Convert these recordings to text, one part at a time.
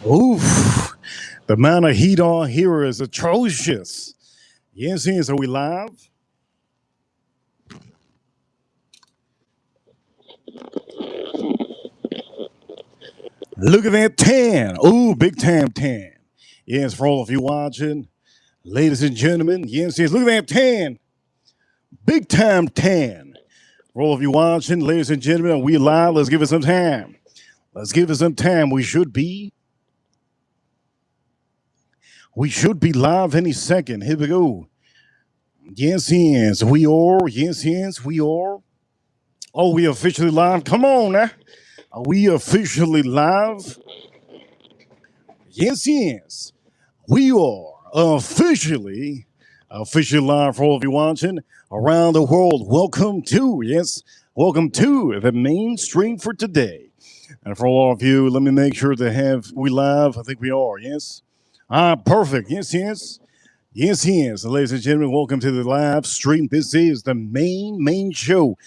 Oof. The amount of heat on here is atrocious. Yes, yes. Are we live? Look at that tan. Ooh, big time tan. Yes, for all of you watching, ladies and gentlemen. Yes, yes. Look at that tan. Big time tan. For all of you watching, ladies and gentlemen, we live. Let's give it some time. Let's give it some time. We should be live any second. Here we go. Yes, yes. We are. Yes, yes. We are. Oh, we officially live. Come on now. Are we officially live? Yes, yes. We are officially live for all of you watching around the world. Welcome to the mainstream for today. And for all of you, let me make sure to have we live. I think we are, yes. Perfect. Yes, yes. Yes, yes. Ladies and gentlemen, welcome to the live stream. This is the main show.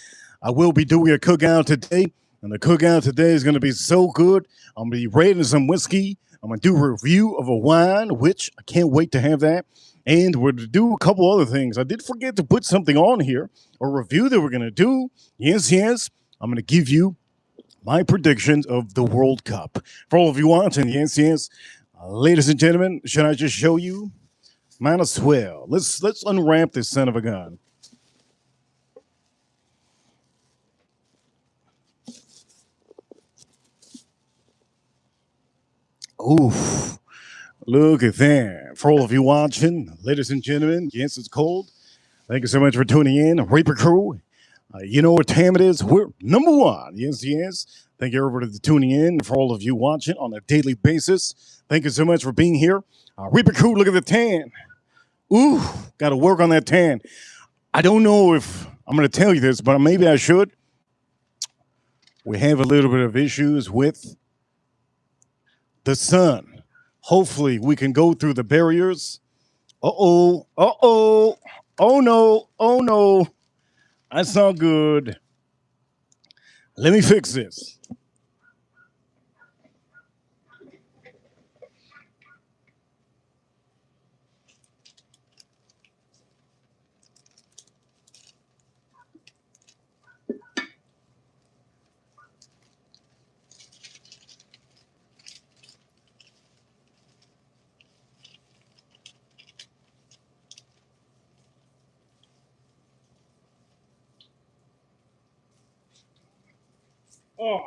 I will be doing a cookout today, and the cookout today is going to be so good. I'm going to be rating some whiskey. I'm going to do a review of a wine, which I can't wait to have that. And we're going to do a couple other things. I did forget to put something on here, a review that we're going to do. Yes, yes. I'm going to give you my predictions of the World Cup. For all of you watching, yes, yes. Ladies and gentlemen, should I just show you? Might as well. Let's unwrap this son of a gun. Oof. Look at that. For all of you watching, ladies and gentlemen, yes, it's cold. Thank you so much for tuning in. Reaper Crew, you know what time it is? We're number one. Yes, yes. Thank you everybody for tuning in. For all of you watching on a daily basis, thank you so much for being here. Reaper Crew, look at the tan. Ooh, got to work on that tan. I don't know if I'm going to tell you this, but maybe I should. We have a little bit of issues with the sun. Hopefully, we can go through the barriers. Uh oh, oh no, that's not good. Let me fix this. Oh.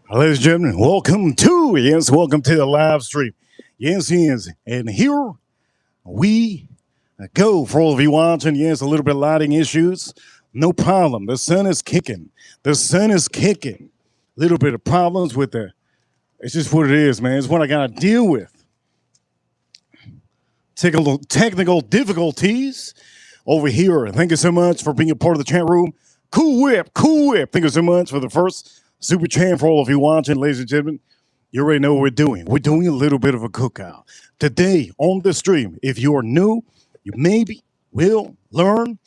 Ladies and gentlemen, welcome to the live stream. Yes, yes. And here we go. For all of you watching, yes, a little bit of lighting issues. No problem. The sun is kicking. The sun is kicking. Little bit of problems with it's just what it is, man. It's what I got to deal with. Technical difficulties over here. Thank you so much for being a part of the chat room. Cool whip, cool whip. Thank you so much for the first super chat for all of you watching, ladies and gentlemen. You already know what we're doing. We're doing a little bit of a cookout. Today on the stream, if you are new, you maybe will learn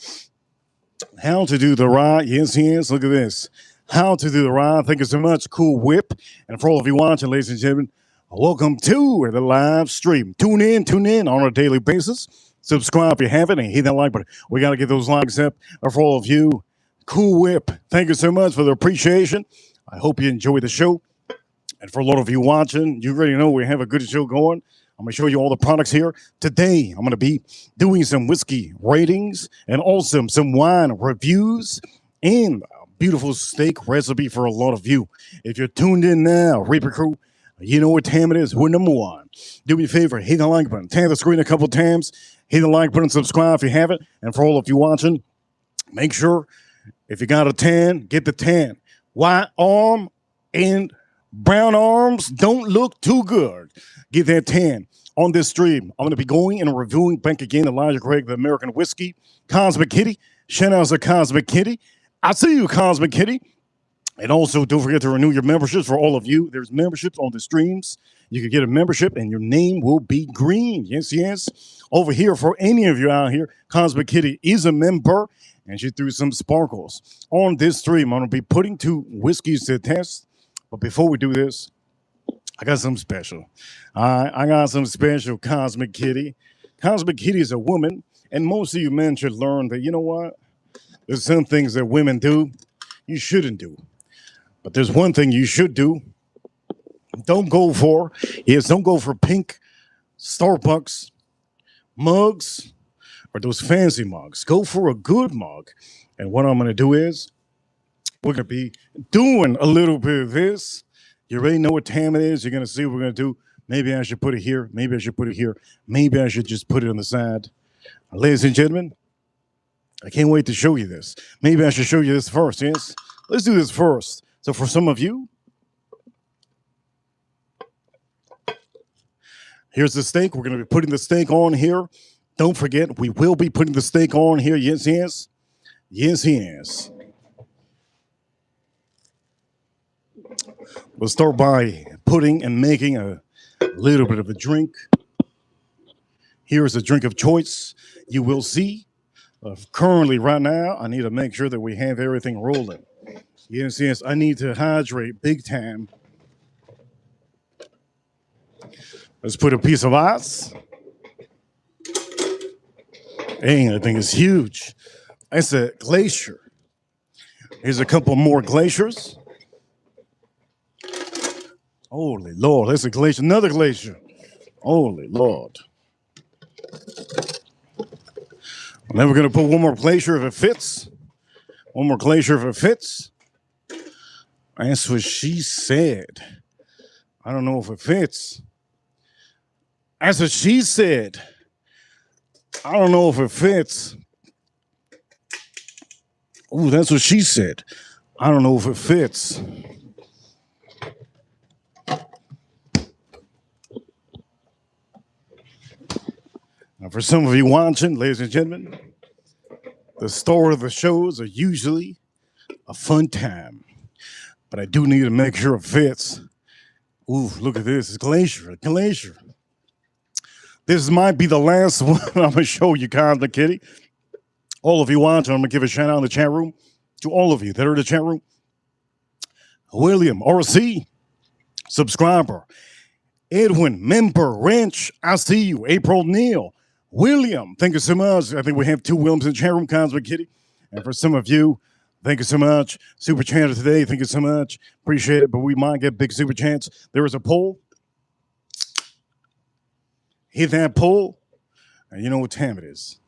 how to do the ride. Yes, yes, look at this. How to do the ride. Thank you so much, Cool Whip. And for all of you watching, ladies and gentlemen, welcome to the live stream. Tune in on a daily basis. Subscribe if you haven't and hit that like button. We got to get those likes up. And for all of you, Cool Whip, thank you so much for the appreciation. I hope you enjoy the show. And for a lot of you watching, you already know we have a good show going. I'm going to show you all the products here. Today, I'm going to be doing some whiskey ratings and also some wine reviews and a beautiful steak recipe for a lot of you. If you're tuned in now, Reaper Crew, you know what time it is. We're number one. Do me a favor, hit the like button. Tap the screen a couple times. Hit the like button, subscribe if you haven't. And for all of you watching, make sure if you got a tan, get the tan. White arm and brown arms don't look too good. Get that tan. On this stream, I'm going to be going and reviewing back again Elijah Craig, the American whiskey, Cosmic Kitty. Shout out to Cosmic Kitty. I see you, Cosmic Kitty. And also, don't forget to renew your memberships for all of you. There's memberships on the streams. You can get a membership and your name will be green. Yes, yes. Over here, for any of you out here, Cosmic Kitty is a member and she threw some sparkles. On this stream, I'm going to be putting 2 whiskeys to test. But before we do this, I got something special. I got some special, Cosmic Kitty. Cosmic Kitty is a woman, and most of you men should learn that, you know what? There's some things that women do you shouldn't do. But there's one thing you should do. Don't go for pink Starbucks mugs or those fancy mugs. Go for a good mug. And what I'm going to do is we're going to be doing a little bit of this. You already know what time it is. You're going to see what we're going to do. Maybe I should put it here. Maybe I should put it here. Maybe I should just put it on the side. Ladies and gentlemen, I can't wait to show you this. Maybe I should show you this first, yes? Let's do this first. So for some of you, here's the steak. We're going to be putting the steak on here. Don't forget, we will be putting the steak on here. Yes, yes. Yes, yes. We'll start by putting and making a little bit of a drink. Here's a drink of choice. You will see. Currently, right now, I need to make sure that we have everything rolling. Yes, yes, I need to hydrate big time. Let's put a piece of ice. Dang, that thing is huge. That's a glacier. Here's a couple more glaciers. Holy Lord, that's a glacier. Another glacier. Holy Lord. And then we're going to put one more glacier if it fits. One more glacier if it fits. That's what she said. I don't know if it fits. That's what she said. I don't know if it fits. Ooh, that's what she said. I don't know if it fits. Now, for some of you watching, ladies and gentlemen, the start of the shows are usually a fun time. But I do need to make sure it fits. Ooh, look at this. It's glacier. Glacier. This might be the last one I'm going to show you, Cosmic Kitty. All of you watching, I'm going to give a shout out in the chat room to all of you that are in the chat room. William, RC, subscriber. Edwin, member, Wrench, I see you. April, Neil. William, thank you so much. I think we have 2 Williams in the chat room, Cosmic Kitty. And for some of you, thank you so much. Super Chat today, thank you so much. Appreciate it, but we might get big Super Chats. There is a poll. Hit that poll, and you know what time it is.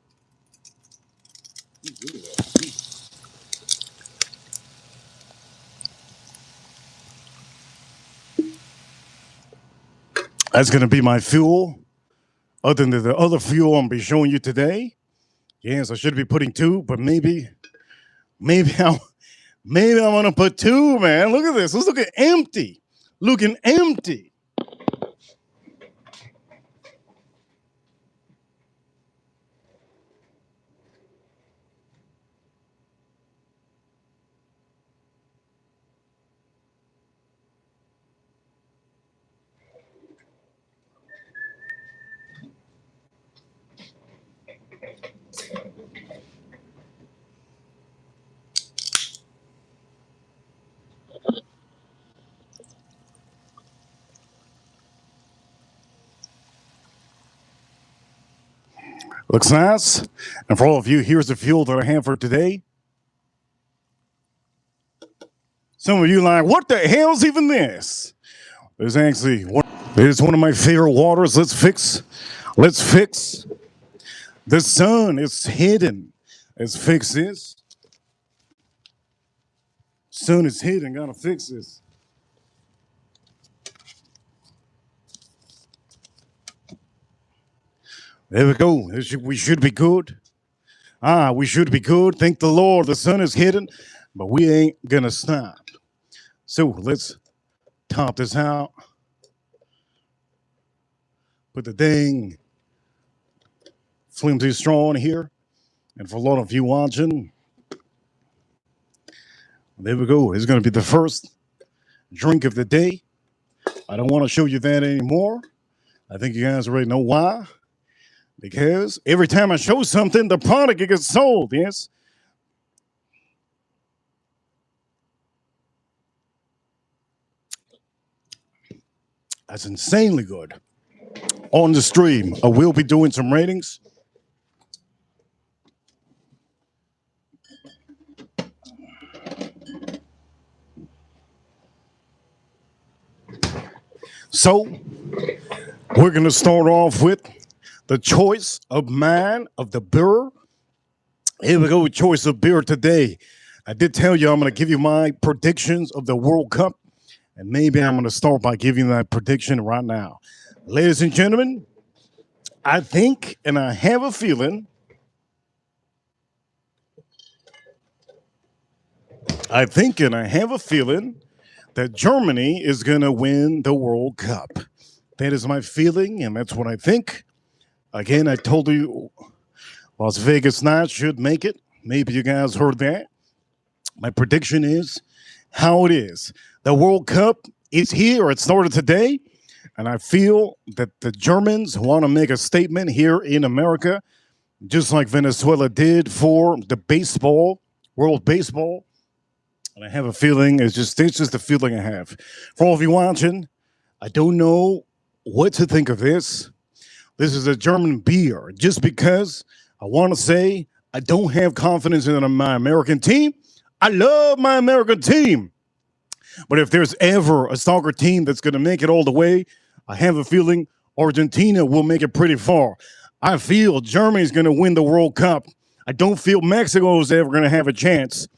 That's going to be my fuel. Other than the other fuel I'm going to be showing you today. Yes, I should be putting 2, but maybe I want to put 2, man. Look at this. Let's look at empty. Looking empty. Looks nice. And for all of you, here's the fuel that I have for today. Some of you like, what the hell's even this? There's actually it's one of my favorite waters. Let's fix. The sun is hidden. Let's fix this. Sun is hidden. Gotta fix this. There we go. We should be good. We should be good. Thank the Lord. The sun is hidden, but we ain't gonna stop. So let's top this out. Put the dang flimsy straw in here. And for a lot of you watching, there we go. It's going to be the first drink of the day. I don't want to show you that anymore. I think you guys already know why. Because every time I show something, the product it gets sold, yes? That's insanely good. On the stream, I will be doing some ratings. So, we're going to start off with the choice of mine of the beer. Here we go with choice of beer today. I did tell you I'm going to give you my predictions of the World Cup, and maybe I'm going to start by giving that prediction right now. Ladies and gentlemen, I think and I have a feeling that Germany is going to win the World Cup. That is my feeling, and that's what I think. Again, I told you Las Vegas Knights should make it. Maybe you guys heard that. My prediction is how it is. The World Cup is here. It started today. And I feel that the Germans want to make a statement here in America, just like Venezuela did for the baseball, World Baseball. And I have a feeling, it's just the feeling I have. For all of you watching, I don't know what to think of this. This is a German beer. Just because I want to say I don't have confidence in my American team. I love my American team. But if there's ever a soccer team that's going to make it all the way, I have a feeling Argentina will make it pretty far. I feel Germany's going to win the World Cup. I don't feel Mexico is ever going to have a chance.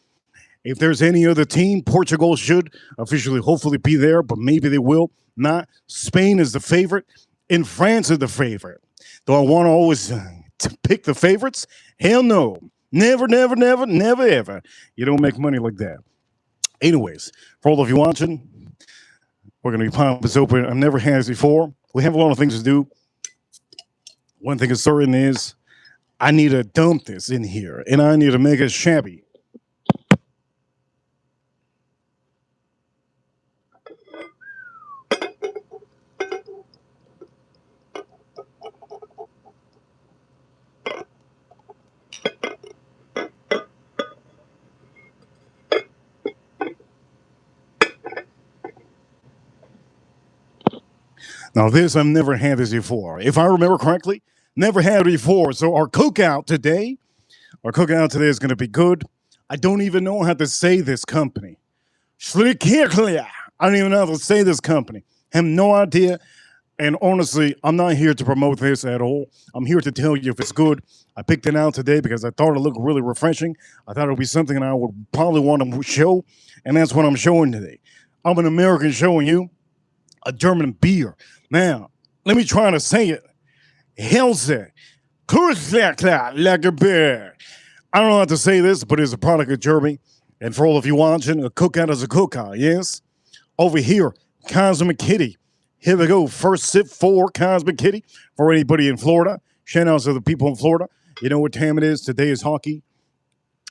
If there's any other team, Portugal should officially hopefully be there, but maybe they will not. Spain is the favorite, and France is the favorite. Do I want to always to pick the favorites? Hell no. Never, never, never, never, ever. You don't make money like that. Anyways, for all of you watching, we're going to be popping this open. I've never had this before. We have a lot of things to do. One thing is certain is I need to dump this in here, and I need to make it shabby. Now, this, I've never had this before. If I remember correctly, never had it before. So our cookout today is going to be good. I don't even know how to say this company. I don't even know how to say this company. I have no idea. And honestly, I'm not here to promote this at all. I'm here to tell you if it's good. I picked it out today because I thought it looked really refreshing. I thought it would be something I would probably want to show. And that's what I'm showing today. I'm an American showing you a German beer. Now, let me try to say it. Helse. Like a beer. I don't know how to say this, but it's a product of Germany. And for all of you watching, a cookout is a cookout, yes? Over here, Cosmic Kitty. Here we go. First sip for Cosmic Kitty for anybody in Florida. Shout out to the people in Florida. You know what time it is? Today is hockey.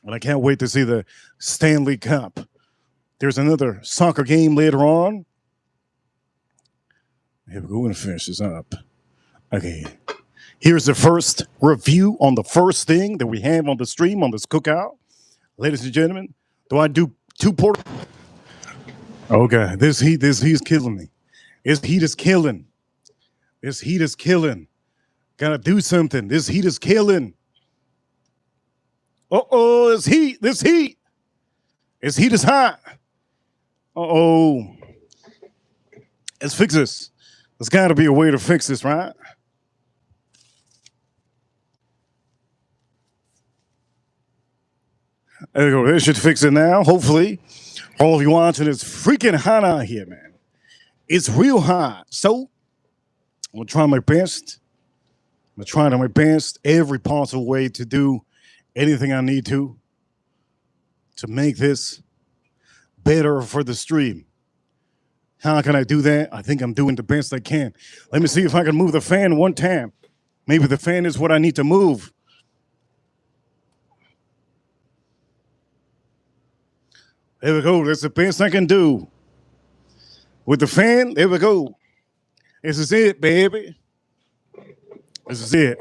And I can't wait to see the Stanley Cup. There's another soccer game later on. Here we go. We're going to finish this up. Okay. Here's the first review on the first thing that we have on the stream on this cookout. Ladies and gentlemen, do I do two port? Okay. This heat is killing me. This heat is killing. This heat is killing. Gotta do something. This heat is killing. Uh-oh, this heat. This heat is hot. Uh-oh. Let's fix this. There's got to be a way to fix this, right? There you go. They should fix it now. Hopefully, all of you watching, it's freaking hot out here, man. It's real hot. So, I'm going to try my best. I'm going to try my best every possible way to do anything I need to make this better for the stream. How can I do that? I think I'm doing the best I can. Let me see if I can move the fan one time. Maybe the fan is what I need to move. There we go. That's the best I can do. With the fan, there we go. This is it, baby. This is it.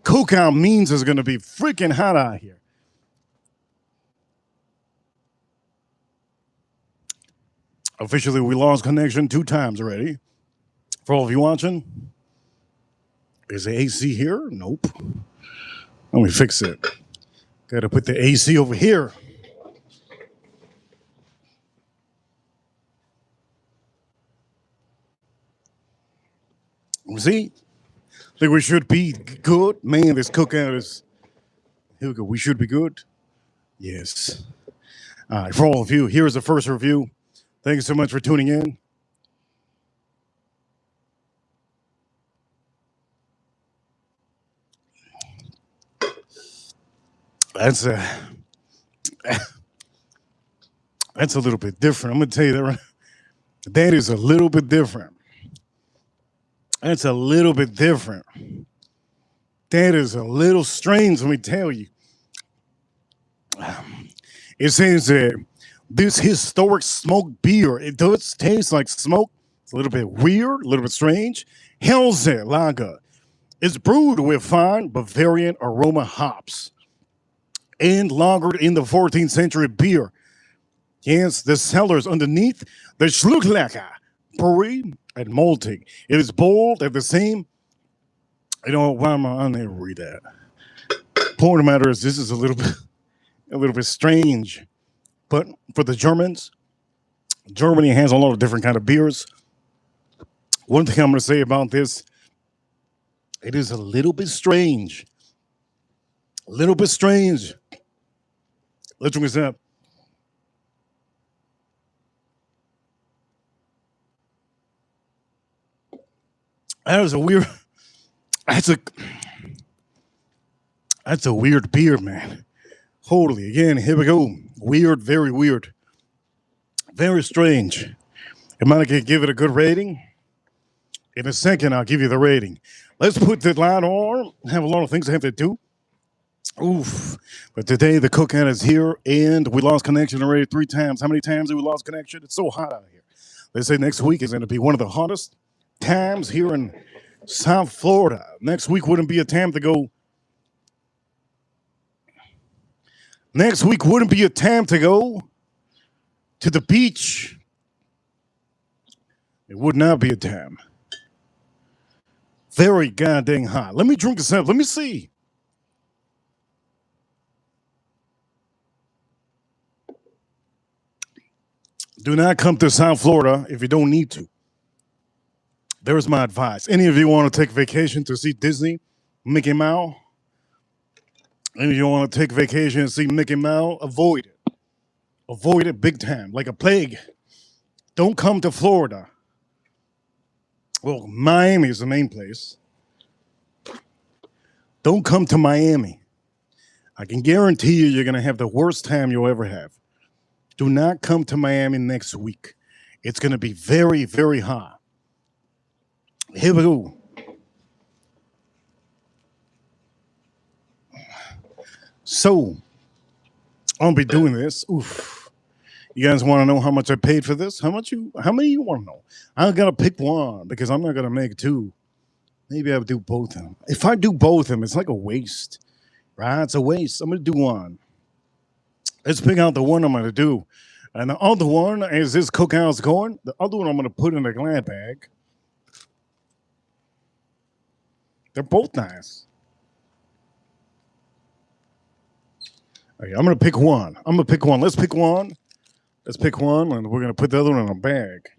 Cookout means it's going to be freaking hot out here. Officially, we lost connection 2 times already. For all of you watching, is the AC here? Nope. Let me fix it. Got to put the AC over here. See? I think we should be good. Man, this cookout is. Here we go. We should be good. Yes. All right. For all of you, here's the first review. Thank you so much for tuning in. That's a little bit different. I'm gonna tell you that. That is a little bit different. That's a little bit different. That is a little strange. Let me tell you. It says that this historic smoked beer. It does taste like smoke. It's a little bit weird, a little bit strange. Hellze Lager. It's brewed with fine Bavarian aroma hops and lagered in the 14th century beer. Yes, the cellars underneath the Schlucklacker brewery and malting. It is bold at the same. You know, why am I unable to read that? Point of the matter is, this is a little bit strange. But for the Germans, Germany has a lot of different kind of beers. One thing I'm going to say about this, it is a little bit strange. A little bit strange. Let's drink this up. That was a weird. That's a weird beer, man. Holy, again, here we go. Weird, very weird. Very strange. Am I going to give it a good rating? In a second, I'll give you the rating. Let's put the light on. I have a lot of things I have to do. Oof. But today, the cookout is here, and we lost connection already 3 times. How many times have we lost connection? It's so hot out here. They say next week is going to be one of the hottest times here in South Florida. Next week wouldn't be a time to go. Next week wouldn't be a time to go to the beach. It would not be a time. Very goddamn hot. Let me drink this up. Let me see. Do not come to South Florida if you don't need to. There's my advice. Any of you want to take vacation to see Disney, Mickey Mouse? Any of you want to take vacation and see Mickey Mouse? Avoid it. Avoid it big time, like a plague. Don't come to Florida. Well, Miami is the main place. Don't come to Miami. I can guarantee you you're going to have the worst time you'll ever have. Do not come to Miami next week. It's going to be very, very hot. Here we go. So, I'll be doing this. Oof. You guys want to know how much I paid for this? How many you want to know? I gotta pick one because I'm not gonna make 2. Maybe I'll do both of them. If I do both of them, it's like a waste. Right? It's a waste. I'm gonna do one. Let's pick out the one I'm gonna do. And the other one, as this cookout's going, the other one I'm gonna put in a glad bag. They're both nice. Okay, I'm gonna pick one. Let's pick one. Let's pick one, and we're gonna put the other one in a bag.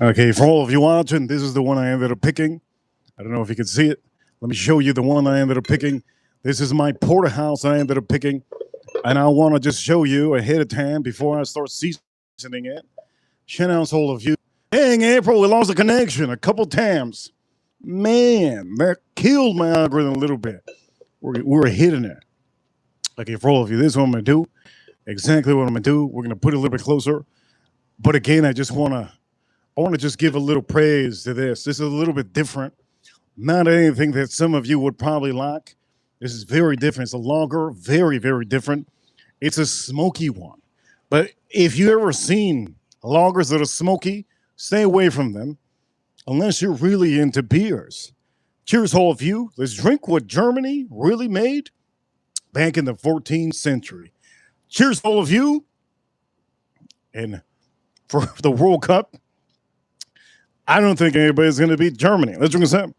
Okay, for all of you watching, this is the one I ended up picking. I don't know if you can see it. Let me show you the one I ended up picking. This is my porterhouse I ended up picking. And I want to just show you ahead of time before I start seasoning it. Shout out to all of you. Dang, April, we lost the connection a couple times. Man, that killed my algorithm a little bit. We're hitting it. Okay, for all of you, this is what I'm going to do. Exactly what I'm going to do. We're going to put it a little bit closer. But again, I want to just give a little praise to this. This is a little bit different. Not anything that some of you would probably like. This is very different. It's a lager, very, very different. It's a smoky one. But if you ever seen lagers that are smoky, stay away from them unless you're really into beers. Cheers, all of you. Let's drink what Germany really made back in the 14th century. Cheers, all of you. And for the World Cup, I don't think anybody's going to beat Germany. Let's drink this up.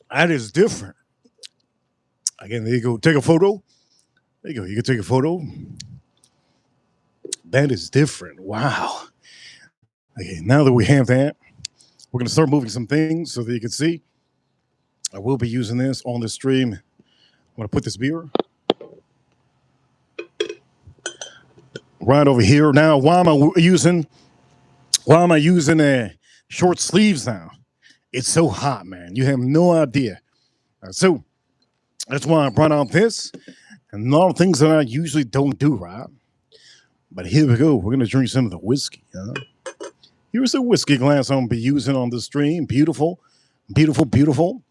That is different. Again, there you go. Take a photo. There you go. You can take a photo. That is different. Wow. Okay, now that we have that, we're going to start moving some things so that you can see. I will be using this on the stream. I'm going to put this beer right over here. Now, why am I using short sleeves now? It's so hot, man. You have no idea. So that's why I brought out this and a lot of things that I usually don't do, right? But here we go. We're going to drink some of the whiskey. Here's a whiskey glass I'm going to be using on the stream. Beautiful, beautiful, beautiful.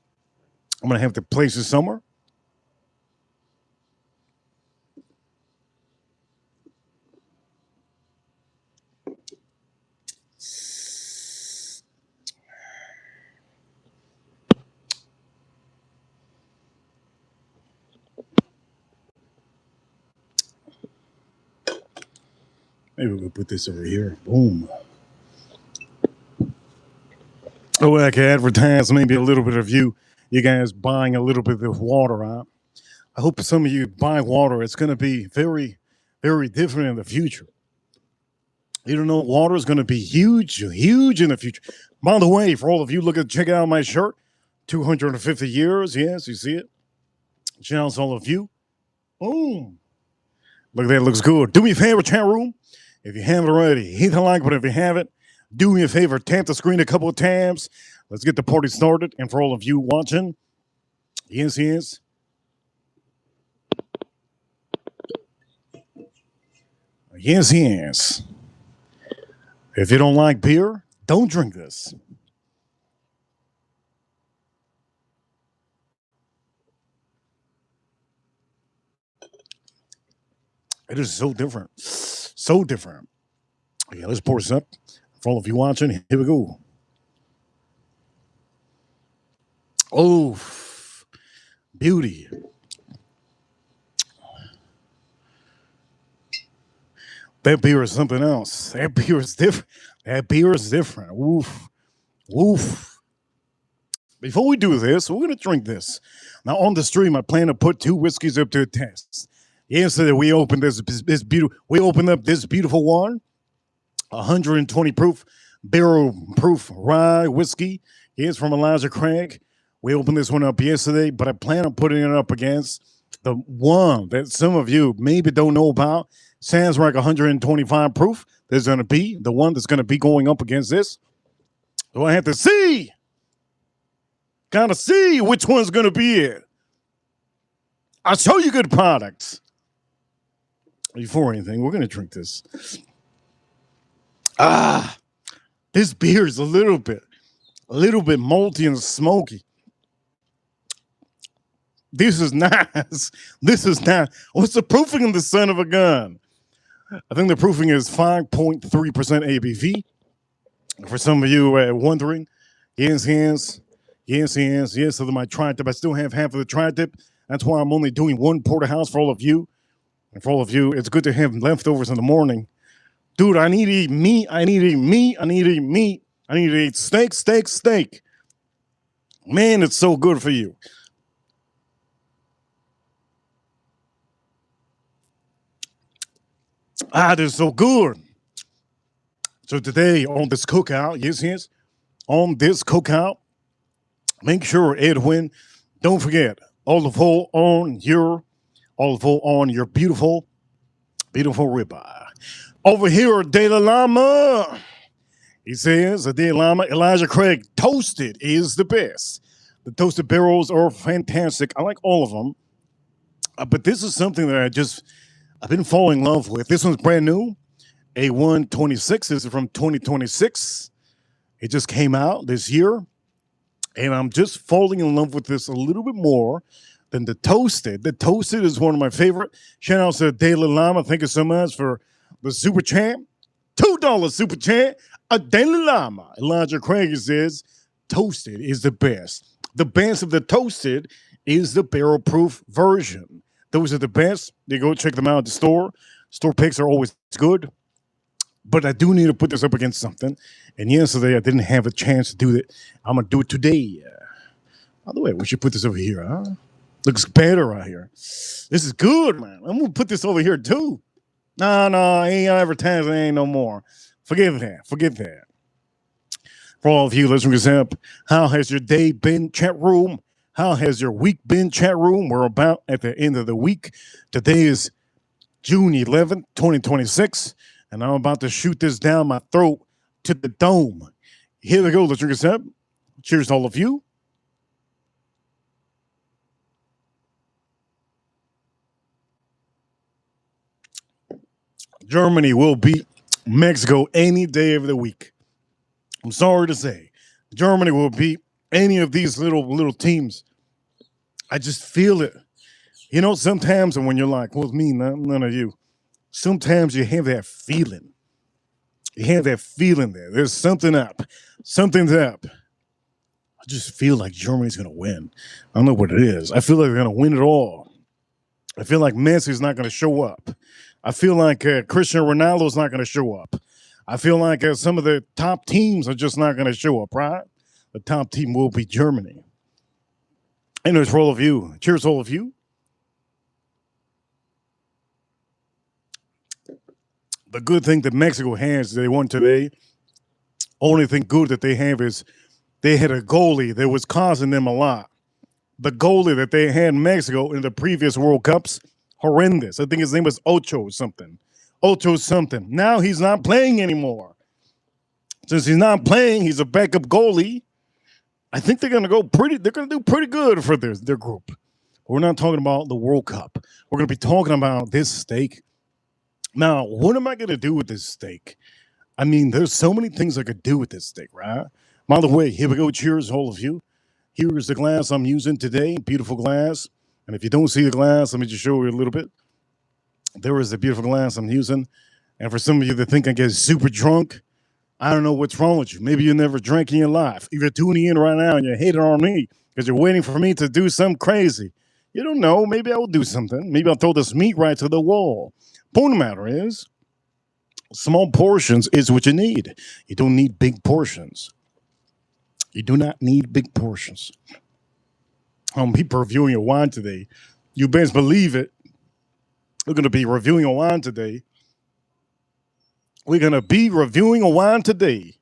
I'm going to have to place it somewhere. Maybe we'll put this over here. Boom. Oh, I can advertise maybe a little bit of you guys buying a little bit of water. Huh? I hope some of you buy water. It's going to be very, very different in the future. You don't know, water is going to be huge, huge in the future. By the way, for all of you, check out my shirt. 250 years. Yes, you see it. Shout out to all of you. Boom. Look at that. Looks good. Do me a favor, chat room. If you haven't already, hit the like button. If you haven't, do me a favor. Tap the screen a couple of times. Let's get the party started. And for all of you watching, yes, yes. Yes, yes. If you don't like beer, don't drink this. It is so different. So different. Okay, let's pour this up. For all of you watching, here we go. Oh, beauty. That beer is something else. That beer is different. That beer is different. Woof. Woof. Before we do this, we're going to drink this. Now, on the stream, I plan to put 2 whiskeys up to a test. Yesterday, we opened we opened up this beautiful one, 120 proof, barrel proof rye whiskey. It's from Elijah Craig. We opened this one up yesterday, but I plan on putting it up against the one that some of you maybe don't know about. Sounds like 125 proof. There's going to be the one that's going to be going up against this. So I have to see. Gotta see which one's going to be it. I'll show you good products. Before anything, we're going to drink this. This beer is a little bit malty and smoky. This is nice. This is not. What's the proofing in the son of a gun? I think the proofing is 5.3% ABV. For some of you wondering, yes. So my tri-tip, I still have half of the tri-tip. That's why I'm only doing one porterhouse for all of you. And for all of you, it's good to have leftovers in the morning. Dude, I need to eat meat. I need to eat steak. Man, it's so good for you. This is so good. So today on this cookout, yes, on this cookout, make sure, Edwin, don't forget, olive oil on your beautiful, beautiful ribeye. Over here, De La Llama. He says, De La Llama, Elijah Craig, toasted is the best. The toasted barrels are fantastic. I like all of them. But this is something that I've been falling in love with. This one's brand new. A126. This is from 2026. It just came out this year. And I'm just falling in love with this a little bit more than the toasted. The toasted is one of my favorite. Shout out to De La Llama. Thank you so much for the super champ. $2 super champ. A De La Llama. Elijah Craig says toasted is the best. The best of the toasted is the barrel proof version. Those are the best. You go check them out at the store. Store picks are always good. But I do need to put this up against something. And yesterday I didn't have a chance to do it. I'm going to do it today. By the way, we should put this over here, huh? Looks better right here. This is good, man. I'm going to put this over here too. No, ain't advertising, ain't no more. Forget that. For all of you listening to this app, how has your day been, chat room? How has your week been, chat room? We're about at the end of the week. Today is June 11th, 2026. And I'm about to shoot this down my throat to the dome. Here we go. Let's drink this up. Cheers to all of you. Germany will beat Mexico any day of the week. I'm sorry to say. Germany will beat any of these little teams. I just feel it. You know, sometimes when you're like, well, me, none of you. Sometimes you have that feeling. You have that feeling there. There's something up. Something's up. I just feel like Germany's going to win. I don't know what it is. I feel like they're going to win it all. I feel like Messi's not going to show up. I feel like Cristiano Ronaldo's not going to show up. I feel like some of the top teams are just not going to show up, right? The top team will be Germany. Anyways, for all of you, cheers to all of you. The good thing that Mexico has, they won today. Only thing good that they have is they had a goalie that was causing them a lot. The goalie that they had in Mexico in the previous World Cups, horrendous. I think his name was Ocho something. Now he's not playing anymore. Since he's not playing, he's a backup goalie. I think they're gonna do pretty good for their group. We're not talking about the World Cup. We're gonna be talking about this steak. Now, what am I gonna do with this steak? I mean, there's so many things I could do with this steak, right? By the way, here we go. Cheers, all of you. Here is the glass I'm using today. Beautiful glass. And if you don't see the glass, let me just show you a little bit. There is the beautiful glass I'm using. And for some of you that think I get super drunk, I don't know what's wrong with you. Maybe you never drank in your life. If you're tuning in right now and you're hating on me because you're waiting for me to do something crazy, you don't know. Maybe I will do something. Maybe I'll throw this meat right to the wall. Point of the matter is, small portions is what you need. You don't need big portions. You do not need big portions. People reviewing a wine today. You best believe it. We're going to be reviewing a wine today. We're going to be reviewing a wine today.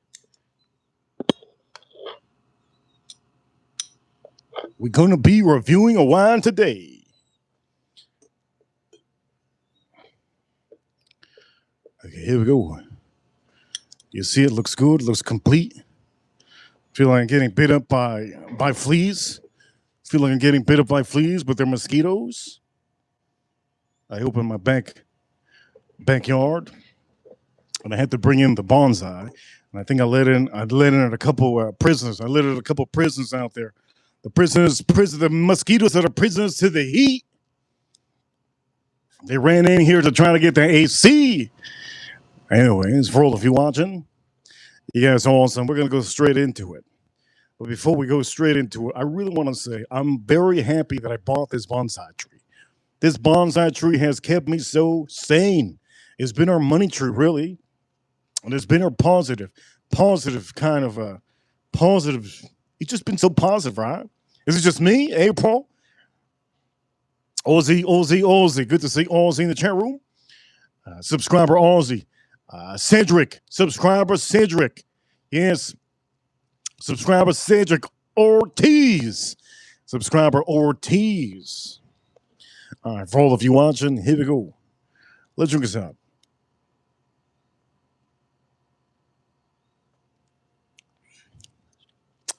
We're going to be reviewing a wine today. Okay, here we go. You see it looks good, looks complete. Feel like I'm getting bit up by fleas. Feel like I'm getting bit up by fleas, but they're mosquitoes. I opened my backyard, and I had to bring in the bonsai. And I think I let in a couple prisoners. I let in a couple prisoners out there. The mosquitoes that are prisoners to the heat. They ran in here to try to get the AC. Anyways, for all of you watching, you guys are awesome. We're going to go straight into it. But before we go straight into it, I really want to say I'm very happy that I bought this bonsai tree. This bonsai tree has kept me so sane. It's been our money tree, really. And it's been our positive kind of positive. It's just been so positive, right? Is it just me, April? Aussie. Good to see Aussie in the chat room. Subscriber Aussie. Cedric. Subscriber Cedric. Yes. Subscriber Cedric Ortiz. Subscriber Ortiz. All right, for all of you watching, here we go. Let's drink this out.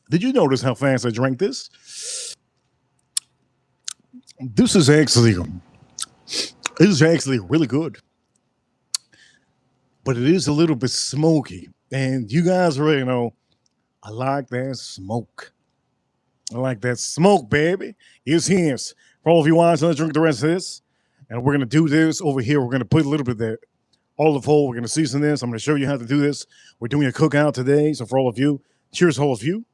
Did you notice how fast I drank this? This is actually really good, but it is a little bit smoky. And you guys already know I like that smoke. I like that smoke, baby. Here's hands. For all of you watching, let's drink the rest of this. And we're going to do this over here. We're going to put a little bit of that olive oil. We're going to season this. I'm going to show you how to do this. We're doing a cookout today. So for all of you, cheers, all of you.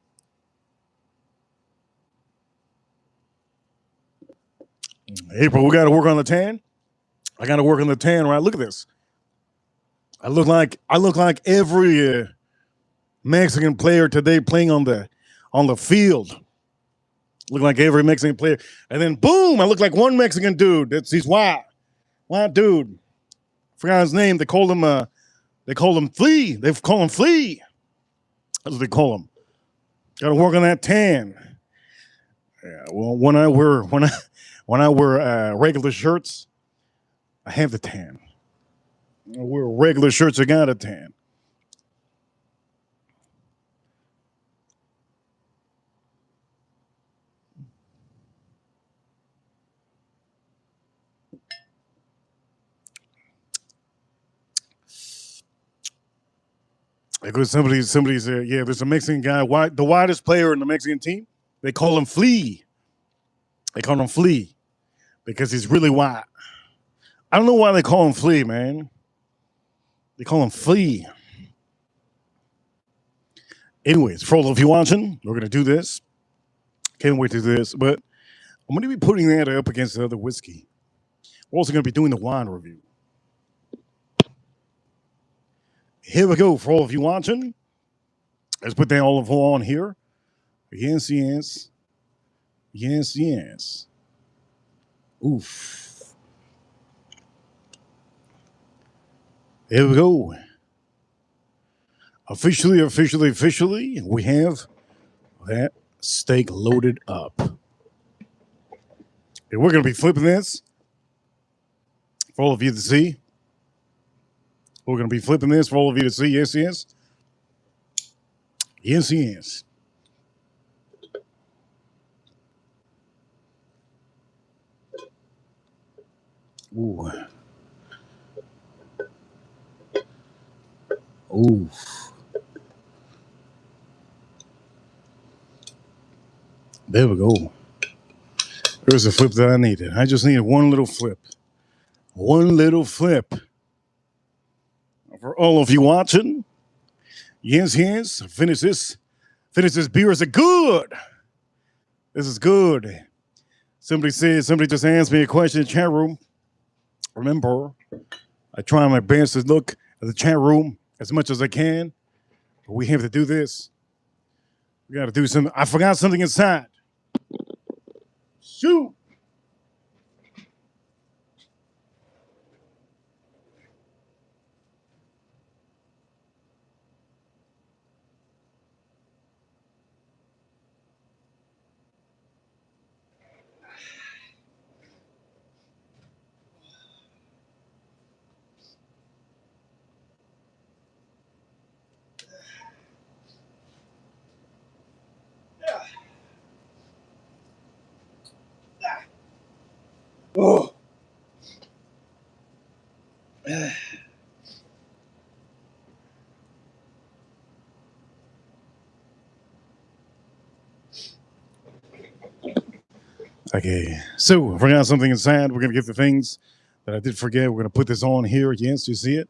April, we got to work on the tan. I got to work on the tan, right? Look at this. I look like every Mexican player today playing on the field. Look like every Mexican player. And then boom, I look like one Mexican dude. He's white. White dude. Forgot his name. They call him Flea. They call him Flea. That's what they call him. Gotta work on that tan. Yeah, well, when I wear regular shirts, I have the tan. I wear regular shirts, I got a tan. Because somebody's yeah, there's a Mexican guy, the widest player in the Mexican team. They call him Flea. They call him Flea because he's really wide. I don't know why they call him Flea, man. They call him Flea. Anyways, for all of you watching, we're gonna do this. Can't wait to do this, but I'm gonna be putting that up against the other whiskey. We're also gonna be doing the wine review. Here we go. For all of you watching, let's put that olive oil on here. Yes, yes. Yes, yes. Oof. Here we go. Officially, we have that steak loaded up. And we're going to be flipping this for all of you to see. We're going to be flipping this for all of you to see. Yes, yes. Yes, yes. Ooh. Ooh. There we go. There's a flip that I needed. I just needed one little flip. One little flip. For all of you watching, yes, yes. Finish this beer. Is it good? This is good. Somebody just asked me a question in the chat room. Remember, I try my best to look at the chat room as much as I can. But we have to do this. We got to do something. I forgot something inside. Shoot. Oh. Okay, so I forgot something inside. We're gonna get the things that I did forget. We're gonna put this on here. Yes, you see it?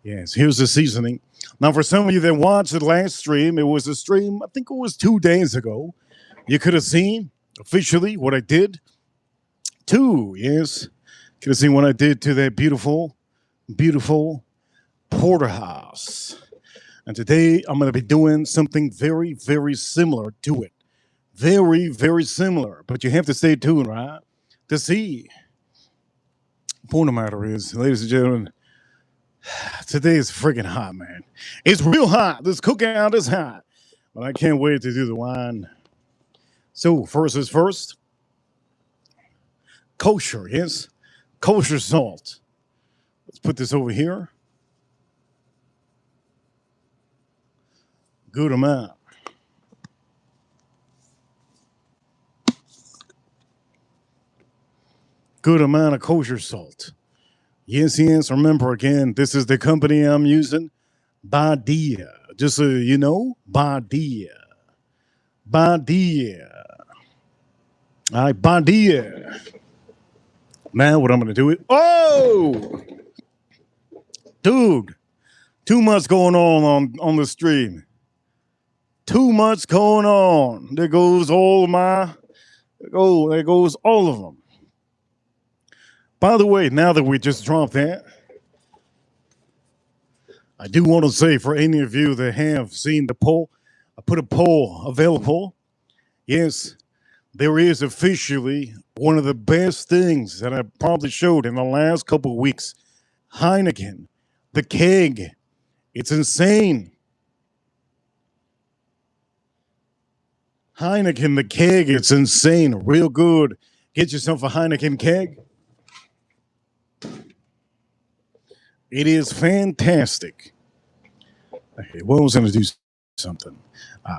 Yes, here's the seasoning. Now, for some of you that watched the last stream, it was a stream, I think it was 2 days ago. You could have seen officially what I did to, yes, could have seen what I did to that beautiful, beautiful porterhouse. And today I'm going to be doing something very, very similar to it. Very, very similar. But you have to stay tuned, right? To see. The point of the matter is, ladies and gentlemen, Today is freaking hot, man. It's real hot. This cookout is hot. But I can't wait to do the wine. So, first is first. Kosher, yes? Kosher salt. Let's put this over here. Good amount. Good amount of kosher salt. Yes, yes. Remember again, this is the company I'm using. Badia. Just so you know, Badia. Badia. All right, Badia. Now what I'm going to do is, oh! Dude, too much going on the stream. Too much going on. There goes all there goes all of them. By the way, now that we just dropped that, I do want to say for any of you that have seen the poll, I put a poll available. Yes, there is officially one of the best things that I probably showed in the last couple of weeks. Heineken, the keg. It's insane. Heineken, the keg. It's insane. Real good. Get yourself a Heineken keg. It is fantastic. Okay, well, I was going to do something.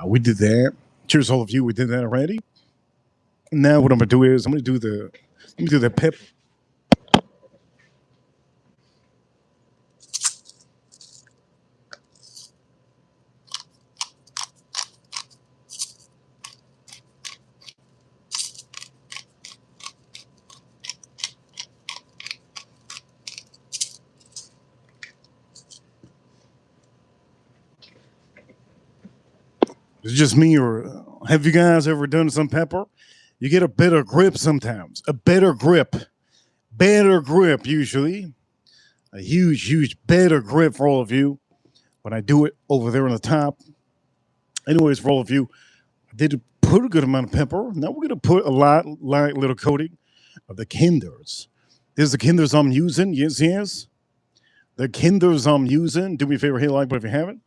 We did that. Cheers, all of you. We did that already. Now what I'm going to do is let me do the pep. It's just me, or have you guys ever done some pepper? You get a better grip sometimes. A better grip. Better grip, usually. A huge, better grip for all of you when I do it over there on the top. Anyways, for all of you, I did put a good amount of pepper. Now we're going to put a light little coating of the Kinders. This is the Kinders I'm using. Yes, yes. The Kinders I'm using. Do me a favor, hit like button if you haven't.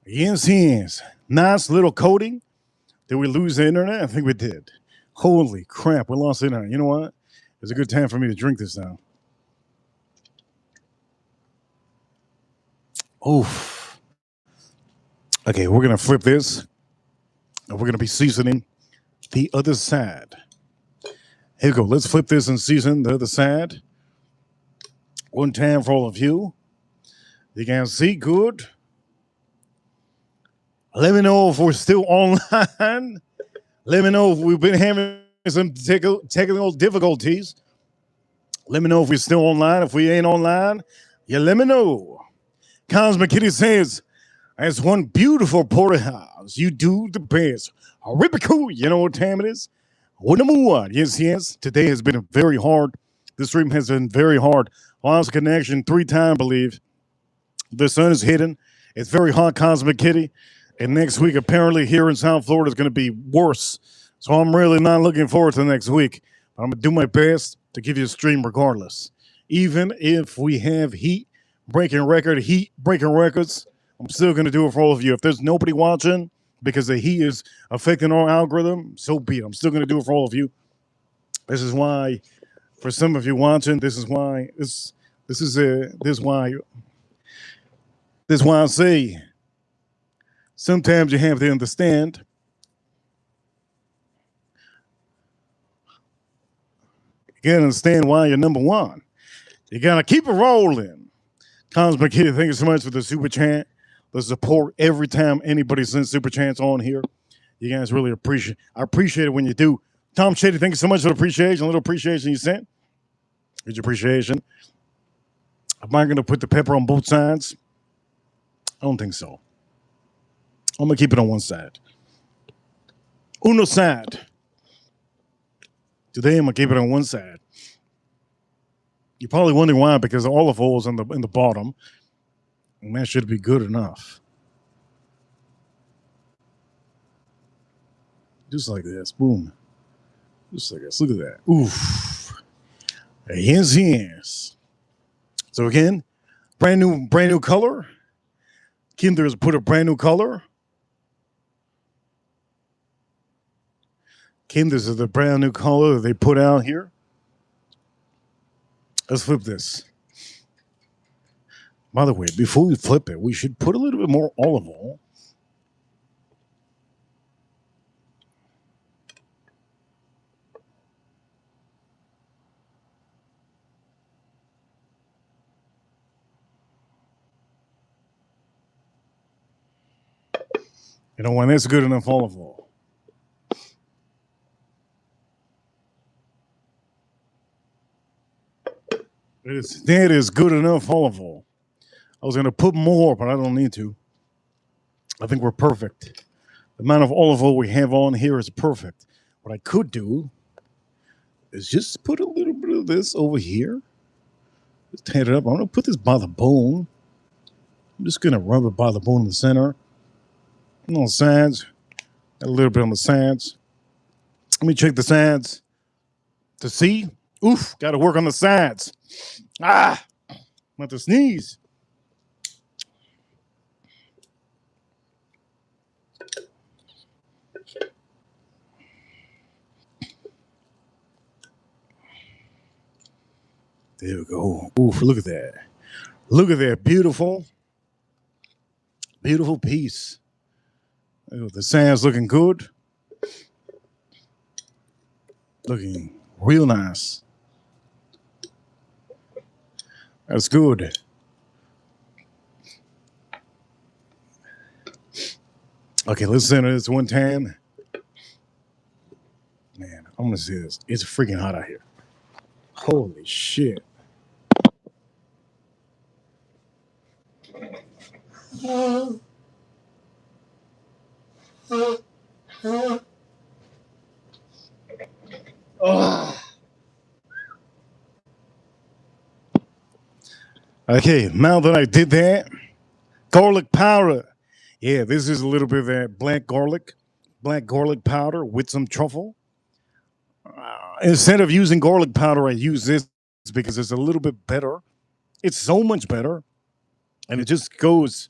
Yes, yes. Nice little coating. Did we lose the internet? I think we did. Holy crap, we lost the internet. You know what? It's a good time for me to drink this now. Oof. Okay, we're going to flip this. And we're going to be seasoning the other side. Here we go. Let's flip this and season the other side. One time for all of you. You can see good. Let me know if we're still online. Let me know if we've been having some technical difficulties. Let me know if we're still online. If we ain't online, you let me know. Cosmic Kitty says, as one beautiful porterhouse, you do the best. Rip it cool. You know what time it is? Well, number one. Yes, yes. Today has been very hard. The stream has been very hard. Lost connection 3 times, I believe. The sun is hidden. It's very hot, Cosmic Kitty. And next week, apparently, here in South Florida, is going to be worse. So I'm really not looking forward to next week. But I'm going to do my best to give you a stream regardless. Even if we have heat breaking records, I'm still going to do it for all of you. If there's nobody watching because the heat is affecting our algorithm, so be it. I'm still going to do it for all of you. This is why, for some of you watching, this is why I say, sometimes you have to understand. You gotta understand why you're number one. You gotta keep it rolling. Cosmic Kitty, thank you so much for the super chat, the support every time anybody sends super chats on here. You guys really appreciate. I appreciate it when you do. Tom Shady, thank you so much for the appreciation. A little appreciation you sent. Good appreciation. Am I gonna put the pepper on both sides? I don't think so. I'm gonna keep it on one side. Uno side. Today I'm gonna keep it on one side. You're probably wondering why, because the olive oil is in the bottom, and that should be good enough. Just like this. Boom. Just like this. Look at that. Oof. Yes, yes. So again, brand new color. Kinder's put a brand new color. Kinder's is the brand new color that they put out here. Let's flip this. By the way, before we flip it, we should put a little bit more olive oil. You know, when that's good enough olive oil. That is good enough olive oil. I was going to put more, but I don't need to. I think we're perfect. The amount of olive oil we have on here is perfect. What I could do is just put a little bit of this over here. Just tan it up. I'm going to put this by the bone. I'm just going to rub it by the bone in the center. On the sides. A little bit on the sides. Let me check the sides to see. Oof, got to work on the sides. I'm about to sneeze. There we go. Oof, look at that. Look at that beautiful, beautiful piece. The sand's looking good. Looking real nice. That's good. Okay, let's center this one time. Man, I'm gonna say this. It's freaking hot out here. Holy shit. Okay, now that I did that, garlic powder. Yeah, this is a little bit of that black garlic powder with some truffle. Instead of using garlic powder, I use this because it's a little bit better. It's so much better, and it just goes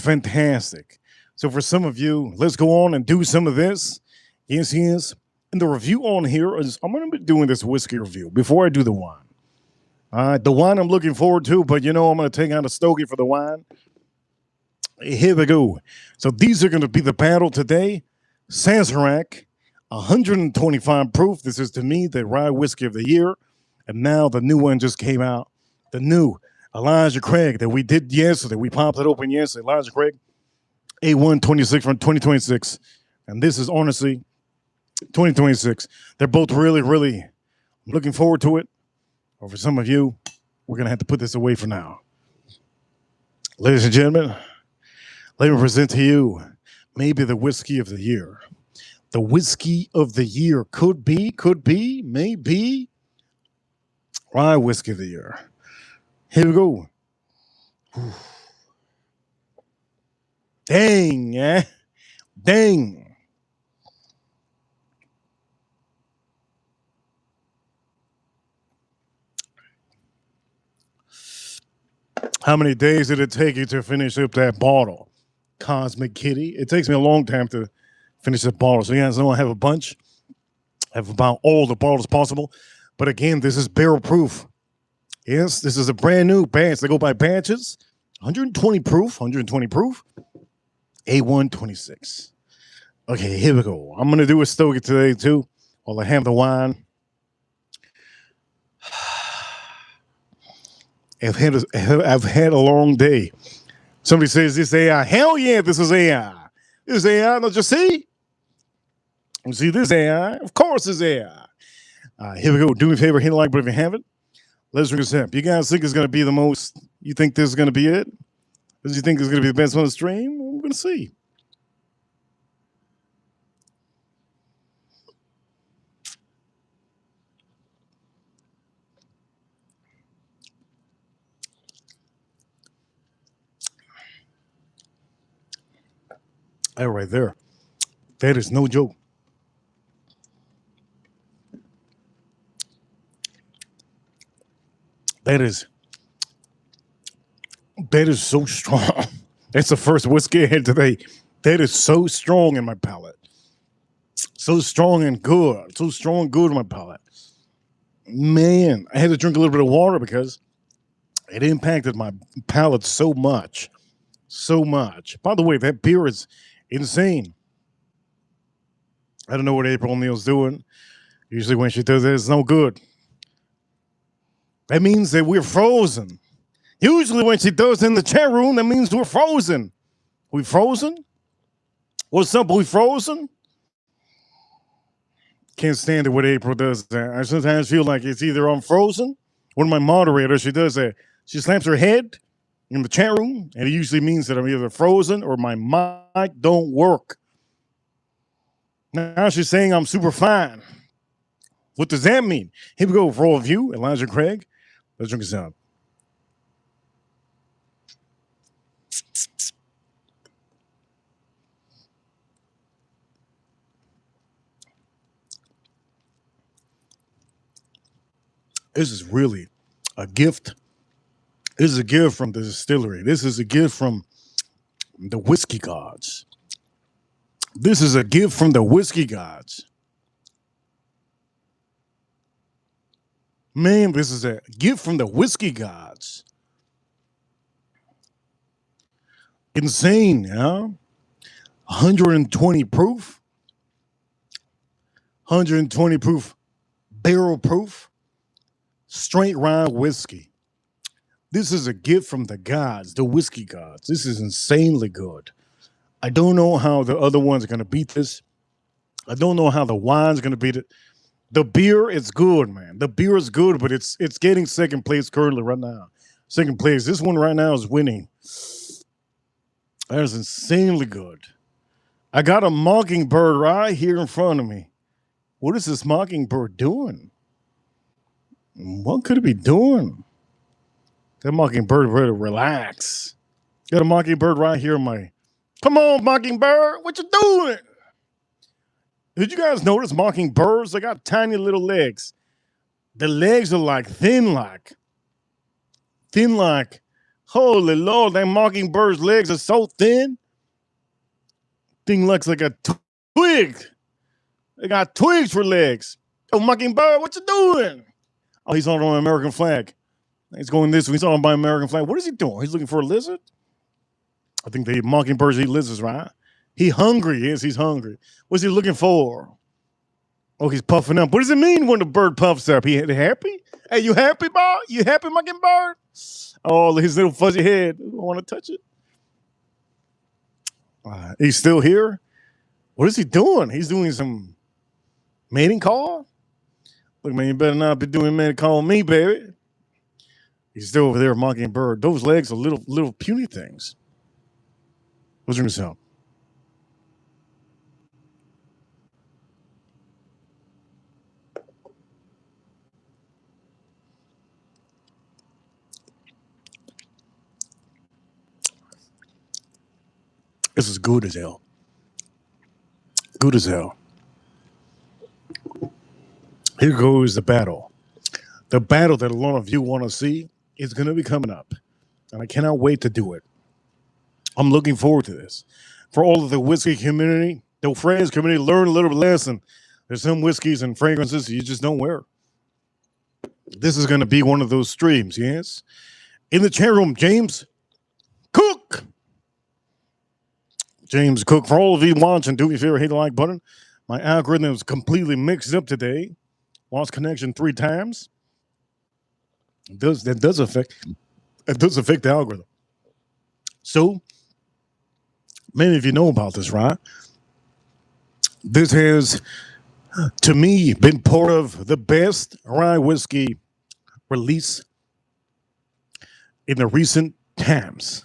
fantastic. So for some of you, let's go on and do some of this. Yes, yes. And the review on here is I'm going to be doing this whiskey review before I do the wine. The wine I'm looking forward to, but you know I'm going to take out a stogie for the wine. Here we go. So these are going to be the battle today. Sazerac, 125 proof. This is to me the rye whiskey of the year. And now the new one just came out. The new Elijah Craig that we did yesterday. We popped it open yesterday. Elijah Craig, A126 from 2026. And this is honestly 2026. They're both really, really looking forward to it. Or for some of you, we're going to have to put this away for now. Ladies and gentlemen, let me present to you maybe the whiskey of the year. The whiskey of the year could be, maybe rye whiskey of the year. Here we go. Dang, yeah. Dang. How many days did it take you to finish up that bottle? Cosmic Kitty. It takes me a long time to finish that bottle. So you guys know I have a bunch. I have about all the bottles possible. But again, this is barrel proof. Yes, this is a brand new batch. They go by batches. 120 proof, A126. Okay, here we go. I'm going to do a stogie today too while I have the wine. I've had a long day. Somebody says this AI. Hell yeah, this is AI. This is AI. Don't you see? You see this AI? Of course it's AI. Here we go. Do me a favor, hit a like button if you haven't. Let's drink a sip. You guys think it's going to be the most? You think this is going to be it? Does you think it's going to be the best on the stream? We're going to see. All right, there. That is no joke. That is that is so strong. That's the first whiskey I had today. That is so strong in my palate. So strong and good. So strong and good in my palate. Man, I had to drink a little bit of water because it impacted my palate so much. So much. By the way, that beer is insane. I don't know what April O'Neil's doing. Usually when she does it, it's no good. That means that we're frozen. Usually when she does it in the chat room, that means we're frozen. We frozen? What's up? We frozen? Can't stand it when April does that. I sometimes feel like it's either I'm frozen or my moderator, she does that. She slams her head in the chat room, and it usually means that I'm either frozen or my mic don't work. Now she's saying I'm super fine. What does that mean? Here we go for all of you, Elijah Craig. Let's drink this out. This is really a gift. This is a gift from the distillery. This is a gift from the whiskey gods. This is a gift from the whiskey gods. Man, this is a gift from the whiskey gods. Insane, huh? 120 proof. 120 proof, barrel proof, straight rye whiskey. This is a gift from the gods, the whiskey gods. This is insanely good. I don't know how the other ones are going to beat this. I don't know how the wine's going to beat it. The beer is good, man. The beer is good, but it's getting second place currently right now. Second place. This one right now is winning. That is insanely good. I got a mockingbird right here in front of me. What is this mockingbird doing? What could it be doing? That mockingbird better relax. Got a mockingbird right here in my... Come on, mockingbird. What you doing? Did you guys notice mockingbirds? They got tiny little legs. The legs are like thin like. Holy Lord, that mockingbird's legs are so thin. Thing looks like a twig. They got twigs for legs. Oh, mockingbird, what you doing? Oh, he's on an American flag. He's going this way. He's on by American flag. What is he doing? He's looking for a lizard? I think they mockingbirds eat lizards, right? He hungry. Yes, he's hungry. What's he looking for? Oh, he's puffing up. What does it mean when the bird puffs up? He happy? Hey, you happy, boy? You happy, mockingbird? Oh, his little fuzzy head. I want to touch it. He's still here? What is he doing? He's doing some mating call? Look, man, you better not be doing mating call on me, baby. He's still over there, mockingbird. Those legs are little puny things. What's your sound? This is good as hell. Good as hell. Here goes the battle. The battle that a lot of you want to see is going to be coming up. And I cannot wait to do it. I'm looking forward to this. For all of the whiskey community, the friends community, learn a little bit lesson. There's some whiskeys and fragrances you just don't wear. This is going to be one of those streams, yes? In the chat room, James Cook. James Cook, for all of you watching, do me a favor, hit the like button. My algorithm is completely mixed up today. Lost connection 3 times. That does affect the algorithm. So, many of you know about this, right? This has, to me, been part of the best rye whiskey release in the recent times.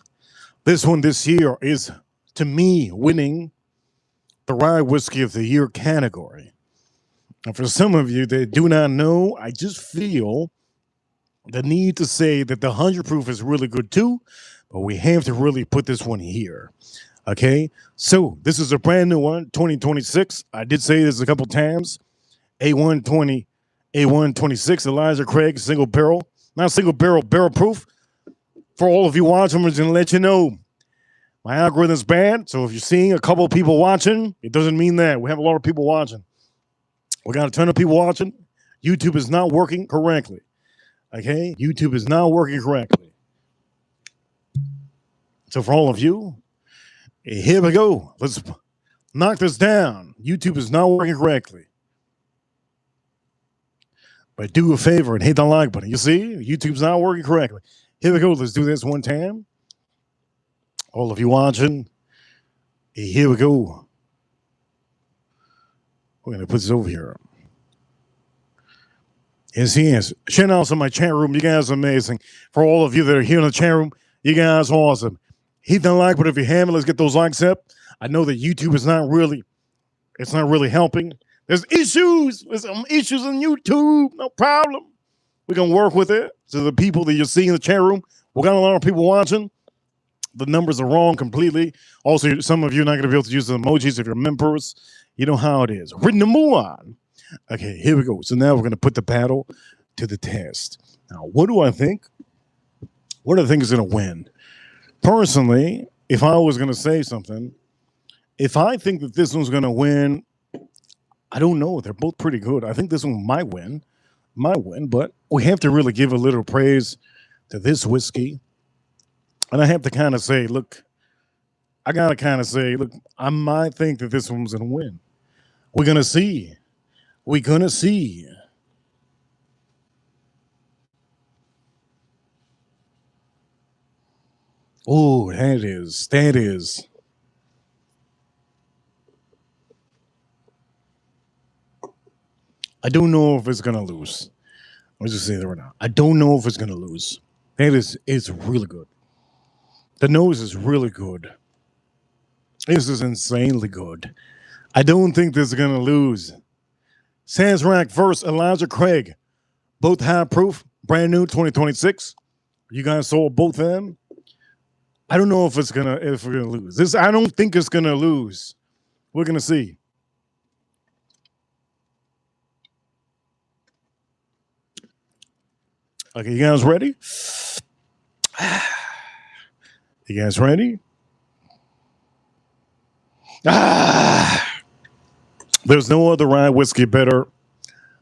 This one this year is, to me, winning the rye whiskey of the year category. And for some of you that do not know, I just feel the need to say that the 100 proof is really good too, but we have to really put this one here. Okay, so this is a brand new one, 2026. I did say this a couple times. A120, A126, Elijah Craig, single barrel, Not single barrel proof. For all of you watching, I'm just going to let you know my algorithm's bad. So if you're seeing a couple of people watching, it doesn't mean that. We have a lot of people watching. We got a ton of people watching. YouTube is not working correctly. Okay? YouTube is not working correctly. So for all of you, here we go. Let's knock this down. YouTube is not working correctly. But do a favor and hit the like button. You see, YouTube's not working correctly. Here we go. Let's do this one time. All of you watching, here we go. We're going to put this over here. Yes. Shout out to my chat room. You guys are amazing. For all of you that are here in the chat room, you guys are awesome. Hit the like button if you haven't. Let's get those likes up. I know that YouTube is not really helping. There's issues. There's some issues on YouTube. No problem. We're going to work with it. So the people that you're seeing in the chat room, we got a lot of people watching. The numbers are wrong completely. Also, some of you are not going to be able to use the emojis if you're members. You know how it is. We're going to move on. Okay, here we go. So now we're going to put the battle to the test. Now, what do I think? What do I think is going to win? Personally, if I was going to say something, if I think that this one's going to win, I don't know. They're both pretty good. I think this one might win, but we have to really give a little praise to this whiskey. And I have to kind of say, look, I got to kind of say, look, I might think that this one's going to win. We're going to see. We're going to see. Oh, that is. I don't know if it's going to lose. Let's just say that right now. I don't know if it's going to lose. It's really good. The nose is really good. This is insanely good. I don't think this is going to lose. Sazerac versus Elijah Craig. Both high proof, brand new 2026. You guys saw both of them. I don't know if we're gonna lose. I don't think it's gonna lose. We're gonna see. Okay, you guys ready? You guys ready? There's no other rye whiskey better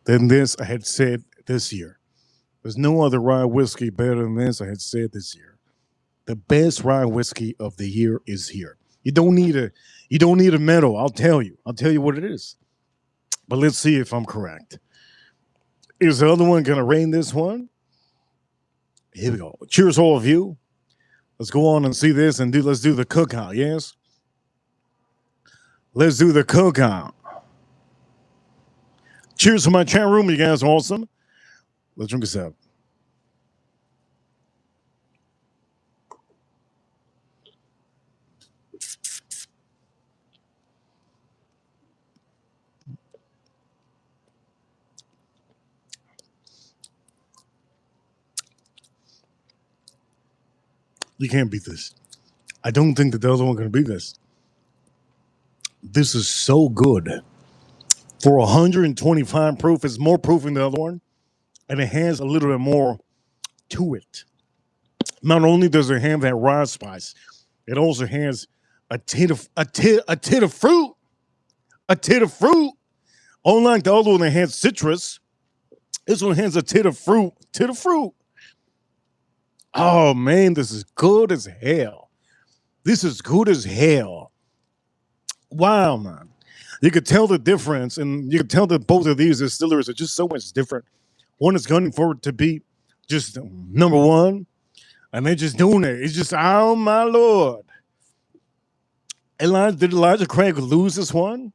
than this, I had said this year. There's no other rye whiskey better than this, I had said this year. The best rye whiskey of the year is here. You don't need a medal. I'll tell you what it is. But let's see if I'm correct. Is the other one gonna reign this one? Here we go. Cheers, all of you. Let's go on and see this and let's do the cookout, yes? Let's do the cookout. Cheers to my chat room. You guys are awesome. Let's drink this up. You can't beat this. I don't think that the other one can beat this. This is so good. For 125 proof, it's more proof than the other one, and it has a little bit more to it. Not only does it have that rye spice, it also has a tit of fruit. A tit of fruit. Unlike the other one that has citrus, this one has a tit of fruit. Tit of fruit. Oh man, this is good as hell. This is good as hell. Wow, man. You could tell the difference, and you could tell that both of these distilleries are just so much different. One is gunning for it to be just number one, and they're just doing it. It's just, oh my Lord. Did Elijah Craig lose this one?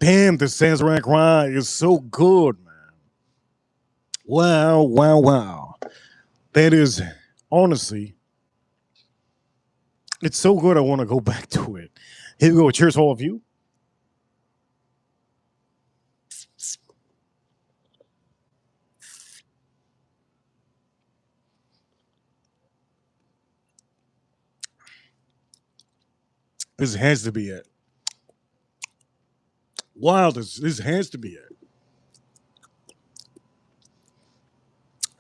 Damn, the Sazerac rye is so good, man. Wow. That is, honestly, it's so good I want to go back to it. Here we go. Cheers, all of you. This has to be it. Wow, this has to be it.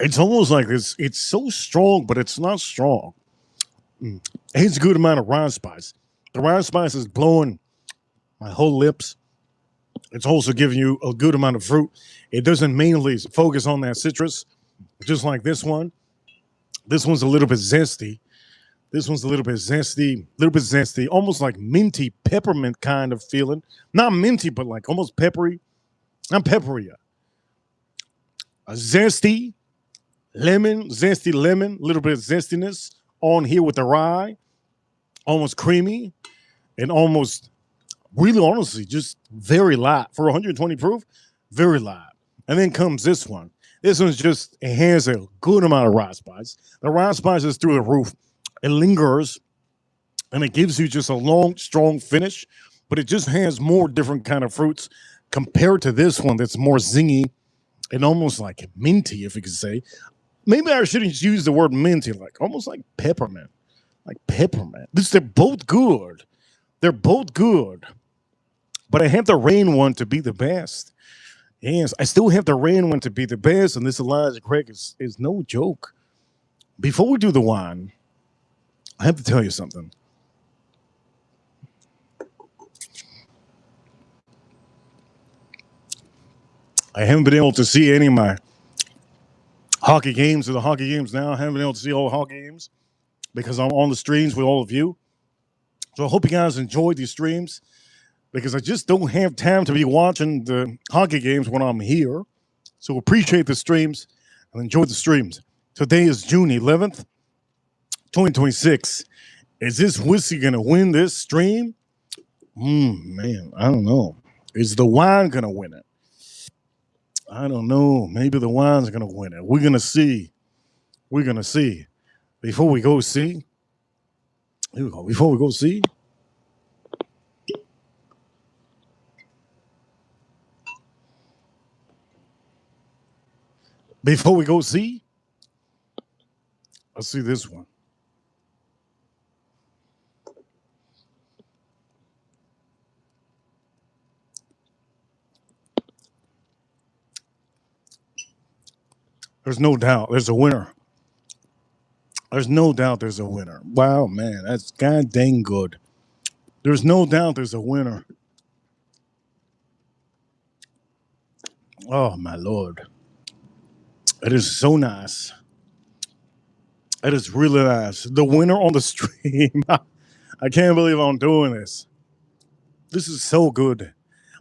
It's almost like it's so strong, but it's not strong. It's a good amount of rye spice. The rye spice is blowing my whole lips. It's also giving you a good amount of fruit. It doesn't mainly focus on that citrus, just like this one. This one's a little bit zesty. This one's a little bit zesty, almost like minty peppermint kind of feeling. Not minty, but like almost peppery. Not peppery. A zesty lemon, a little bit of zestiness on here with the rye, almost creamy and almost really honestly just very light for 120 proof, very light. And then comes this one. This one's just, it has a good amount of rye spice. The rye spice is through the roof. It lingers and it gives you just a long, strong finish, but it just has more different kind of fruits compared to this one that's more zingy and almost like minty, if you could say. Maybe I shouldn't use the word minty, like almost like peppermint. Like peppermint. They're both good. They're both good. But I have the rain one to be the best. Yes, I still have the rain one to be the best, and this Elijah Craig is no joke. Before we do the wine, I have to tell you something. I haven't been able to see any of my hockey games or the hockey games now. I haven't been able to see all the hockey games because I'm on the streams with all of you. So I hope you guys enjoyed these streams because I just don't have time to be watching the hockey games when I'm here. So appreciate the streams and enjoy the streams. Today is June 11th, 2026. Is this whiskey going to win this stream? Man, I don't know. Is the wine going to win it? I don't know. Maybe the wine's going to win it. We're going to see. We're going to see. Before we go see. Here we go. Before we go see. Before we go see. Let's see this one. There's no doubt there's a winner. There's no doubt there's a winner. Wow, man, that's god dang good. There's no doubt there's a winner. Oh, my Lord. It is so nice. It is really nice. The winner on the stream. I can't believe I'm doing this. This is so good.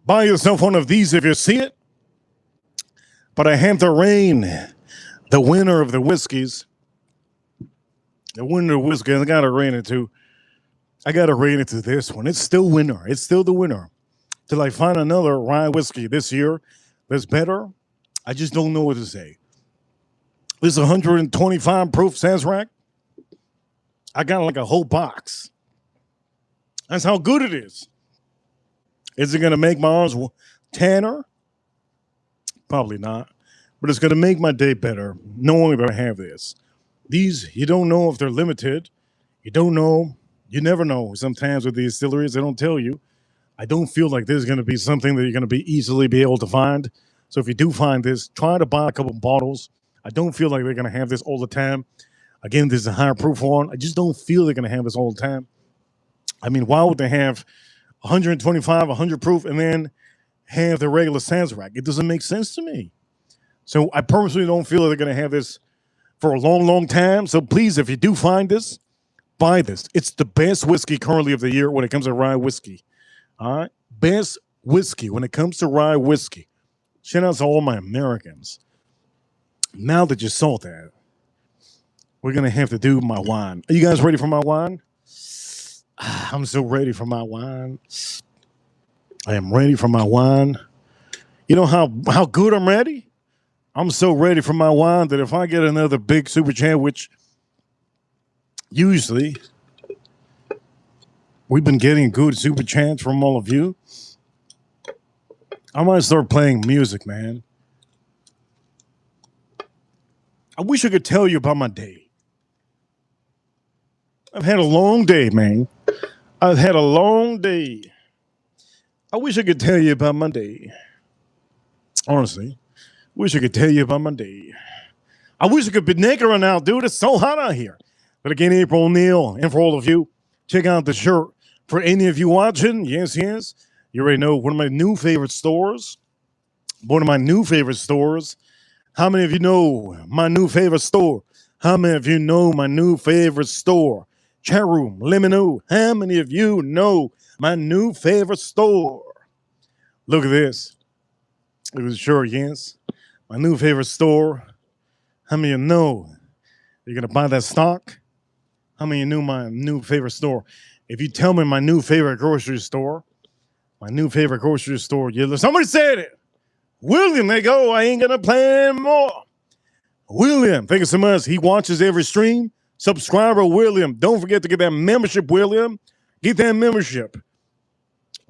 Buy yourself one of these if you see it. But I have the rain. The winner of the whiskeys. The winner of whiskey. I got to rain it to. I got to rain it to this one. It's still winner. It's still the winner. Till I find another rye whiskey this year that's better, I just don't know what to say. This 125 proof Sazerac. I got like a whole box. That's how good it is. Is it going to make my arms tanner? Probably not. But it's going to make my day better knowing that I have this. These, you don't know if they're limited. You don't know. You never know. Sometimes with the distilleries, they don't tell you. I don't feel like this is going to be something that you're going to be easily be able to find. So if you do find this, try to buy a couple bottles. I don't feel like they're going to have this all the time. Again, this is a higher proof one. I just don't feel they're going to have this all the time. I mean, why would they have 125, 100 proof, and then have the regular Sazerac? It doesn't make sense to me. So I personally don't feel they're going to have this for a long, long time. So please, if you do find this, buy this. It's the best whiskey currently of the year when it comes to rye whiskey. All right? Best whiskey when it comes to rye whiskey. Shout out to all my Americans. Now that you saw that, we're going to have to do my wine. Are you guys ready for my wine? I'm so ready for my wine. I am ready for my wine. You know how good I'm ready? I'm so ready for my wine that if I get another big super chat, which usually we've been getting good super chats from all of you, I might start playing music, man. I wish I could tell you about my day. I've had a long day, man. I've had a long day. I wish I could tell you about my day. Honestly, wish I could tell you about my day. I wish I could be naked right now, dude. It's so hot out here. But again, April O'Neil, and for all of you, check out the shirt. For any of you watching, yes, yes, you already know one of my new favorite stores. One of my new favorite stores. How many of you know my new favorite store? How many of you know my new favorite store? Chat room, let me know. How many of you know my new favorite store? Look at this. It was sure, yes. My new favorite store. How many of you know you're going to buy that stock? How many of you knew my new favorite store? If you tell me my new favorite grocery store, somebody said it. William, they go. I ain't going to play anymore. William, thank you so much. He watches every stream. Subscriber William. Don't forget to get that membership, William. Get that membership.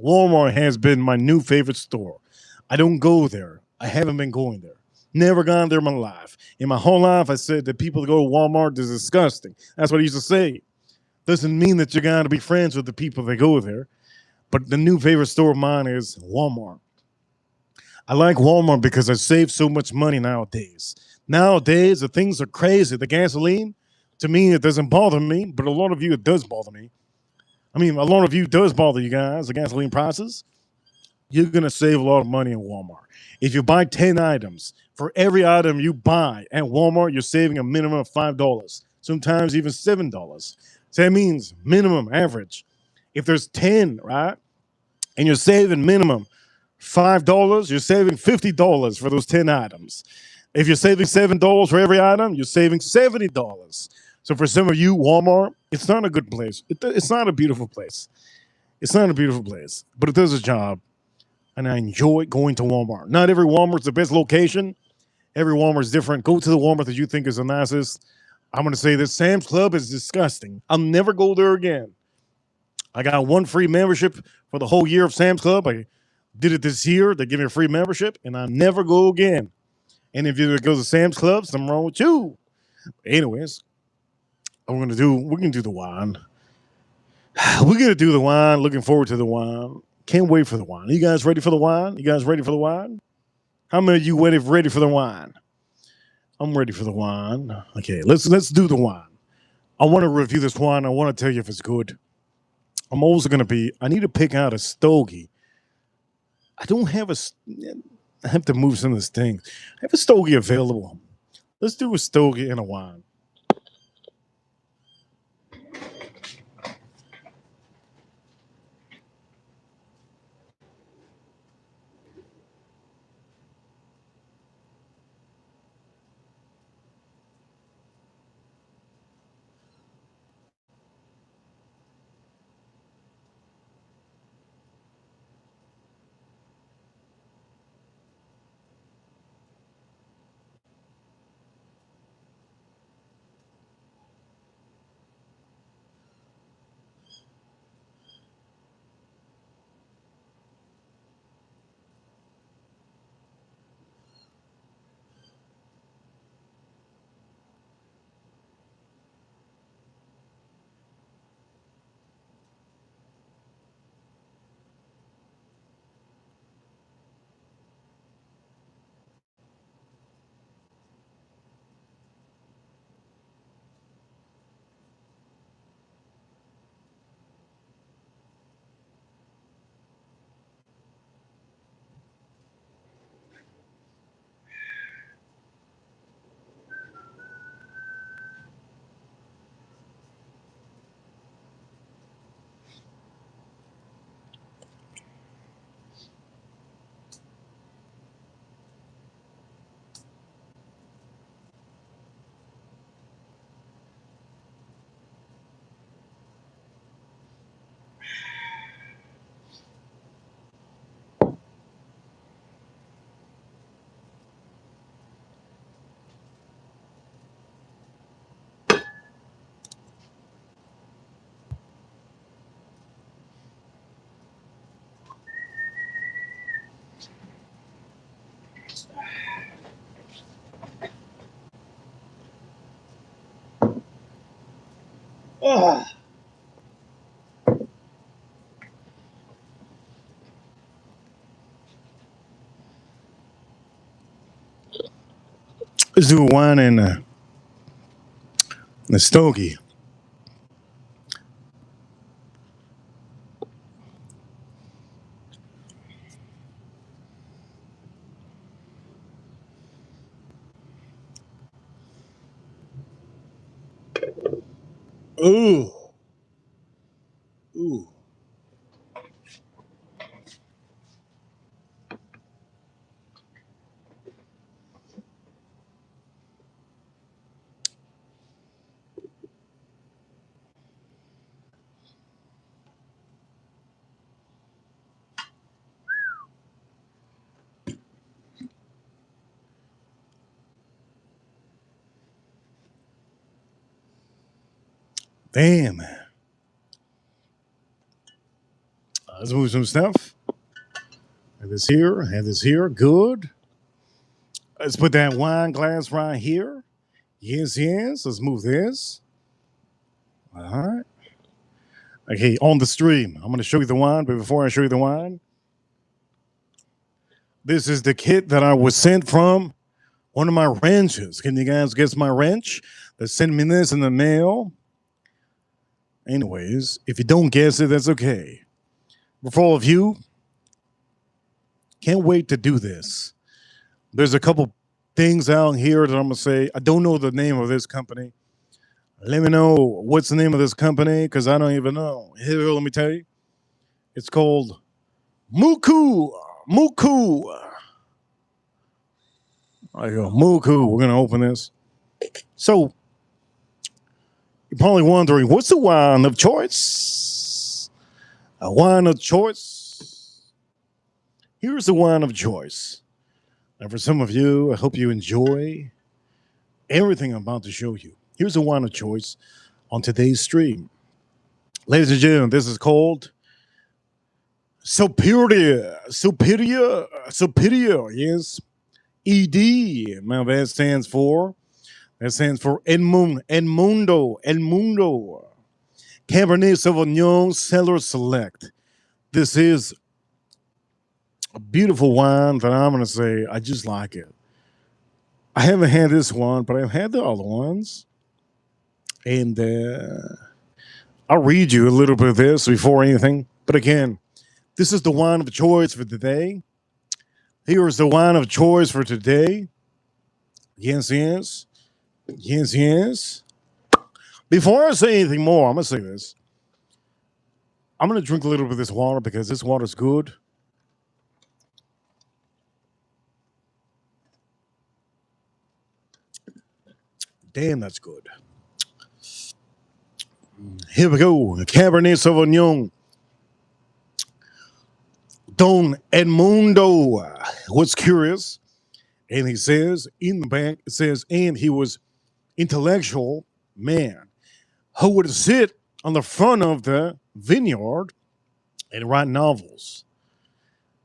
Walmart has been my new favorite store. I don't go there. I haven't been going there. Never gone there in my life. In my whole life, I said that people that go to Walmart is disgusting. That's what I used to say. Doesn't mean that you're going to be friends with the people that go there. But the new favorite store of mine is Walmart. I like Walmart because I save so much money nowadays. Nowadays, the things are crazy. The gasoline, to me, it doesn't bother me, but a lot of you, it does bother me. I mean, a lot of you does bother you guys, the gasoline prices. You're going to save a lot of money in Walmart. If you buy 10 items, for every item you buy at Walmart, you're saving a minimum of $5, sometimes even $7. So that means minimum average. If there's 10, right, and you're saving minimum $5, you're saving $50 for those 10 items. If you're saving $7 for every item, you're saving $70. So for some of you, Walmart, it's not a good place. It's not a beautiful place. It's not a beautiful place, but it does a job. And I enjoy going to Walmart. Not every Walmart's the best location. Every Walmart's different. Go to the Walmart that you think is the nicest. I'm going to say this. Sam's Club is disgusting. I'll never go there again. I got one free membership for the whole year of Sam's Club. I did it this year. They give me a free membership, and I never go again. And if you go to Sam's Club, something wrong with you. Anyways, we're gonna do the wine. We're gonna do the wine. Looking forward to the wine. Can't wait for the wine. Are you guys ready for the wine? You guys ready for the wine? How many of you ready for the wine? I'm ready for the wine. Okay, let's do the wine. I want to review this wine. I want to tell you if it's good. I'm also gonna be. I need to pick out a stogie. I don't have a. I have to move some of this thing. I have a stogie available. Let's do a stogie and a wine. Oh. Let's do a wine and a stogie. Ooh, ooh. Damn. Let's move some stuff. Have this here. Have this here. Good. Let's put that wine glass right here. Yes, yes. Let's move this. All right. Okay, on the stream, I'm going to show you the wine, but before I show you the wine, this is the kit that I was sent from one of my ranches. Can you guys guess my ranch? They sent me this in the mail. Anyways, if you don't guess it, that's okay. But for all of you, can't wait to do this. There's a couple things out here that I'm going to say. I don't know the name of this company. Let me know what's the name of this company because I don't even know. Here, let me tell you. It's called Muku. Muku. There you go. Muku. We're going to open this. So, you're probably wondering, what's the wine of choice? A wine of choice. Here's the wine of choice. And for some of you, I hope you enjoy everything I'm about to show you. Here's the wine of choice on today's stream. Ladies and gentlemen, this is called Superior. Superior. Superior, yes. ED. Now that stands for Edmundo. Cabernet Sauvignon Cellar Select. This is a beautiful wine that I'm going to say I just like it. I haven't had this one, but I've had the other ones. And I'll read you a little bit of this before anything. But again, this is the wine of choice for today. Here is the wine of choice for today. Yes, yes. Yes, yes. Before I say anything more, I'm going to say this. I'm going to drink a little bit of this water because this water is good. Damn, that's good. Here we go. Cabernet Sauvignon. Don Edmundo was curious. And he says in the back, it says, and he was intellectual man who would sit on the front of the vineyard and write novels.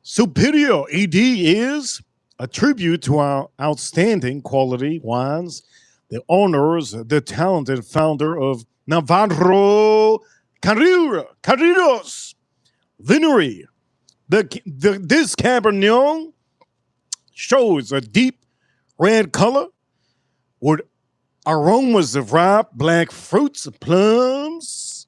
Superior ED is a tribute to our outstanding quality wines that honors the talented founder of Navarro Carreros Vinery. This Cabernet shows a deep red color with aromas of ripe black fruits, plums,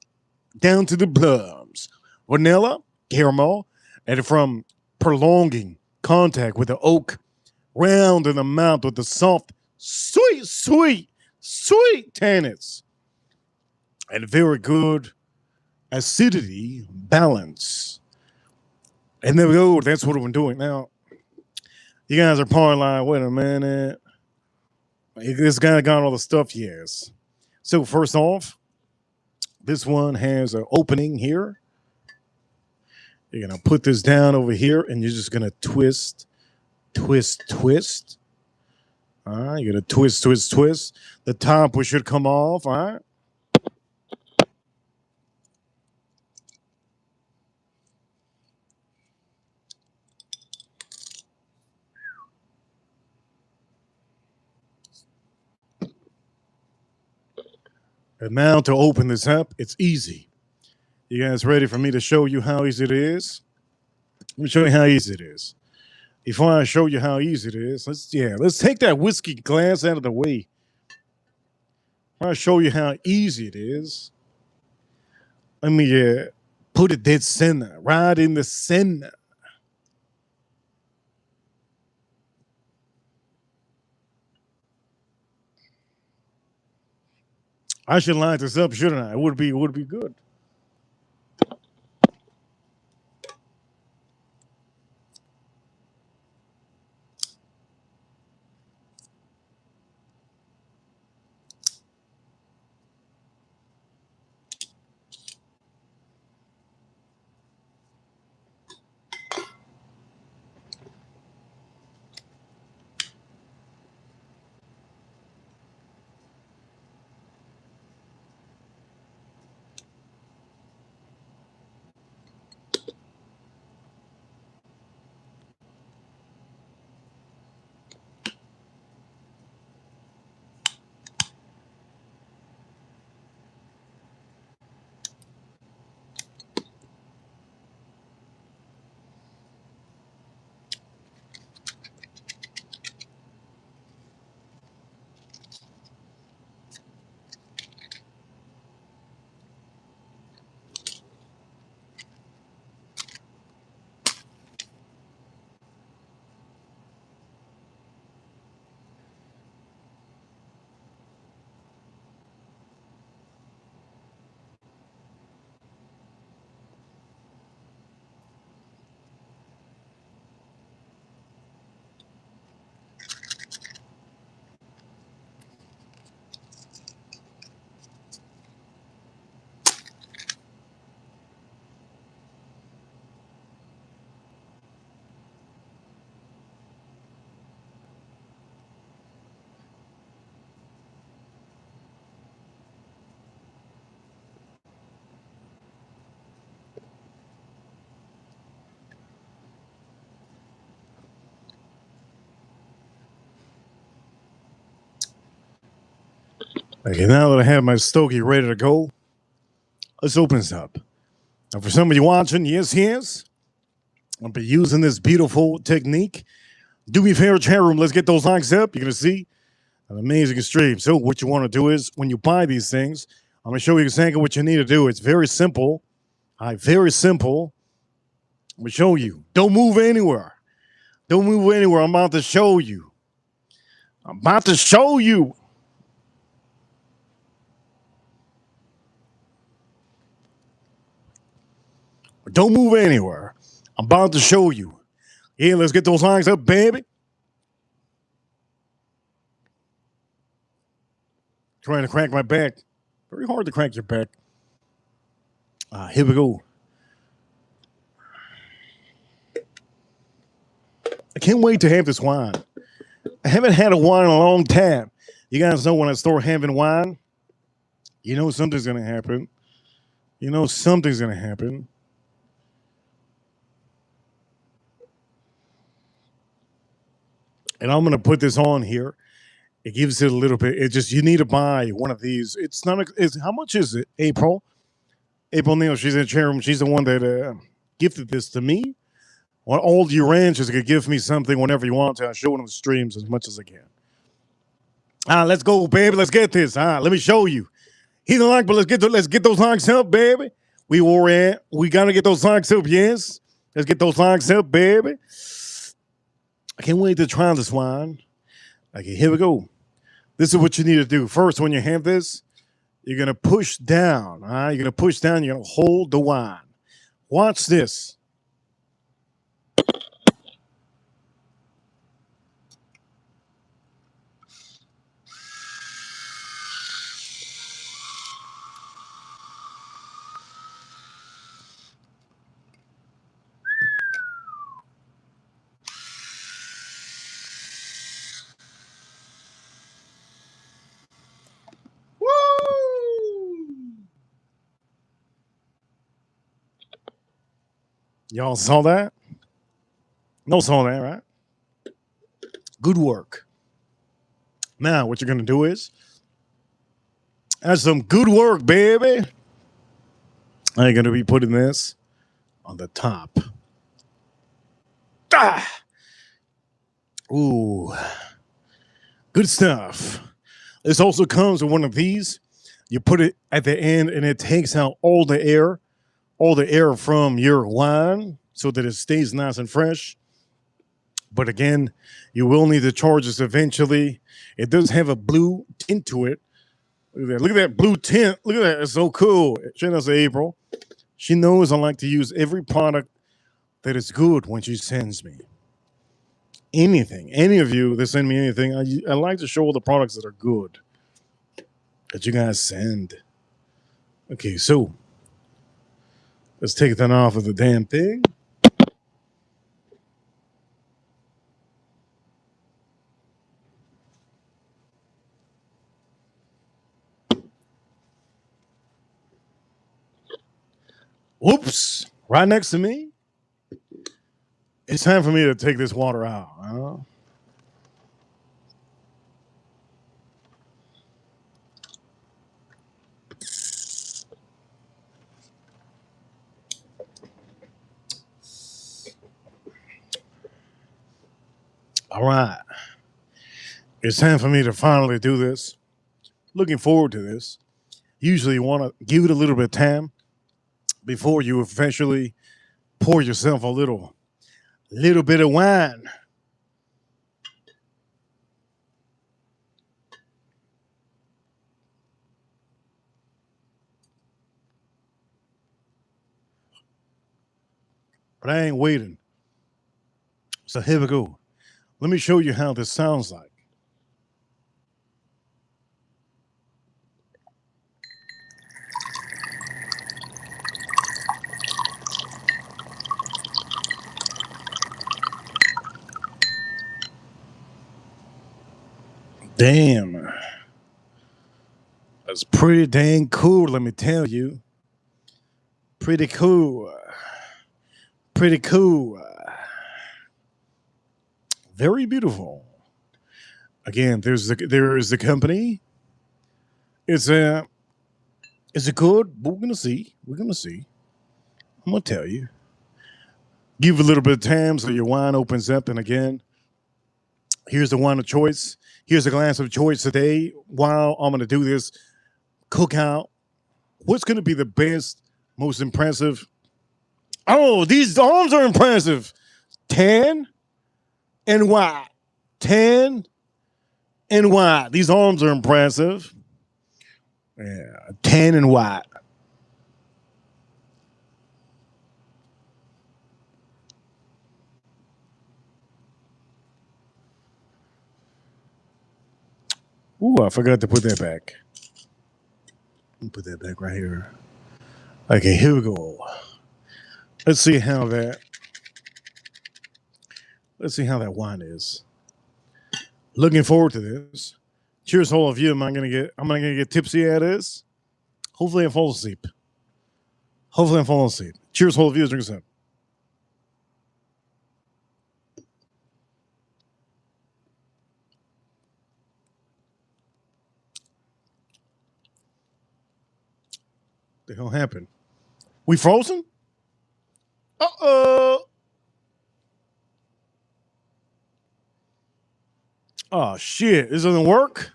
down to the plums, vanilla, caramel, and from prolonging contact with the oak, round in the mouth with the soft, sweet tannins, and very good acidity balance. And there we go. That's what we're doing now. You guys are probably like, wait a minute. This guy got all the stuff, yes. So first off, this one has an opening here. You're going to put this down over here, and you're just going to twist. All right, you're going to twist. The top should come off, all right? And now to open this up, it's easy. You guys ready for me to show you how easy it is? Let me show you how easy it is. Before I show you how easy it is, let's take that whiskey glass out of the way. I'll show you how easy it is. Let me put it dead center, right in the center. I should line this up, shouldn't I? It would be good. Okay, now that I have my stogie ready to go, let's open this up. And for somebody watching, yes, I'll be using this beautiful technique. Do me a favor, chat room, let's get those likes up. You're going to see an amazing stream. So what you want to do is, when you buy these things, I'm going to show you exactly what you need to do. It's very simple. Very simple. I'm going to show you. Don't move anywhere. Don't move anywhere. I'm about to show you. I'm about to show you. Don't move anywhere. I'm about to show you. Yeah, let's get those likes up, baby. Trying to crack my back. Very hard to crack your back. Here we go. I can't wait to have this wine. I haven't had a wine in a long time. You guys know when I start having wine, you know something's going to happen. You know something's going to happen. And I'm going to put this on here. It gives it a little bit. It just, you need to buy one of these. It's not, how much is it, April? April Neal, she's in the chair room. She's the one that gifted this to me. Well, all you ranchers could give me something whenever you want to. I show it on the streams as much as I can. Let's go, baby. Let's get this. Let me show you. He don't like, but let's get those likes up, baby. We gotta get those likes up, yes. Let's get those likes up, baby. I can't wait to try this wine. Okay, here we go. This is what you need to do. First, when you have this, you're gonna push down. You're gonna push down, you're gonna hold the wine. Watch this. Y'all saw that? No saw that, right? Good work. Now, what you're going to do is, that's some good work, baby. I'm going to be putting this on the top. Ooh, good stuff. This also comes with one of these. You put it at the end and it takes out all the air from your wine so that it stays nice and fresh. But again, you will need to charge this eventually. It does have a blue tint to it. Look at that. Look at that blue tint. Look at that. It's so cool. Shout out to April. She knows I like to use every product that is good when she sends me anything. Any of you that send me anything, I like to show all the products that are good that you guys send. Okay, so let's take that off of the damn thing. Whoops. Right next to me. It's time for me to take this water out. All right. It's time for me to finally do this. Looking forward to this. Usually you want to give it a little bit of time before you eventually pour yourself a little bit of wine. But I ain't waiting. So here we go. Let me show you how this sounds like. Damn. That's pretty dang cool, let me tell you. Pretty cool. Pretty cool. Very beautiful. Again, there is the company. It's a is it good? We're gonna see. We're gonna see. I'm gonna tell you. Give it a little bit of time so your wine opens up. And again, here's the wine of choice. Here's a glass of choice today. While I'm gonna do this cookout, what's gonna be the best, most impressive? Oh, these arms are impressive. Tan and white. Tan and white. These arms are impressive. Yeah, tan and white. Ooh, I forgot to put that back. Put that back right here. Okay, here we go. Let's see how that. Let's see how that wine is. Looking forward to this. Cheers, all of you. I'm gonna get tipsy at this. Hopefully, I fall asleep. Hopefully, I fall asleep. Cheers, all of you. Drink a sip. The hell happened? We frozen? Uh-oh. Oh shit! This doesn't work.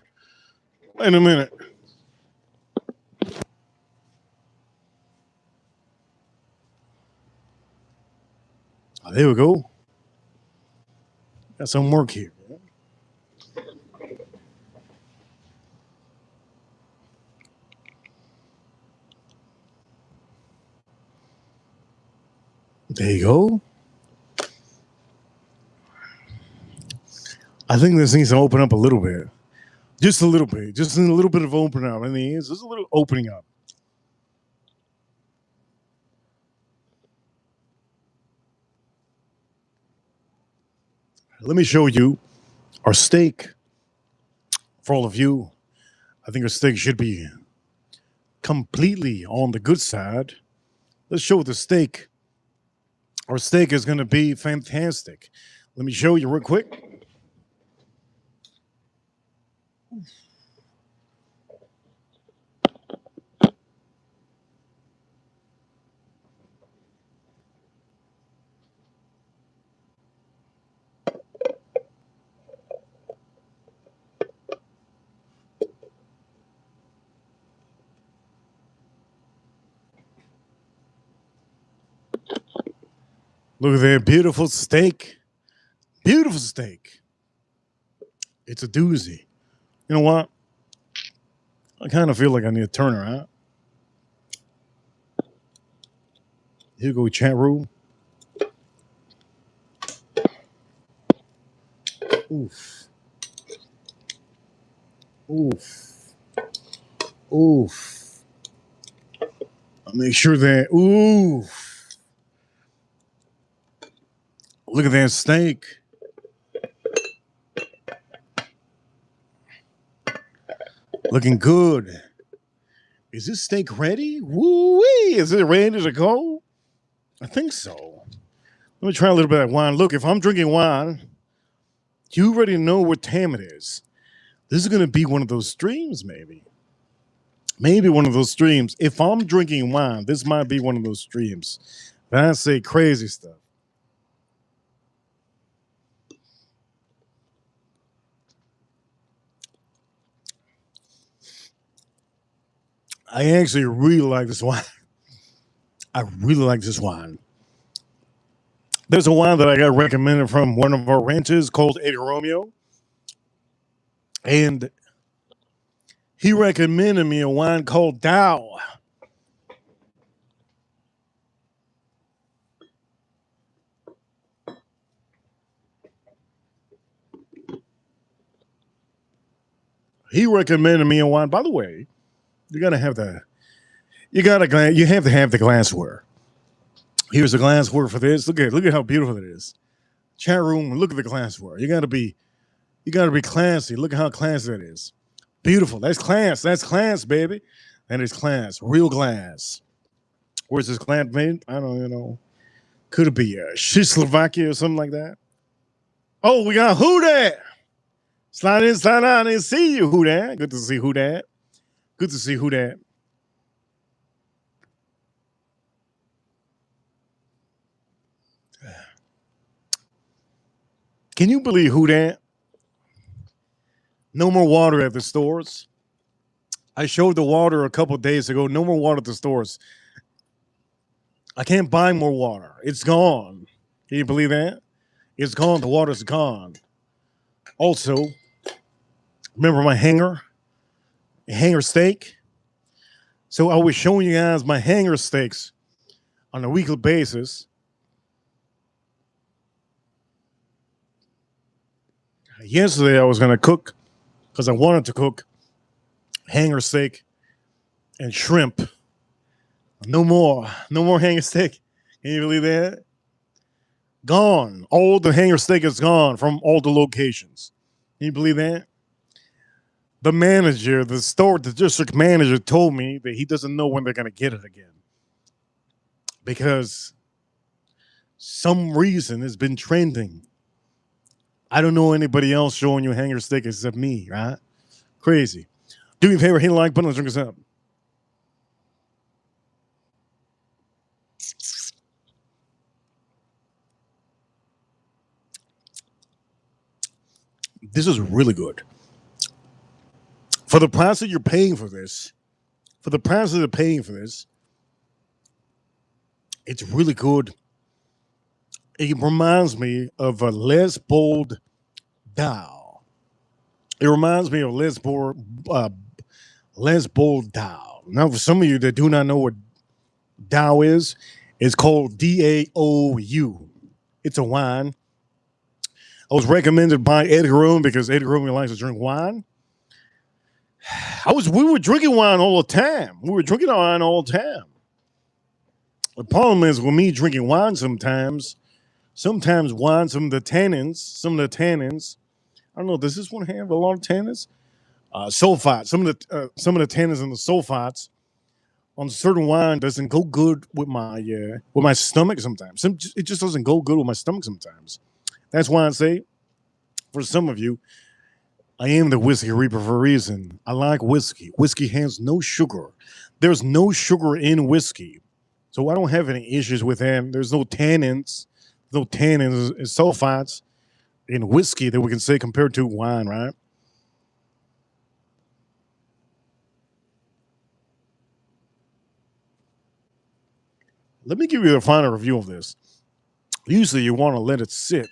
Wait a minute. Oh, there we go. Got some work here. There you go. I think this needs to open up a little bit. Just a little bit. Just a little bit of opening up. I mean, it's just a little opening up. Let me show you our steak. For all of you, I think our steak should be completely on the good side. Let's show the steak. Our steak is going to be fantastic. Let me show you real quick. Look at that beautiful steak. Beautiful steak. It's a doozy. You know what? I kind of feel like I need to turn her out. Here you go, chat room. Oof. Oof. Oof. I'll make sure that. Oof. Look at that steak. Looking good. Is this steak ready? Woo-wee. Is it ready to go? I think so. Let me try a little bit of wine. Look, if I'm drinking wine, you already know what time it is. This is going to be one of those streams, maybe. Maybe one of those streams. If I'm drinking wine, this might be one of those streams. But I say crazy stuff. I actually really like this wine. I really like this wine. There's a wine that I got recommended from one of our ranches called Eddie Romeo. And he recommended me a wine called Dow. He recommended me a wine. By the way, you gotta have the you have to have the glassware. Here's the glassware for this. Look at how beautiful it is. Chat room, look at the glassware. You gotta be classy. Look at how classy that is. Beautiful. That's class. That's class, baby. That is class. Real glass. Where's this glass made? I don't even know. Could it be Czechoslovakia or something like that? Oh, we got who that? Slide in, slide out, and see you, who that? Good to see who that. Good to see who that. Can you believe who that? No more water at the stores. I showed the water a couple days ago. No more water at the stores. I can't buy more water. It's gone. Can you believe that? It's gone. The water's gone. Also, remember my hanger steak? So I was showing you guys my hanger steaks on a weekly basis. Yesterday I was going to cook because I wanted to cook hanger steak and shrimp. No more hanger steak. Can you believe that? Gone. All the hanger steak is gone from all the locations. Can you believe that? The manager, the district manager told me that he doesn't know when they're going to get it again. Because some reason it's been trending. I don't know anybody else showing you hanger steak except me, right? Crazy. Do me a favor, hit the like button, let's drink us up. This is really good. For the price that you're paying for this, it's really good. It reminds me of a Les Bold Dow. It reminds me of Les Bold Dow. Now, for some of you that do not know what Dow is, it's called DAOU. It's a wine. I was recommended by Eddie Room because Eddie Room likes to drink wine. We were drinking wine all the time. We were drinking wine all the time. The problem is with me drinking wine sometimes wine, some of the tannins. I don't know, does this one have a lot of tannins? Sulfite. Some of the tannins and the sulfites on certain wine doesn't go good with my stomach sometimes. It just doesn't go good with my stomach sometimes. That's why I say, for some of you, I am the whiskey reaper for a reason. I like whiskey. Whiskey has no sugar. There's no sugar in whiskey. So I don't have any issues with that. There's no tannins and sulfites in whiskey that we can say compared to wine, right? Let me give you a final review of this. Usually you want to let it sit.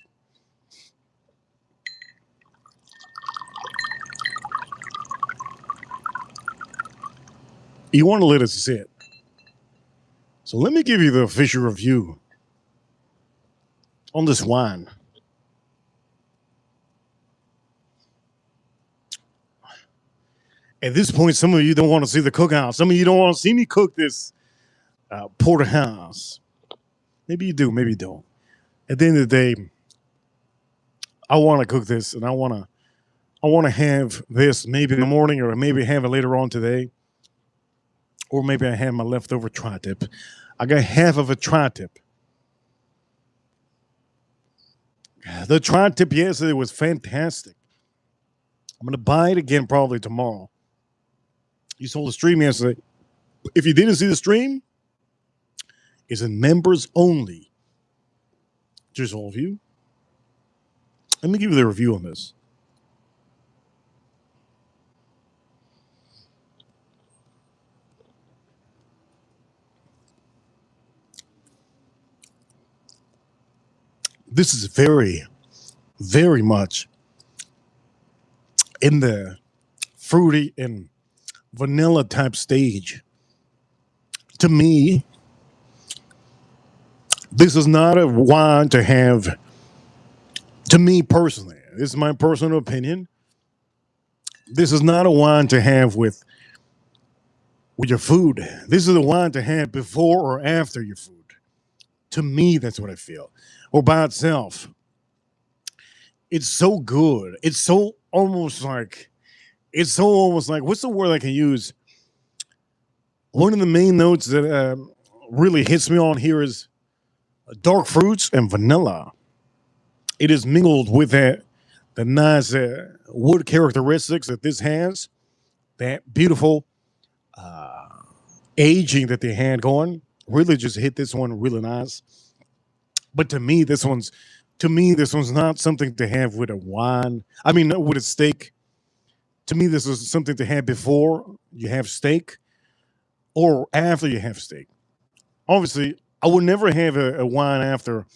You want to let it sit. So let me give you the official review on this wine. At this point, some of you don't want to see the cookout. Some of you don't want to see me cook this porterhouse. Maybe you do, maybe you don't. At the end of the day, I want to cook this, and I want to have this maybe in the morning, or maybe have it later on today, or maybe I have my leftover tri-tip. I got half of a tri-tip. The tri-tip yesterday was fantastic. I'm gonna buy it again probably tomorrow. You saw the stream yesterday. If you didn't see the stream, it's in members only. Just all of you. Let me give you the review on this. This is very, very much in the fruity and vanilla type stage. To me, this is not a wine to have, to me personally. This is my personal opinion. This is not a wine to have with your food. This is a wine to have before or after your food. To me, that's what I feel. Or by itself. It's so good. It's so almost like, what's the word I can use? One of the main notes that really hits me on here is dark fruits and vanilla. It is mingled with the nice wood characteristics that this has, that beautiful aging that they had going. Really just hit this one really nice. But to me, this one's not something to have with a wine. I mean, with a steak. To me, this is something to have before you have steak or after you have steak. Obviously, I would never have a wine after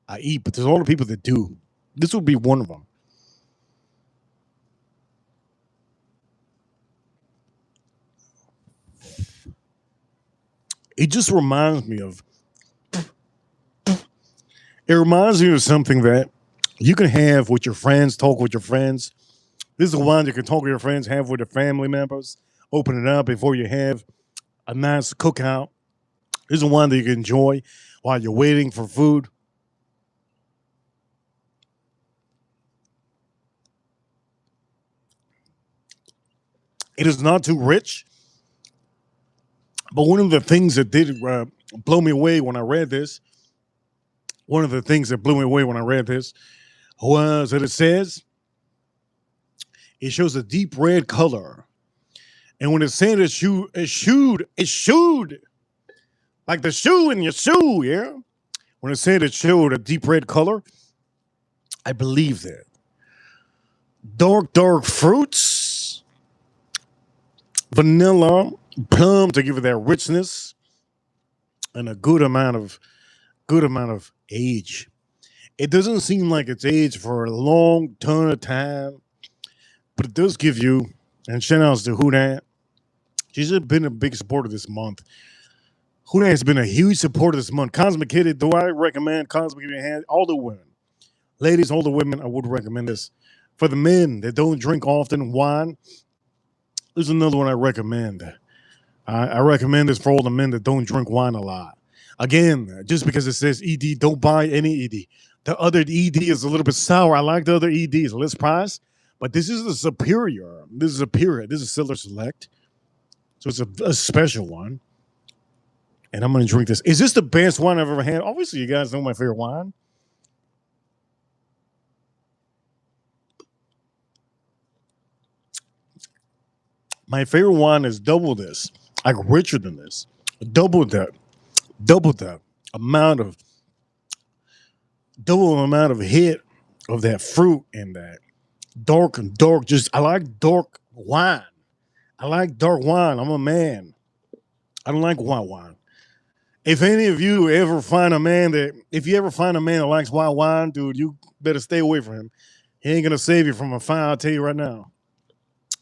I eat, but there's a lot of people that do. This would be one of them. It just reminds me of. It reminds me of something that you can have with your friends, talk with your friends. This is a wine you can talk with your friends, have with your family members. Open it up before you have a nice cookout. This is a wine that you can enjoy while you're waiting for food. It is not too rich, but one of the things that did blow me away when I read this, one of the things that blew me away when I read this was that it shows a deep red color. And when it said it showed like the shoe in your shoe, yeah? When it said it showed a deep red color, I believe that. Dark fruits, vanilla, plum to give it that richness, and a good amount of age. It doesn't seem like it's aged for a long ton of time, but it does give you, and shout outs to Huda. She's been a big supporter this month. Huda has been a huge supporter this month. Cosmic Kitty, do I recommend Cosmic Kitty? All the women. Ladies, all the women, I would recommend this. For the men that don't drink often wine, there's another one I recommend. I recommend this for all the men that don't drink wine a lot. Again, just because it says ED, don't buy any ED. The other ED is a little bit sour. I like the other EDs, less price, but this is a superior. This is superior. This is Cellar Select. So it's a special one. And I'm going to drink this. Is this the best wine I've ever had? Obviously, you guys know my favorite wine. My favorite wine is double this, like richer than this. Double that, double the amount of, double the amount of hit of that fruit and that dark. Just I like dark wine. I like dark wine. I'm a man. I don't like white wine. If any of you ever find a man if you ever find a man that likes white wine, dude, you better stay away from him. He ain't gonna save you from a fire. I'll tell you right now.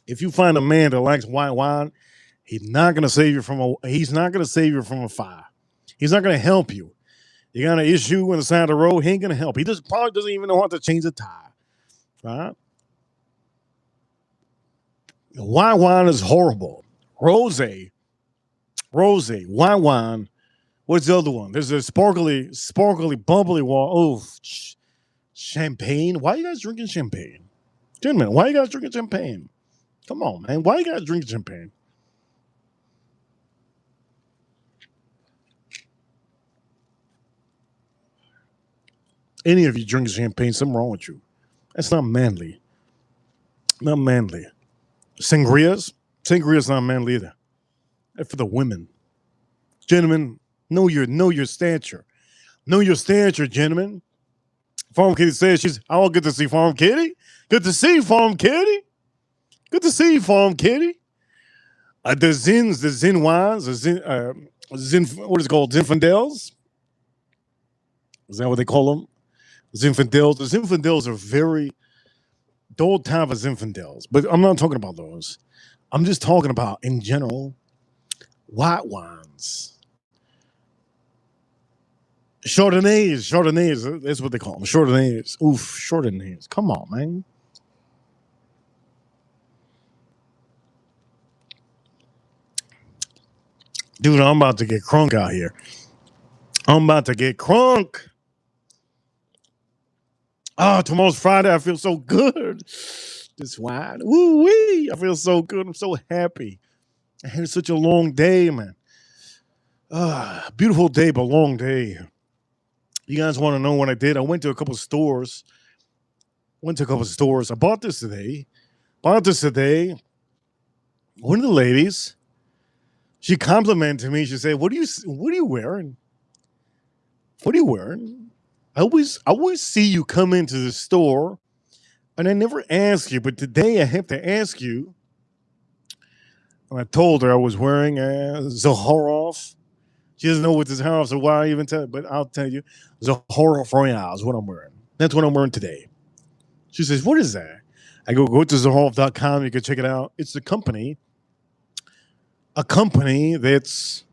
If you find a man that likes white wine, he's not gonna save you from a fire. He's not gonna help you. You got an issue on the side of the road, he ain't gonna help. He just probably doesn't even know how to change a tire. Right? White wine is horrible. Rose, white wine. What's the other one? There's a sparkly, bubbly wine. Oh, champagne. Why are you guys drinking champagne? Gentlemen, why are you guys drinking champagne? Come on, man. Why are you guys drinking champagne? Any of you drinking champagne, something wrong with you. That's not manly. Not manly. Sangria's not manly either. That's for the women. Gentlemen, know your stature. Know your stature, gentlemen. Farm Kitty says she's all good to see Farm Kitty. Good to see Farm Kitty. Good to see Farm Kitty. The Zin wines, what is it called? Zinfandels? Is that what they call them? Zinfandels. The Zinfandels are very old type of Zinfandels, but I'm not talking about those. I'm just talking about in general white wines. Chardonnays, that's what they call them. Chardonnays. Oof, Chardonnays. Come on, man. Dude, I'm about to get crunk out here. I'm about to get crunk. Oh, tomorrow's Friday. I feel so good. This wine. Woo wee. I feel so good. I'm so happy. I had such a long day, man. Beautiful day, but long day. You guys want to know what I did? I went to a couple of stores. I bought this today. One of the ladies, she complimented me. She said, what are you wearing? What are you wearing? I always see you come into the store and I never ask you, but today I have to ask you. And I told her I was wearing a Zaharoff. She doesn't know what this Zaharoff, so why even tell her? But I'll tell you, Zaharoff Royale is what I'm wearing. That's what I'm wearing today. She says, what is that? I go to Zaharoff.com. You can check it out. It's a company that's,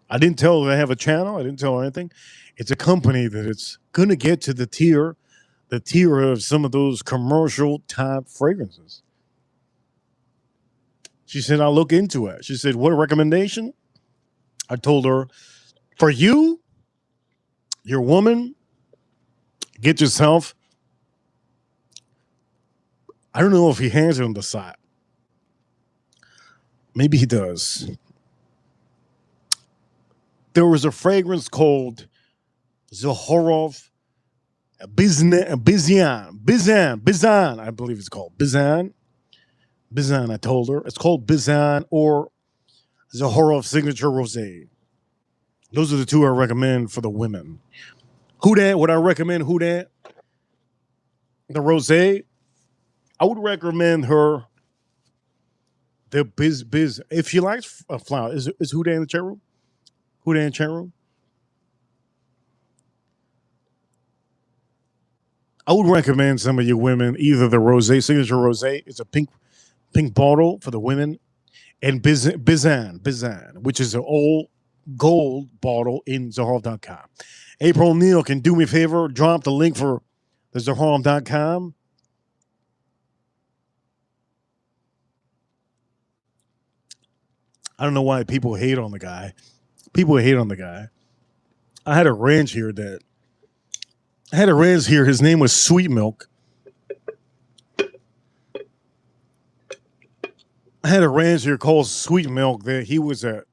I didn't tell her they have a channel. I didn't tell her anything. It's a company that it's going to get to the tier of some of those commercial type fragrances. She said, I'll look into it. She said, what a recommendation? I told her, for you, your woman, get yourself, I don't know if he has it on the side. Maybe he does. There was a fragrance called Zaharoff Bizan, I believe it's called. Bizan, I told her. It's called Bizan or Zaharoff Signature Rosé. Those are the two I recommend for the women. Who that? Would I recommend who that? The Rosé? I would recommend her the Biz. If she likes flower, is who that in the chat room? Who that in the chat room? I would recommend some of you women either the Rosé, Signature Rosé. It's a pink bottle for the women, and Bizan, which is an old gold bottle in Zaharoff.com. April Neal, can do me a favor, drop the link for the Zaharoff.com. I don't know why people hate on the guy. I had a ranch here his name was Sweet Milk. I had a ranch here called Sweet Milk that he was a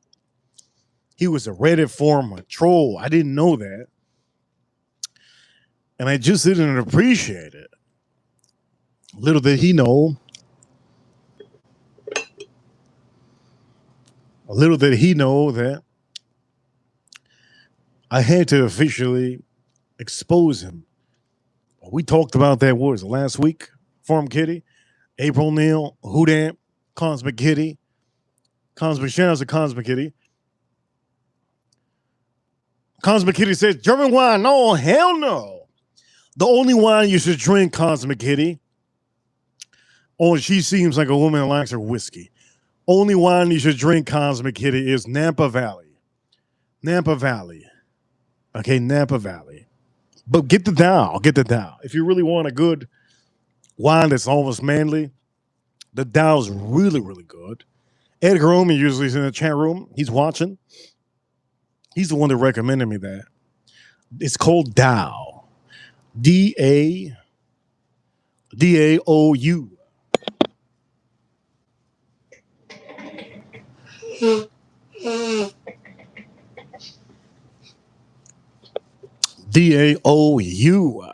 Reddit forum, a troll. I didn't know that. And I just didn't appreciate it. Little did he know that I had to officially expose him. We talked about that, what was it, last week? Farm Kitty, April Neal, Who Dat, Cosmic Kitty. Shout out to Cosmic Kitty. Cosmic Kitty says, German wine. No, hell no. The only wine you should drink, Cosmic Kitty, oh, she seems like a woman that likes her whiskey. Only wine you should drink, Cosmic Kitty, is Napa Valley. Napa Valley. Okay, Napa Valley. But get the Dow. Get the Dow. If you really want a good wine that's almost manly, the Dow's really, really good. Edgar Omi usually is in the chat room. He's watching. He's the one that recommended me that. It's called Dow. DAOU. DAOU.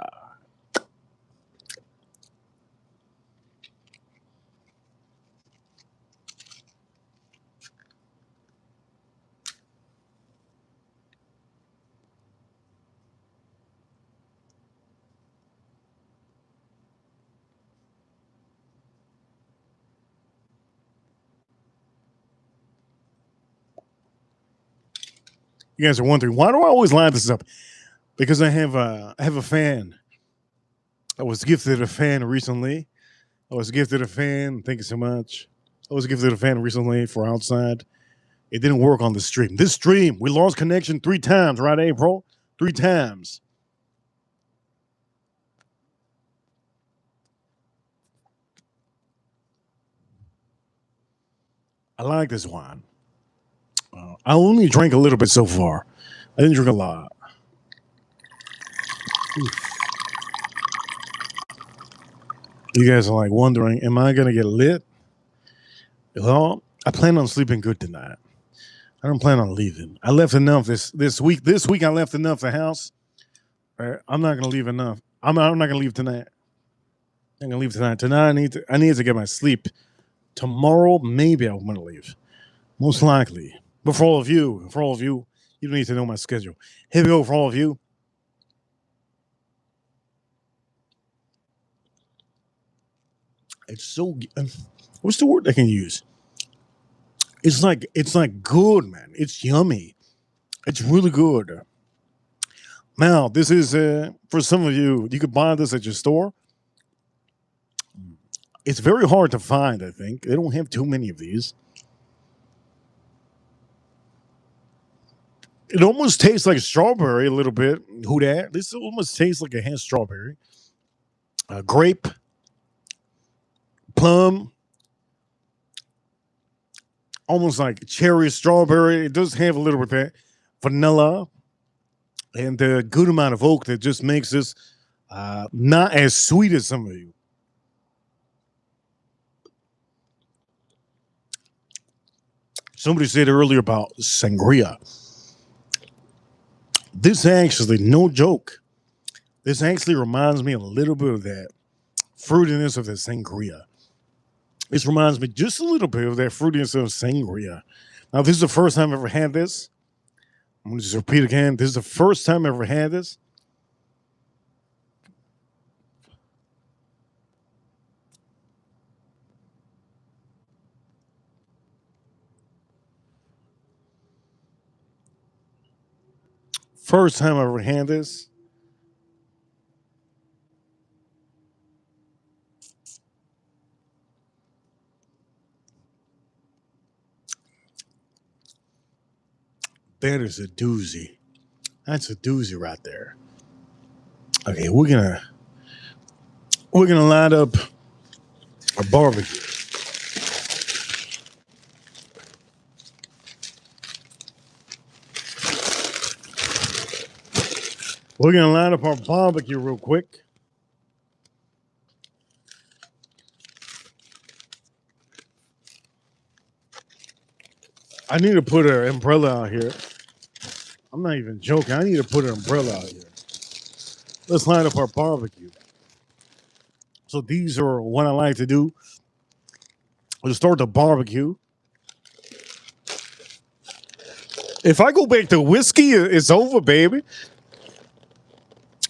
You guys are wondering, why do I always line this up? Because I have a fan. I was gifted a fan recently. Thank you so much. I was gifted a fan recently for outside. It didn't work on the stream. This stream, we lost connection 3 times, right, April? 3 times. I like this wine. I only drank a little bit so far. I didn't drink a lot. You guys are like wondering, am I going to get lit? Well, I plan on sleeping good tonight. I don't plan on leaving. I left enough this week. This week I left enough the house. I'm not going to leave enough. I'm not going to leave tonight. I'm going to leave tonight. Tonight I need to get my sleep. Tomorrow maybe I'm going to leave. Most likely. But for all of you, you don't need to know my schedule. Here we go for all of you. It's so. What's the word I can use? It's like good, man. It's yummy. It's really good. Now, this is for some of you. You could buy this at your store. It's very hard to find. I think they don't have too many of these. It almost tastes like strawberry a little bit. Who that? This almost tastes like a hand strawberry. Grape, plum, almost like cherry, strawberry. It does have a little bit of that. Vanilla, and a good amount of oak that just makes this not as sweet as some of you. Somebody said earlier about sangria. This actually, no joke, this actually reminds me a little bit of that fruitiness of the sangria. This reminds me just a little bit of that fruitiness of sangria. Now, this is the first time I've ever had this. I'm going to just repeat again. This is the first time I ever had this. First time I ever had this. That is a doozy. That's a doozy right there. Okay, we're gonna line up a barbecue. We're gonna line up our barbecue real quick. I need to put an umbrella out here. I'm not even joking. I need to put an umbrella out here. Let's line up our barbecue. So these are what I like to do. To start the barbecue. If I go back to whiskey, it's over, baby.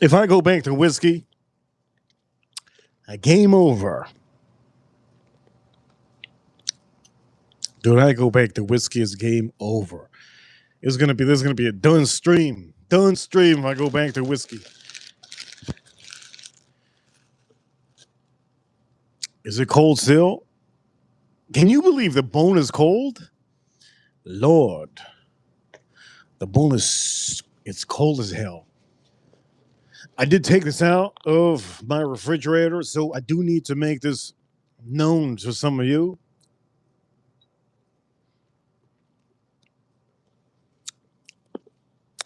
If I go back to whiskey, game over. Dude, I go back to whiskey, it's game over. This is gonna be a done stream. Done stream. I go back to whiskey. Is it cold still? Can you believe the bone is cold? Lord, the bone is it's cold as hell. I did take this out of my refrigerator, so I do need to make this known to some of you.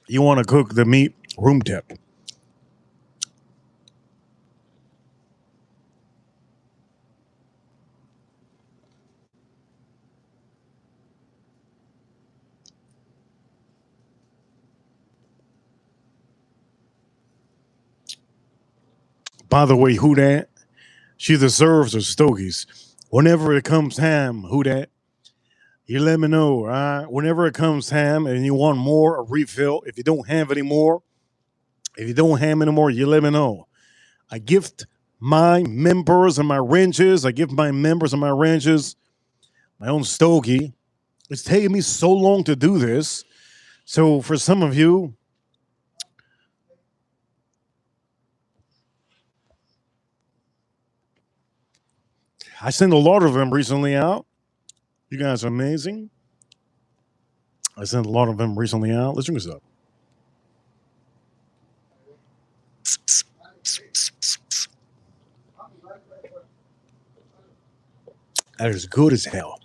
You want to cook the meat room temp. By the way, who that? She deserves her stogies. Whenever it comes time, who that? You let me know, all right? Whenever it comes time and you want more, a refill. If you don't have any more, you let me know. I gift my members and my ranches. I give my members and my ranches my own stogie. It's taken me so long to do this. So for some of you, I sent a lot of them recently out. You guys are amazing. I sent a lot of them recently out. Let's drink this up. That is good as hell.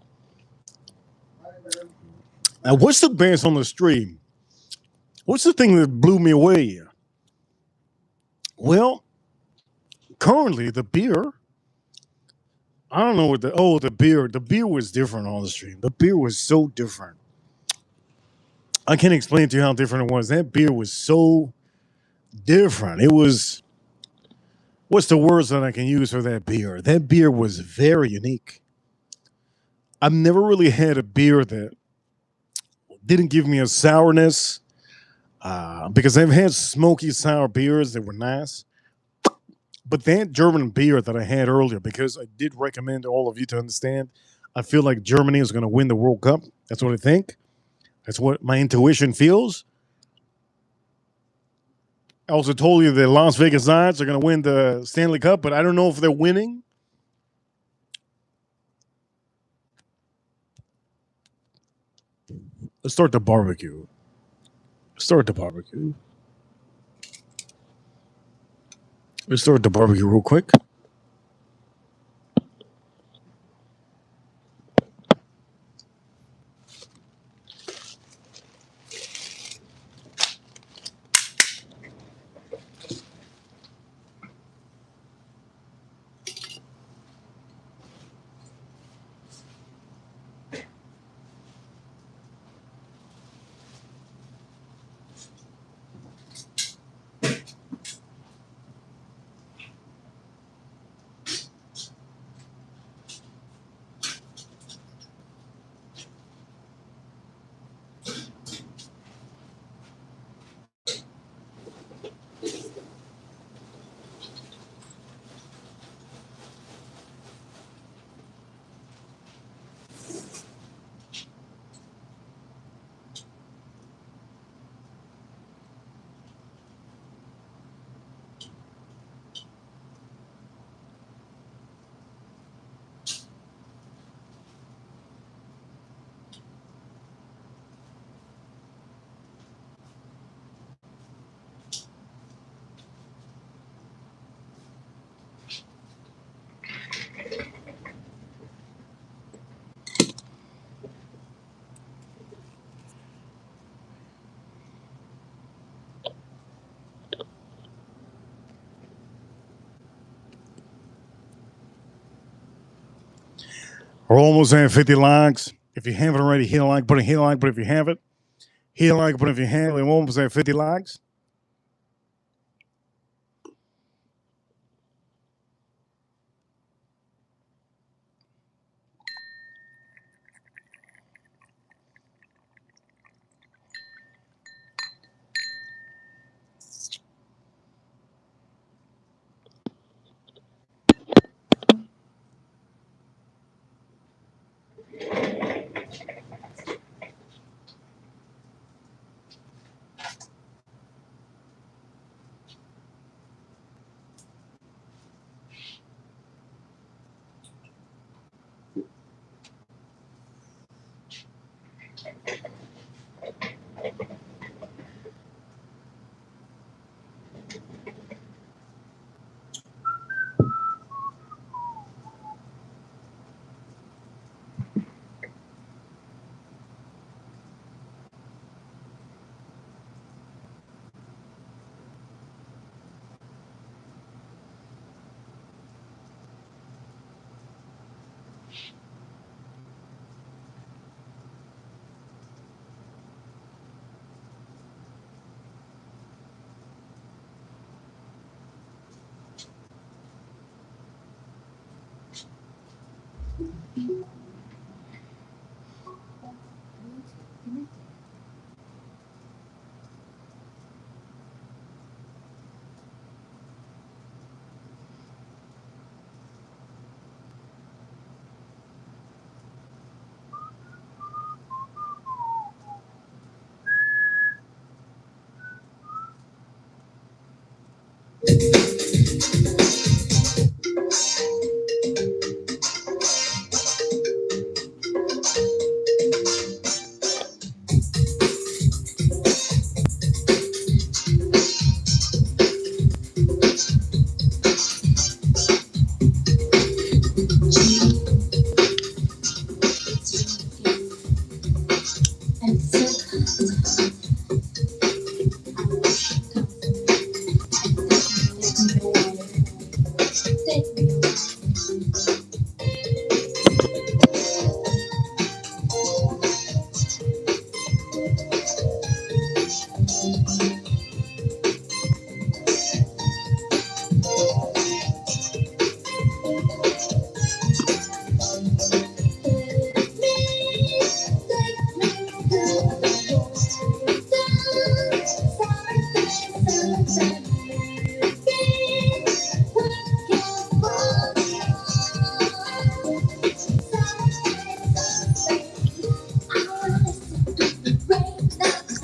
Now, what's the best on the stream? What's the thing that blew me away? Well, currently the beer. I don't know what the beer. The beer was different on the stream. The beer was so different. I can't explain to you how different it was. That beer was so different. It was what's the words that I can use for that beer? That beer was very unique. I've never really had a beer that didn't give me a sourness because I've had smoky sour beers that were nice. But that German beer that I had earlier, because I did recommend to all of you to understand, I feel like Germany is going to win the World Cup. That's what I think. That's what my intuition feels. I also told you the Las Vegas Knights are going to win the Stanley Cup, but I don't know if they're winning. Let's start the barbecue. Start the barbecue. Let's start the barbecue real quick. We're almost at 50 likes. If you haven't already, hit a like button, hit a like button if you haven't. Hit a like button if you haven't. We're almost at 50 likes.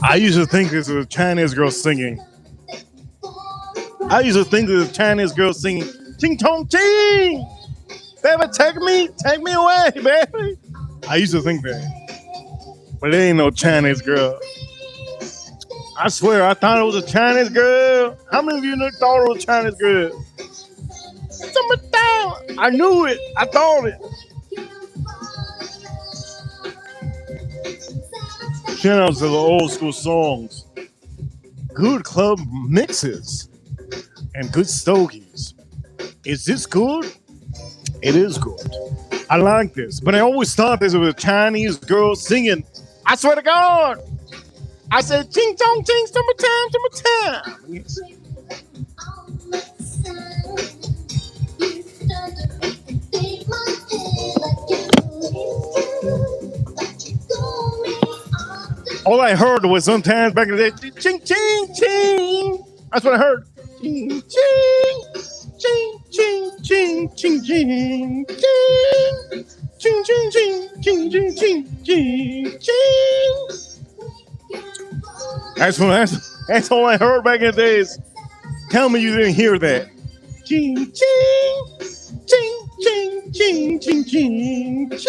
I used to think this was a Chinese girl singing. I used to think this was a Chinese girl singing. Ching chong ching! Baby, take me away, baby. I used to think that. But it ain't no Chinese girl. I swear, I thought it was a Chinese girl. How many of you thought it was a Chinese girl? Summertime. I knew it. I thought it. Shout out to the old school songs. Good club mixes and good stogies. Is this good? It is good. I like this. But I always thought this was a Chinese girl singing. I swear to God. I said, ching chong ching, summertime, summertime. Yes. All I heard was sometimes back in the day, ching ching ching. That's what I heard. Ching ching ching ching ching ching ching ching ching ching ching ching ching ching ching ching. That's all I heard back in the days. Tell me you didn't hear that. Ching ching ching ching ching ching ching ching.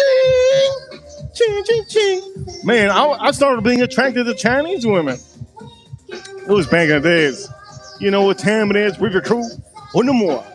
Ching, ching, ching. Man, I started being attracted to Chinese women. It was back in the days. You know what time it is? River Crew? Or no more.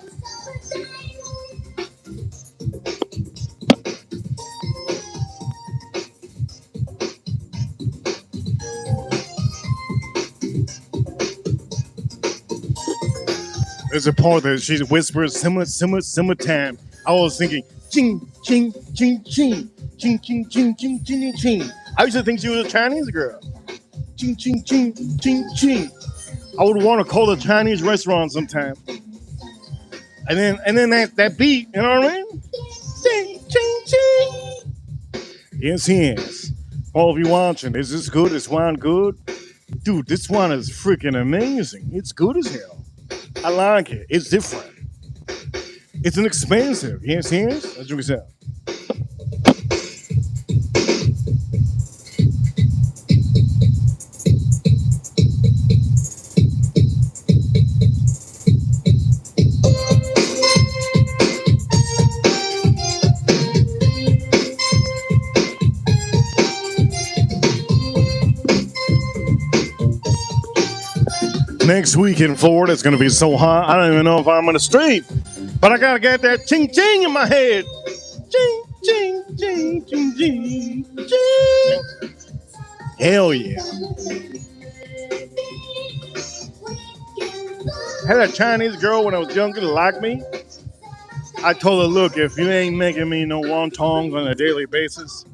There's a part that she whispers, summertime. I was thinking, ching, ching, ching, ching. Ching, ching, ching, ching, ching, ching. I used to think she was a Chinese girl. Ching, ching, ching, ching, ching. I would want to call a Chinese restaurant sometime. And then that beat, you know what I mean? Ching, ching, ching. Yes, yes. All of you watching, is this good? Is wine good? Dude, this wine is freaking amazing. It's good as hell. I like it. It's different. It's inexpensive. Yes, yes. Let's drink this out. Next week in Florida, it's going to be so hot. I don't even know if I'm going to stream. But I got to get that ching ching in my head. Ching, ching, ching, ching, ching, ching. Hell yeah. I had a Chinese girl when I was younger that liked me. I told her, look, if you ain't making me no wontons on a daily basis,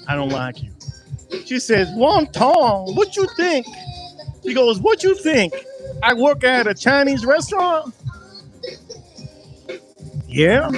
I don't like you. She says, wonton, what you think? She goes, what you think? I work at a Chinese restaurant? Yeah.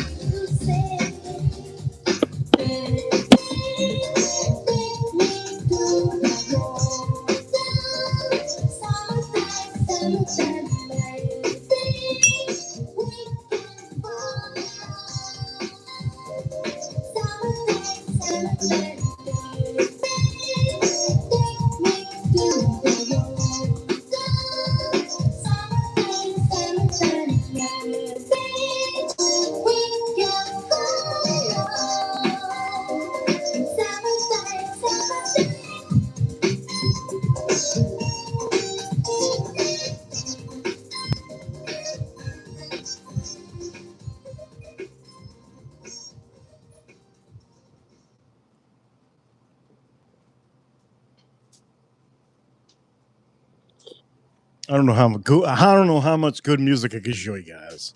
I don't know how good. I don't know how much good music I can show you guys.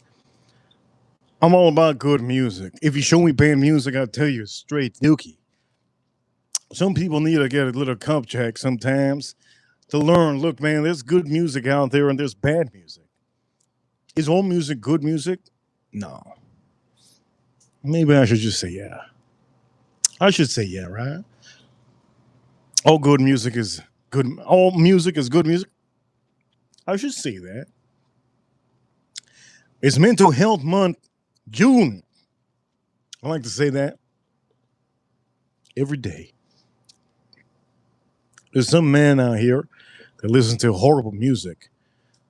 I'm all about good music. If you show me bad music, I'll tell you straight dookie. Some people need to get a little cup check sometimes to learn. Look, man, there's good music out there and there's bad music. Is all music good music? No. Maybe I should just say yeah. I should say yeah, right? All good music is good. All music is good music. I should say that. It's Mental Health Month, June. I like to say that every day. There's some man out here that listen to horrible music,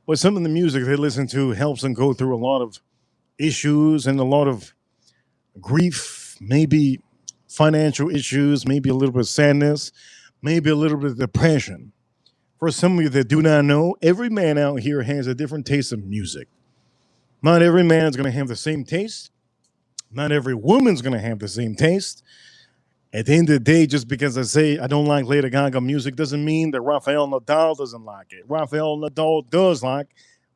but some of the music they listen to helps them go through a lot of issues and a lot of grief, maybe financial issues, maybe a little bit of sadness, maybe a little bit of depression. For some of you that do not know, every man out here has a different taste of music. Not every man is going to have the same taste. Not every woman's going to have the same taste. At the end of the day, just because I say I don't like Lady Gaga music doesn't mean that Rafael Nadal doesn't like it. Rafael Nadal does like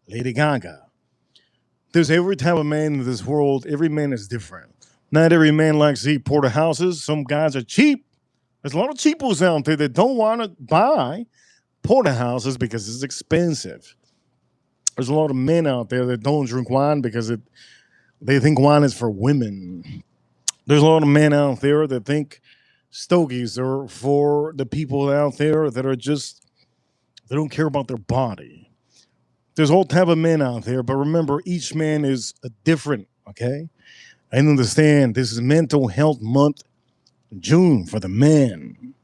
Lady Gaga. There's every type of man in this world. Every man is different. Not every man likes to eat porterhouses. Some guys are cheap. There's a lot of cheapos out there that don't want to buy porterhouses because it's expensive. There's a lot of men out there that don't drink wine because they think wine is for women. There's a lot of men out there that think stogies are for the people out there that are just they don't care about their body. There's all type of men out there, but remember, each man is a different. Okay, I understand. This is Mental Health Month, June for the men.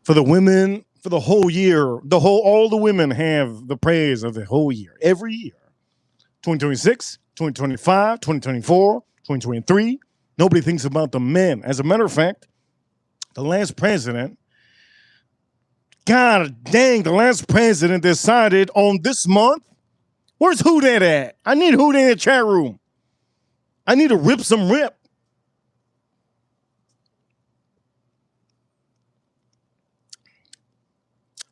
For the women, for the whole year, all the women have the praise of the whole year, every year. 2026, 2025, 2024, 2023. Nobody thinks about the men. As a matter of fact, the last president, God dang, the last president decided on this month. Where's Who Dat at? I need Who Dat in the chat room. I need to rip some rip.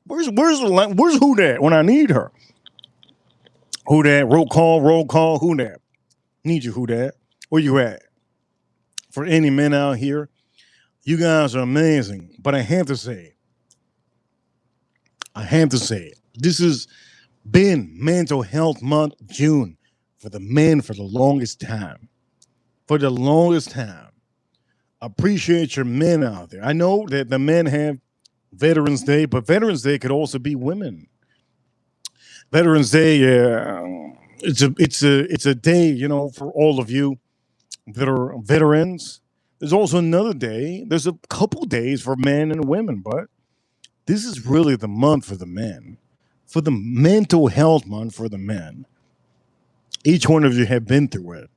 Where's Who Dat when I need her? Who Dat? Roll call. Who Dat? Need you, Who Dat? Where you at? For any men out here, you guys are amazing. But I have to say, this has been Mental Health Month, June, for the men for the longest time. For the longest time. Appreciate your men out there. I know that the men have Veterans Day, but Veterans Day could also be women. Veterans Day, it's a day, for all of you that are veterans. There's also another day. There's a couple days for men and women, but this is really the month for the men, for the mental health month for the men. Each one of you have been through it.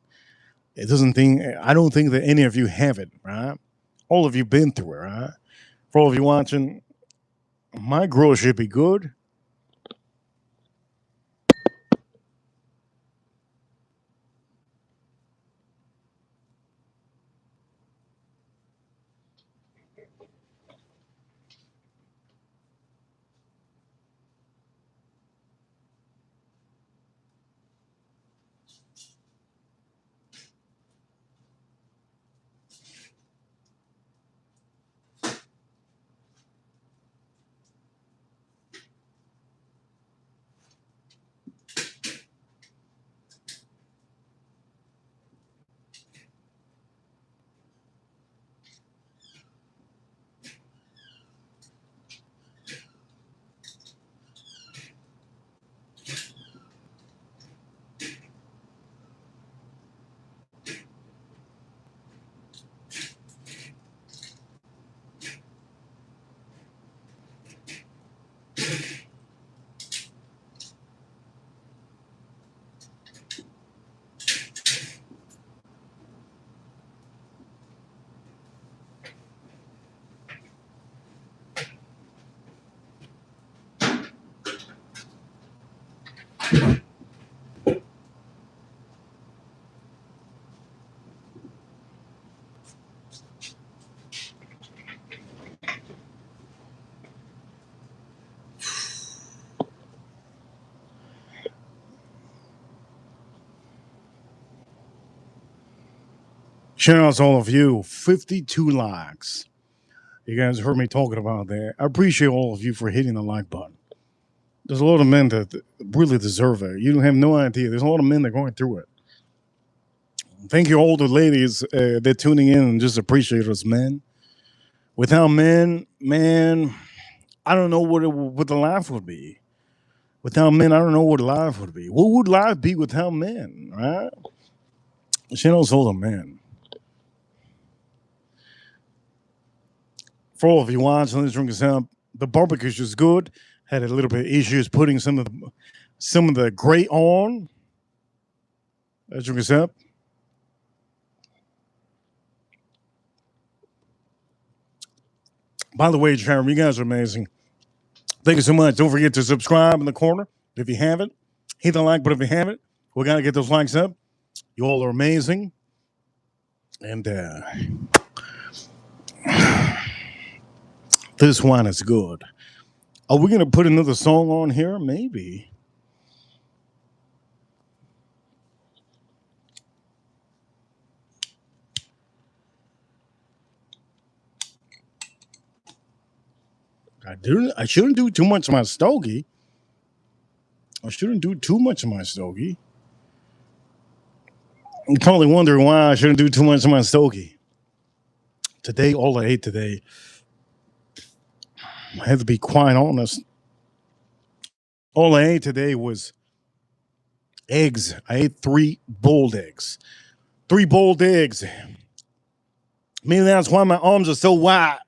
I don't think that any of you haven't, right? All of you been through it, right? For all of you watching, my girl should be good. Shout out to all of you. 52 likes. You guys heard me talking about that. I appreciate all of you for hitting the like button. There's a lot of men that really deserve it. You have no idea. There's a lot of men that are going through it. Thank you, all the ladies that tuning in and just appreciate us, men. Without men, man, I don't know what the life would be. Without men, I don't know what life would be. What would life be without men, right? She knows all the men. For all of you watching, let's drink this up. The barbecue's just good. Had a little bit of issues putting some of the grate on. Let's drink this up. By the way, Sharon, you guys are amazing. Thank you so much. Don't forget to subscribe in the corner if you haven't. Hit the like button if you haven't. We got to get those likes up. You all are amazing. And this wine is good. Are we going to put another song on here? Maybe. I shouldn't do too much of my stogie. You're probably wondering why I shouldn't do too much of my stogie. Today, all I ate today, I have to be quite honest. All I ate today was eggs. I ate 3 boiled eggs. 3 boiled eggs. Maybe that's why my arms are so wide.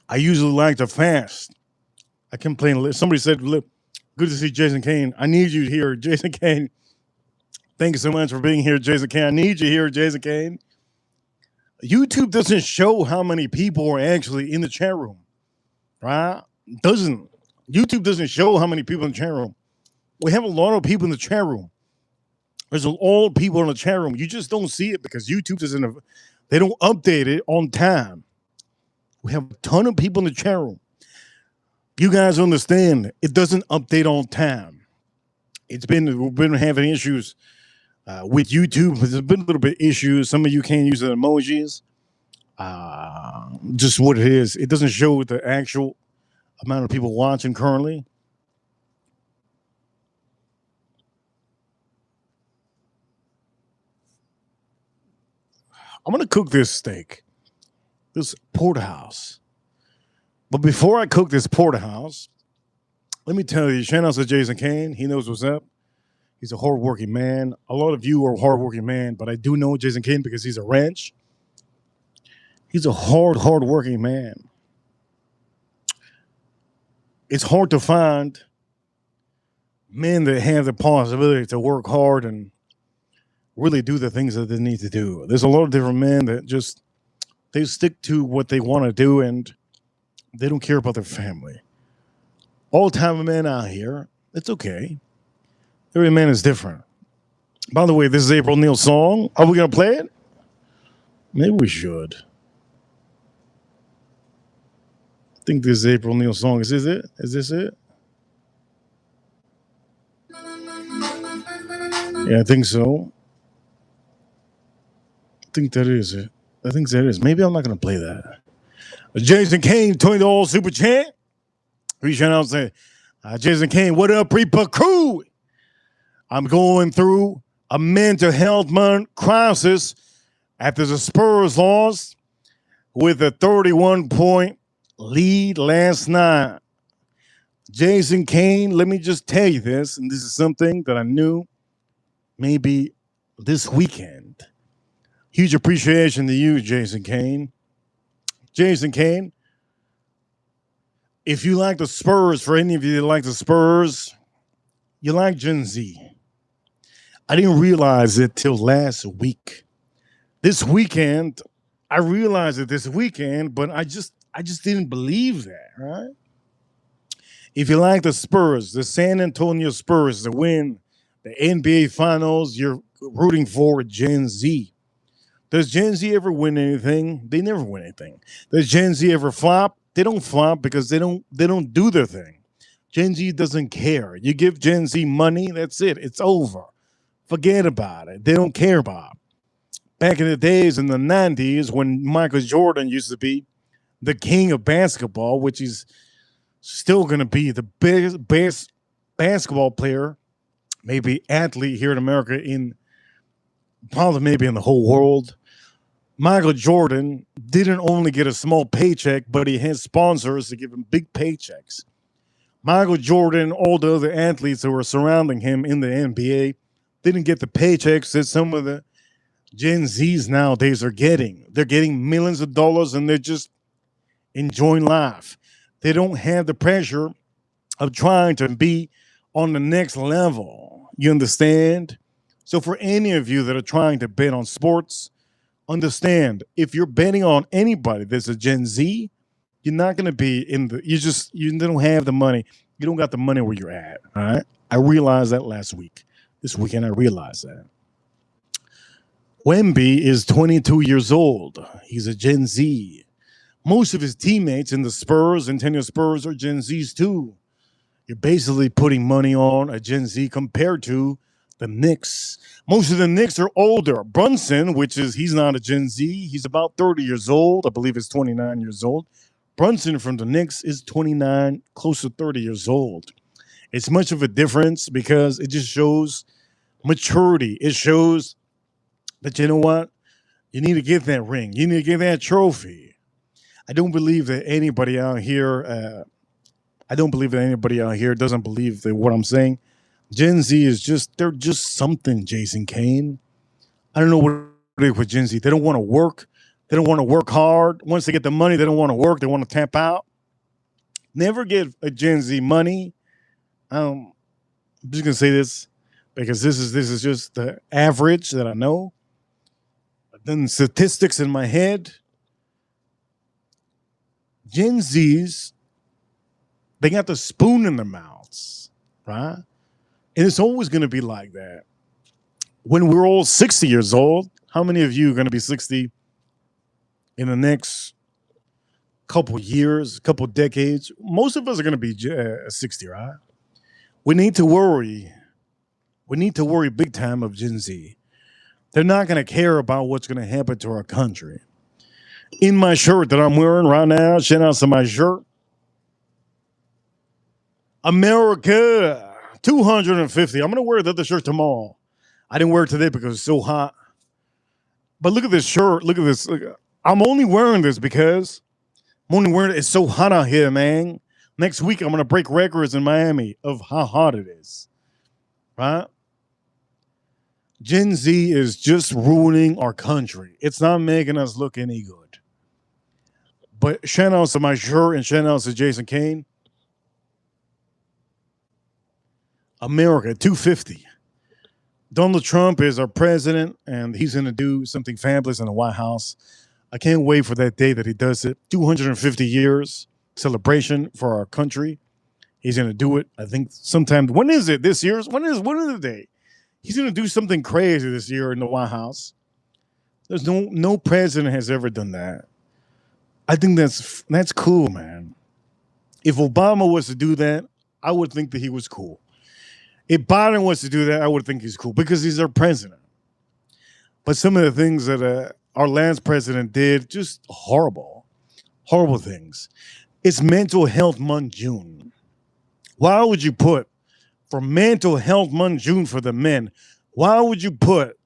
I usually like to fast. I complain. Somebody said, "Look, good to see Jason Kane. I need you here, Jason Kane. Thank you so much for being here, Jason Kane. I need you here, Jason Kane." YouTube doesn't show how many people are actually in the chat room, right? YouTube doesn't show how many people in the chat room. We have a lot of people in the chat room. There's a lot of people in the chat room. You just don't see it because YouTube they don't update it on time. We have a ton of people in the chat room. You guys understand, it doesn't update on time. We've been having issues with YouTube. There's been a little bit of issues. Some of you can't use the emojis. Just what it is. It doesn't show the actual amount of people watching currently. I'm going to cook this steak, this porterhouse. But before I cook this porterhouse, let me tell you, shout out to Jason Kane. He knows what's up. He's a hardworking man. A lot of you are hardworking man, but I do know Jason Kane because he's a ranch. He's a hardworking man. It's hard to find men that have the possibility to work hard and really do the things that they need to do. There's a lot of different men that they stick to what they want to do and they don't care about their family. All type of men out here, it's okay. Every man is different. By the way, this is April Neal's song. Are we going to play it? Maybe we should. I think this is April Neal's song. Is this it? Yeah, I think so. I think that is it. Maybe I'm not going to play that. Jason Kane, $20 super chat. Reach out and say, Jason Kane, what up, Reaper crew? I'm going through a mental health crisis after the Spurs lost with a 31-point lead last night. Jason Kane, let me just tell you this, and this is something that I knew maybe this weekend. Huge appreciation to you, Jason Kane. Jason Kane, if you like the Spurs, for any of you that like the Spurs, you like Gen Z. I didn't realize it till last week. This weekend, I realized it this weekend, but I just didn't believe that, right? If you like the Spurs, the San Antonio Spurs to win the NBA Finals, you're rooting for Gen Z. Does Gen Z ever win anything? They never win anything. Does Gen Z ever flop? They don't flop because they don't do their thing. Gen Z doesn't care. You give Gen Z money, that's it. It's over. Forget about it. They don't care about it. Back in the days in the 90s when Michael Jordan used to be the king of basketball, which is still going to be the best basketball player, maybe athlete here in America, in probably maybe in the whole world. Michael Jordan didn't only get a small paycheck, but he had sponsors to give him big paychecks. Michael Jordan, all the other athletes that were surrounding him in the NBA, didn't get the paychecks that some of the Gen Zs nowadays are getting. They're getting millions of dollars and they're just enjoying life. They don't have the pressure of trying to be on the next level. You understand? So for any of you that are trying to bet on sports, understand if you're betting on anybody that's a Gen Z, you're not going to be in the you don't have the money. You don't got the money where you're at. All right. I realized that last week. This weekend I realized that. Wemby is 22 years old. He's a Gen Z. Most of his teammates in the Spurs and tennis Spurs are Gen Zs too. You're basically putting money on a Gen Z compared to the Knicks. Most of the Knicks are older. Brunson, he's not a Gen Z. He's about 30 years old. I believe he's 29 years old. Brunson from the Knicks is 29, close to 30 years old. It's much of a difference because it just shows maturity. It shows that, you know what? You need to get that ring. You need to get that trophy. I don't believe that anybody out here, doesn't believe that what I'm saying. Gen Z they're just something, Jason Kane. I don't know what it is with Gen Z. They don't want to work. They don't want to work hard. Once they get the money, they don't want to work. They want to tap out. Never give a Gen Z money. I'm just gonna say this because this is just the average that I know. I've done statistics in my head. Gen Zs, they got the spoon in their mouths, right? And it's always going to be like that. When we're all 60 years old, how many of you are going to be 60 in the next couple years, couple decades? Most of us are going to be 60, right? We need to worry. We need to worry big time of Gen Z. They're not going to care about what's going to happen to our country. In my shirt that I'm wearing right now, shout out to my shirt. America 250. I'm going to wear the other shirt tomorrow. I didn't wear it today because it's so hot. But look at this shirt. Look at this. I'm only wearing this because it's so hot out here, man. Next week, I'm going to break records in Miami of how hot it is. Right? Gen Z is just ruining our country. It's not making us look any good. But shout out to my shirt and shout out to Jason Kane. America 250. Donald Trump is our president, and he's going to do something fabulous in the White House. I can't wait for that day that he does it. 250 years celebration for our country. He's going to do it, I think, sometime. When is it this year? When is the day? He's going to do something crazy this year in the White House. There's no president has ever done that. I think that's cool, man. If Obama was to do that, I would think that he was cool. If Biden was to do that, I would think he's cool because he's our president. But some of the things that our last president did, just horrible things. It's Mental Health Month June. Why would you put for Mental Health Month June for the men? Why would you put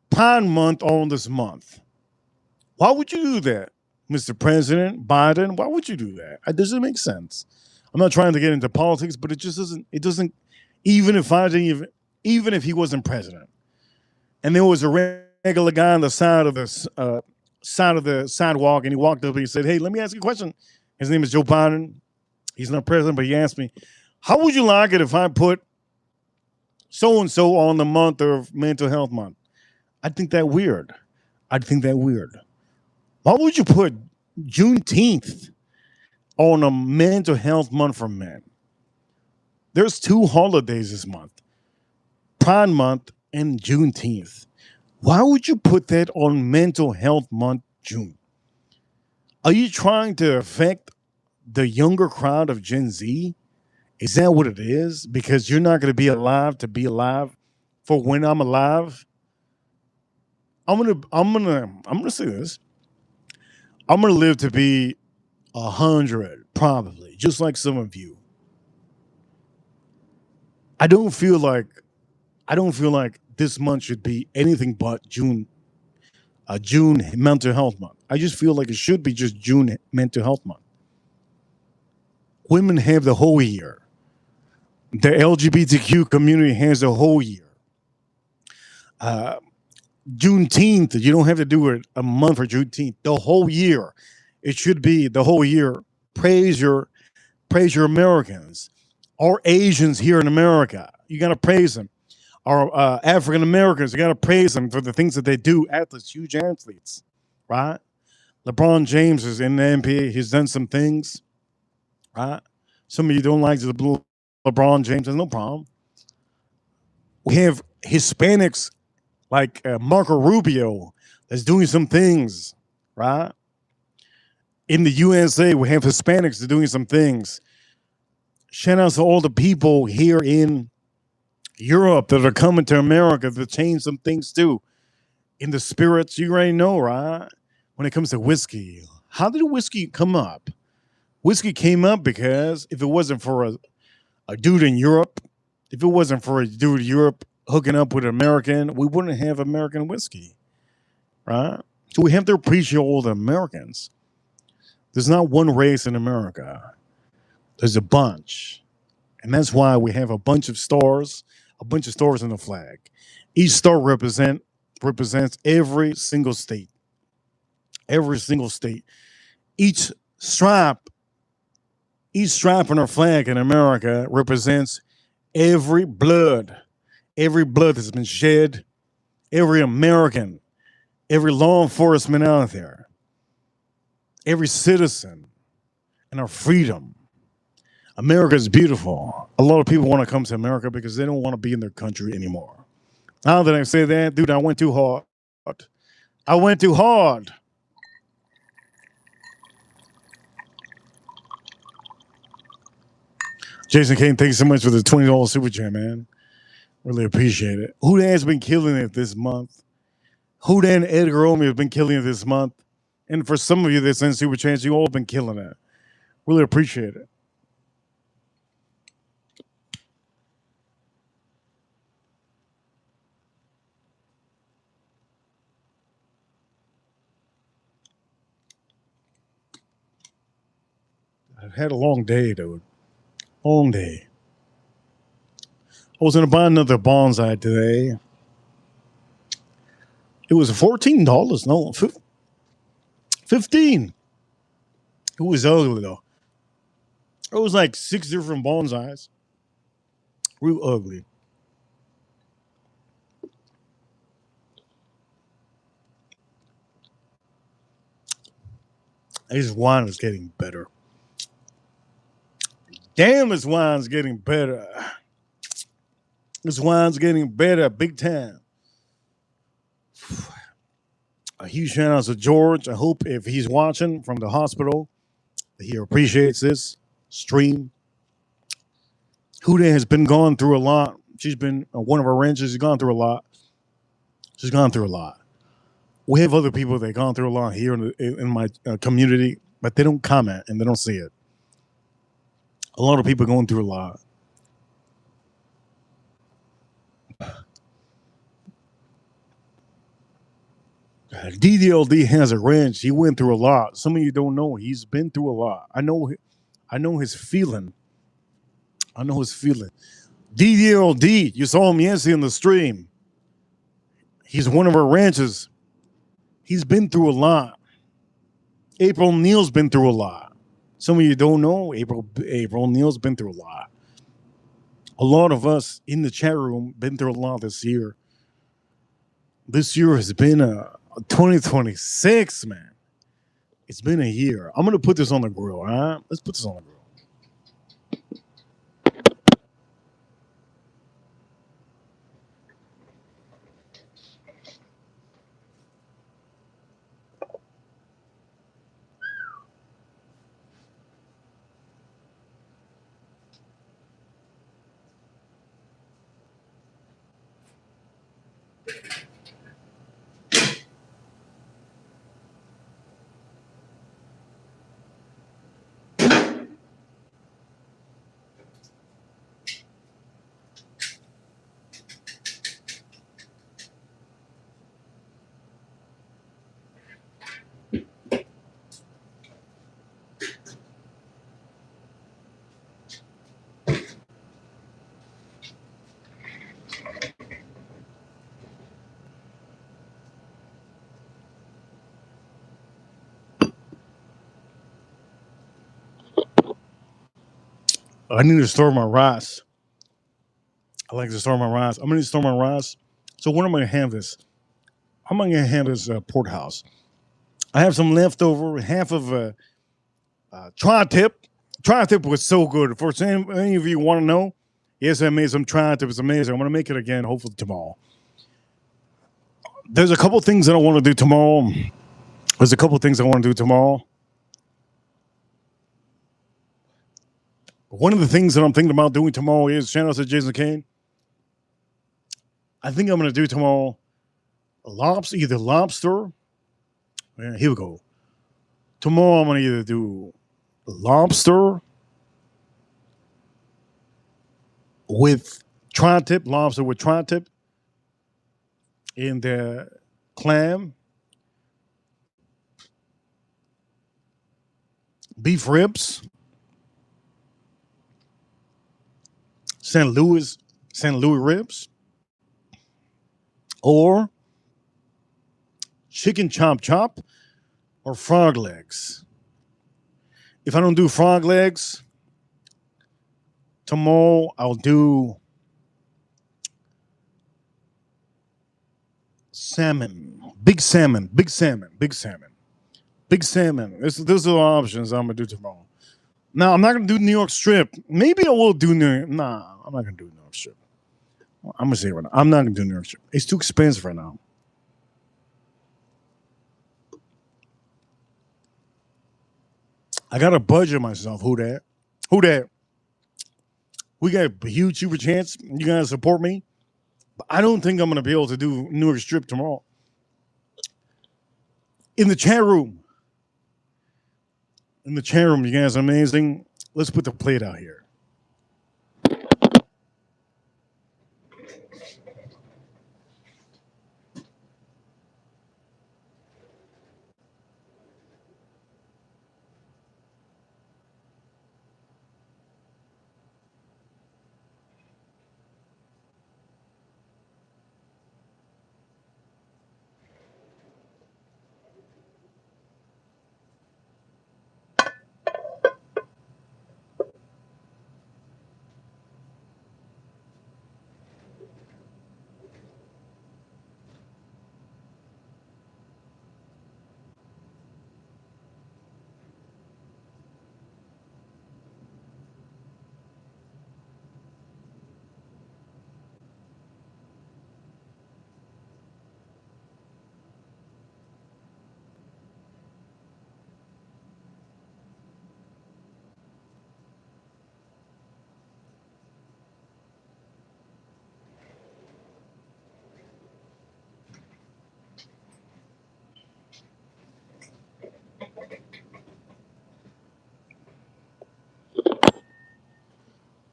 Pine Month on this month? Why would you do that, Mr. President Biden? Why would you do that? It doesn't make sense. I'm not trying to get into politics, but it just doesn't. It doesn't. Even if he wasn't president, and there was a regular guy on the side of the sidewalk, and he walked up and he said, "Hey, let me ask you a question." His name is Joe Biden. He's not president, but he asked me, "How would you like it if I put so and so on the month of mental health month. I think that weird. I think that weird. Why would you put Juneteenth on a mental health month for men? There's two holidays this month, Pride Month and Juneteenth. Why would you put that on mental health month, June? Are you trying to affect the younger crowd of Gen Z? Is that what it is? Because you're not going to be alive for when I'm alive. I'm gonna say this. I'm gonna live to be 100, probably, just like some of you. I don't feel like I don't feel like this month should be anything but June mental health month. I just feel like it should be just June mental health month. Women have the whole year. The LGBTQ community has the whole year. Uh, Juneteenth, you don't have to do it a month for Juneteenth. The whole year, it should be the whole year. Praise your praise your Americans or Asians here in America. You got to praise them. Or African Americans, you got to praise them for the things that they do. Athletes, huge athletes, right? LeBron James is in the NBA. He's done some things, right? Some of you don't like the blue LeBron James. There's no problem. We have Hispanics like Marco Rubio that's doing some things, right? In the USA, we have Hispanics that are doing some things. Shout out to all the people here in Europe that are coming to America to change some things too. In the spirits, you already know, right? When it comes to whiskey, how did whiskey come up? Whiskey came up because if it wasn't for a dude in Europe, if it wasn't for a dude in Europe hooking up with an American, we wouldn't have American whiskey, right? So we have to appreciate all the Americans. There's not one race in America. There's a bunch. And that's why we have a bunch of stars in the flag. Each star represents every single state. Every single state. Each stripe on our flag in America represents every blood that's been shed, every American, every law enforcement out there, every citizen, and our freedom. America is beautiful. A lot of people want to come to America because they don't want to be in their country anymore. Now that I say that, dude, I went too hard. I went too hard. Jason Kane, thank you so much for the $20 super chat, man. Really appreciate it. Who has been killing it this month? Who and Edgar Romeo have been killing it this month? And for some of you that send super chats, you all have been killing it. Really appreciate it. I've had a long day, dude. Long day. I was going to buy another bonsai today. It was $14. No, 15. It was ugly, though. It was like 6 different bonsais. Real ugly. This wine is getting better. Damn, this wine's getting better. This wine's getting better big time. A huge shout out to George. I hope if he's watching from the hospital, he appreciates this stream. Huda has been going through a lot. She's been one of our ranchers. She's gone through a lot. She's gone through a lot. We have other people that have gone through a lot here in my community, but they don't comment and they don't see it. A lot of people going through a lot. DDLD has a ranch. He went through a lot. Some of you don't know. He's been through a lot. I know his feeling. I know his feeling. DDLD, you saw him yesterday in the stream. He's one of our ranchers. He's been through a lot. April Neal's been through a lot. Some of you don't know. April Neal's been through a lot. A lot of us in the chat room been through a lot this year. This year has been a 2026, man. It's been a year. I'm gonna put this on the grill. All right, let's put this on the grill. I need to store my rice. I like to store my rice. I'm gonna store my rice. So when am I gonna have this? I'm gonna have this porterhouse. I have some leftover, half of tri-tip. Tri-tip was so good. For any of you want to know, yes, I made some tri-tip. It's amazing. I'm gonna make it again, hopefully tomorrow. There's a couple things that I want to do tomorrow. One of the things that I'm thinking about doing tomorrow is shout out to Jason Kane. I think I'm gonna do tomorrow either lobster. Yeah, here we go. Tomorrow I'm gonna either do lobster with tri-tip, lobster with tri-tip, and clam, beef ribs, St. Louis ribs, or chicken chop, or frog legs. If I don't do frog legs, tomorrow I'll do salmon. Big salmon. Those are the options I'm gonna do tomorrow. Now I'm not gonna do New York strip. Maybe I will do Nah, I'm not gonna do New York strip. I'm gonna say it right now. I'm not gonna do New York strip. It's too expensive right now. I gotta budget myself. Who that? We got a huge super chance. You guys support me. But I don't think I'm gonna be able to do New York strip tomorrow. In the chat room, you guys are amazing. Let's put the plate out here.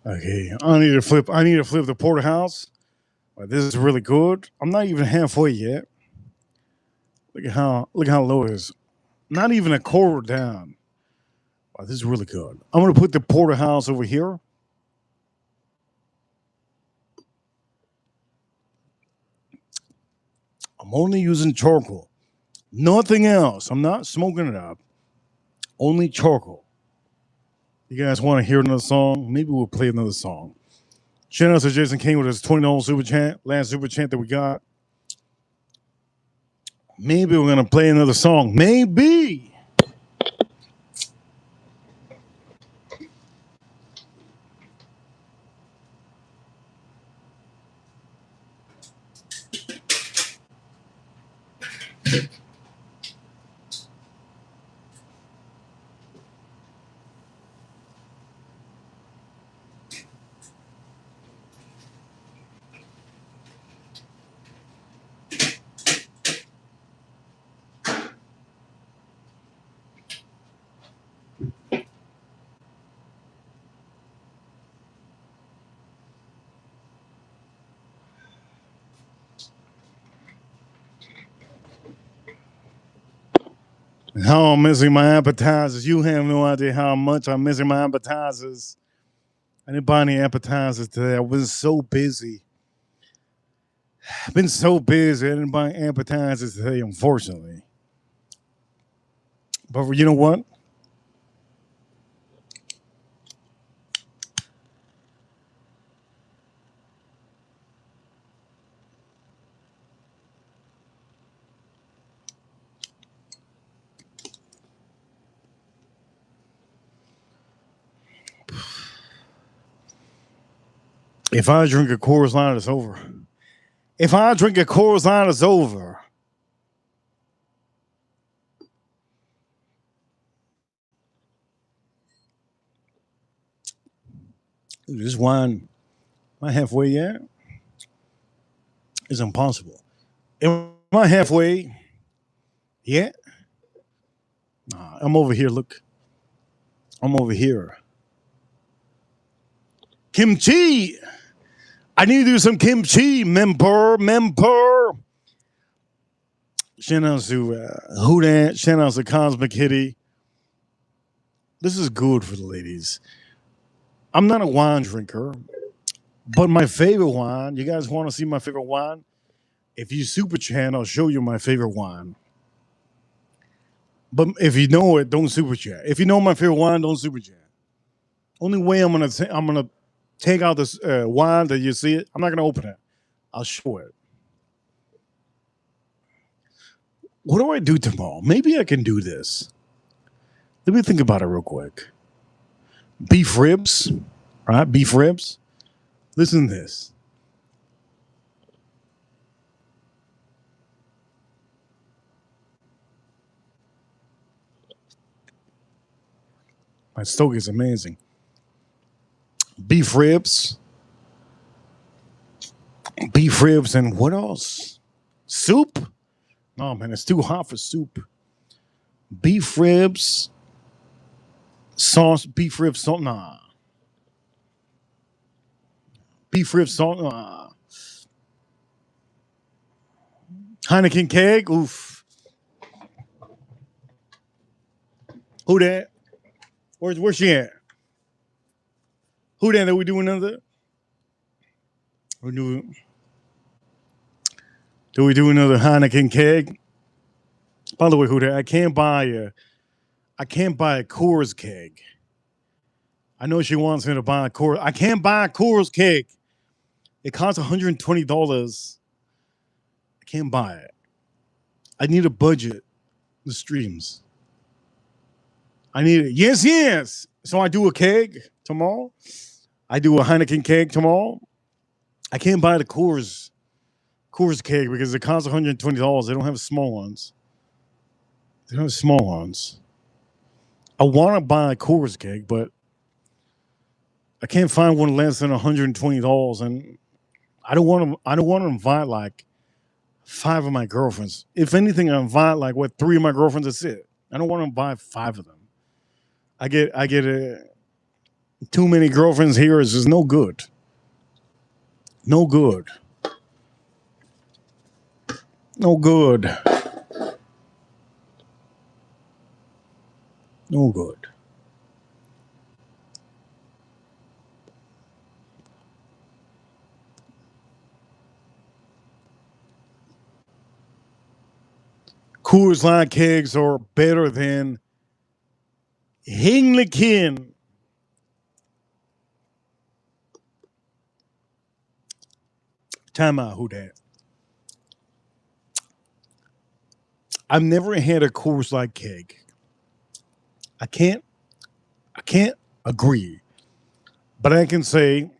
Okay, I need to flip the porterhouse. This is really good. I'm not even halfway yet. Look at how low it is. Not even a quarter down. Wow, this is really good. I'm gonna put the porterhouse over here. I'm only using charcoal. Nothing else. I'm not smoking it up. Only charcoal. You guys want to hear another song? Maybe we'll play another song. Shout out to Jason King with his $20 super chat, last super chat that we got. Maybe we're gonna play another song. Maybe. How I'm missing my appetizers. You have no idea how much I'm missing my appetizers. I didn't buy any appetizers today. I was so busy. I've been so busy. I didn't buy appetizers today, unfortunately. But you know what? If I drink a Coors Light, it's over. If I drink a Coors Light, it's over. Dude, this wine, am I halfway yet? It's impossible. Am I halfway yet? Nah, I'm over here. Look, I'm over here. Kimchi. I need to do some kimchi, member. Shout out to Who Dat. Shout out to Cosmic Kitty. This is good for the ladies. I'm not a wine drinker, but my favorite wine, you guys want to see my favorite wine? If you super chat, I'll show you my favorite wine. But if you know it, don't super chat. If you know my favorite wine, don't super chat. Only way I'm gonna take out this wine that you see it. I'm not gonna open it. I'll show it. What do I do tomorrow? Maybe I can do this. Let me think about it real quick. Beef ribs, right? Beef ribs. Listen to this. My stoke is amazing. Beef ribs, and what else? Soup? No, man, it's too hot for soup. Beef ribs, sauce, beef ribs, salt, nah. Beef ribs, salt, nah. Heineken keg, oof. Who that? Where's she at? Who that? Are we doing another? Do we do another Heineken keg? By the way, who that? I can't buy a Coors keg. I know she wants me to buy a Coors. I can't buy a Coors keg. It costs $120. I can't buy it. I need a budget. The streams. I need it. Yes. So I do a keg tomorrow. I do a Heineken keg tomorrow. I can't buy the Coors keg because it costs $120. They don't have small ones. They don't have small ones. I want to buy a Coors keg, but I can't find one less than $120, and I don't want to invite like 5 of my girlfriends. If anything, I invite like 3 of my girlfriends. That's it. I don't want to invite 5 of them. I get too many girlfriends here. Is just no good. No good. No good. No good. Coors Light kegs are better than Heineken. Time out, who that? I've never had a Coors Light keg. I can't agree, but I can say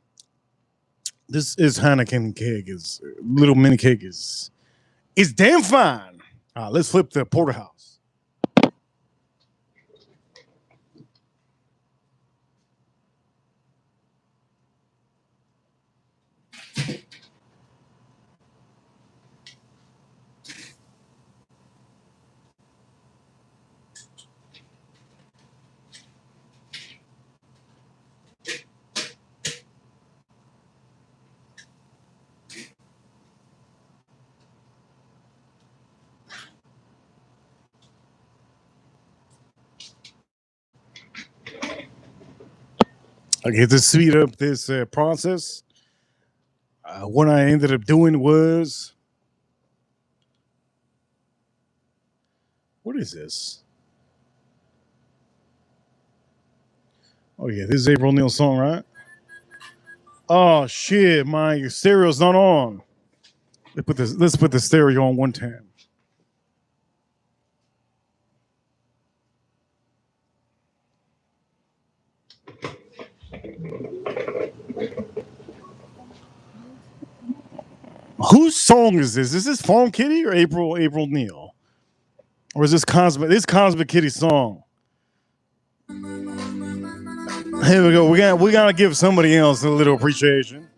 this is Heineken keg is little mini keg is damn fine. Let's flip the porterhouse. Okay, to speed up this process, what I ended up doing was, what is this? Oh yeah, this is April Neal's song, right? Oh shit, my stereo's not on. Let's put the stereo on one time. Whose song is this? Is this Farm Kitty or April Neal? Or is this Cosmic Kitty song? Here we go. We gotta give somebody else a little appreciation.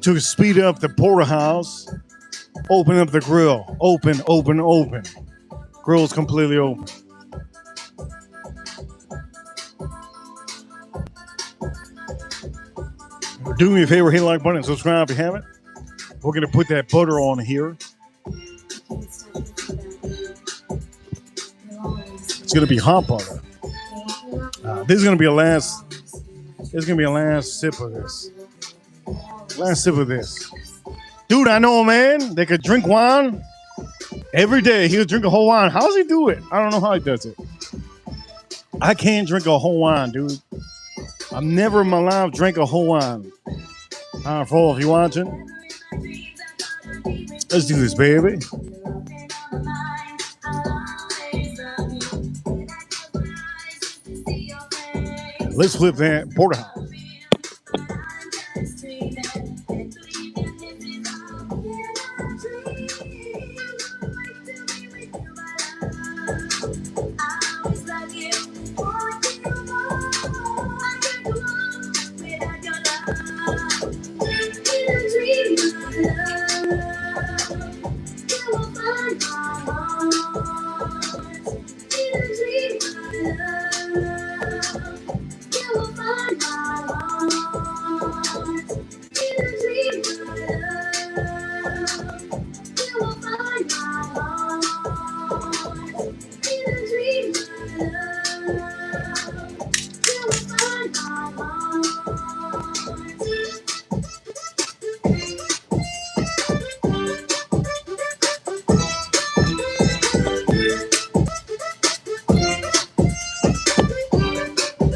To speed up the porterhouse, open up the grill. Open. Grill's completely open. Do me a favor, hit the like button and subscribe if you haven't. We're gonna put that butter on here. It's gonna be hot butter. This is gonna be a last. There's gonna be a last sip of this. Last sip of this. Dude, I know a man that could drink wine every day. He'll drink a whole wine. How does he do it? I don't know how he does it. I can't drink a whole wine, dude. I've never in my life drank a whole wine. For if you're watching, let's do this, baby. Let's flip that porterhouse.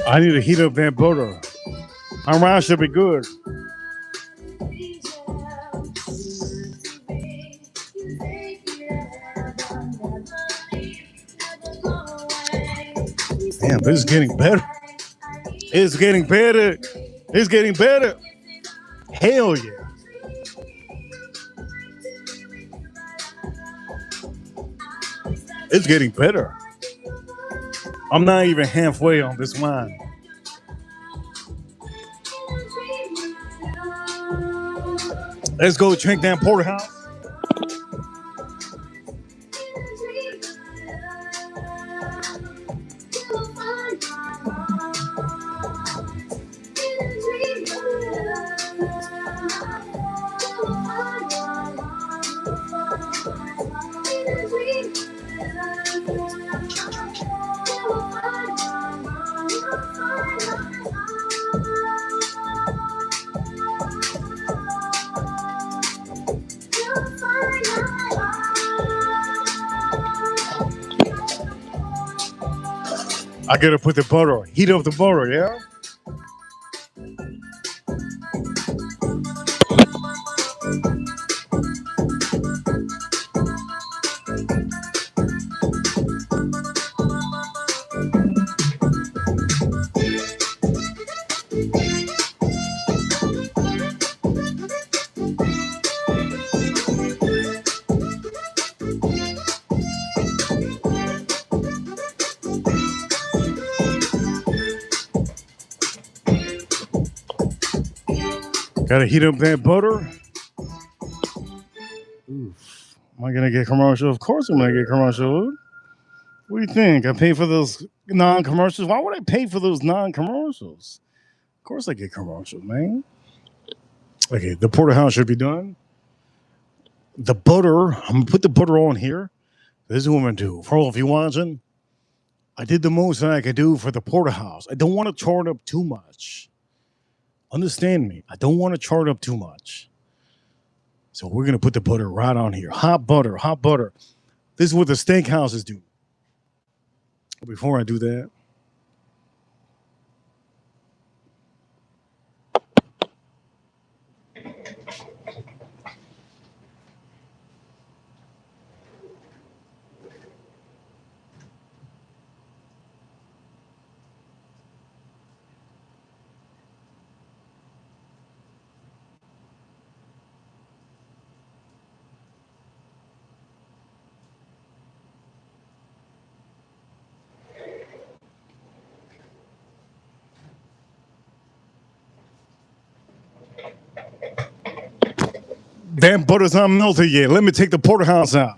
I need to heat up that butter. Our rice should be good. Damn, this is getting better. It's getting better. It's getting better. Hell yeah. It's getting better. I'm not even halfway on this wine. Let's go drink that porterhouse. I gotta put the butter, heat up the butter, yeah? Gotta heat up that butter. Oof. Am I gonna get commercial? Of course I'm gonna get commercial. What do you think? I pay for those non-commercials? Why would I pay for those non-commercials? Of course I get commercials, man. Okay, the porterhouse should be done. The butter, I'm gonna put the butter on here. This is what I'm gonna do. For all of you watching, I did the most that I could do for the porterhouse. I don't want to char it up too much. Understand me. I don't want to char it up too much. So we're gonna put the butter right on here. Hot butter, hot butter. This is what the steakhouses do. Before I do that, that butter's not melted yet. Let me take the porterhouse out.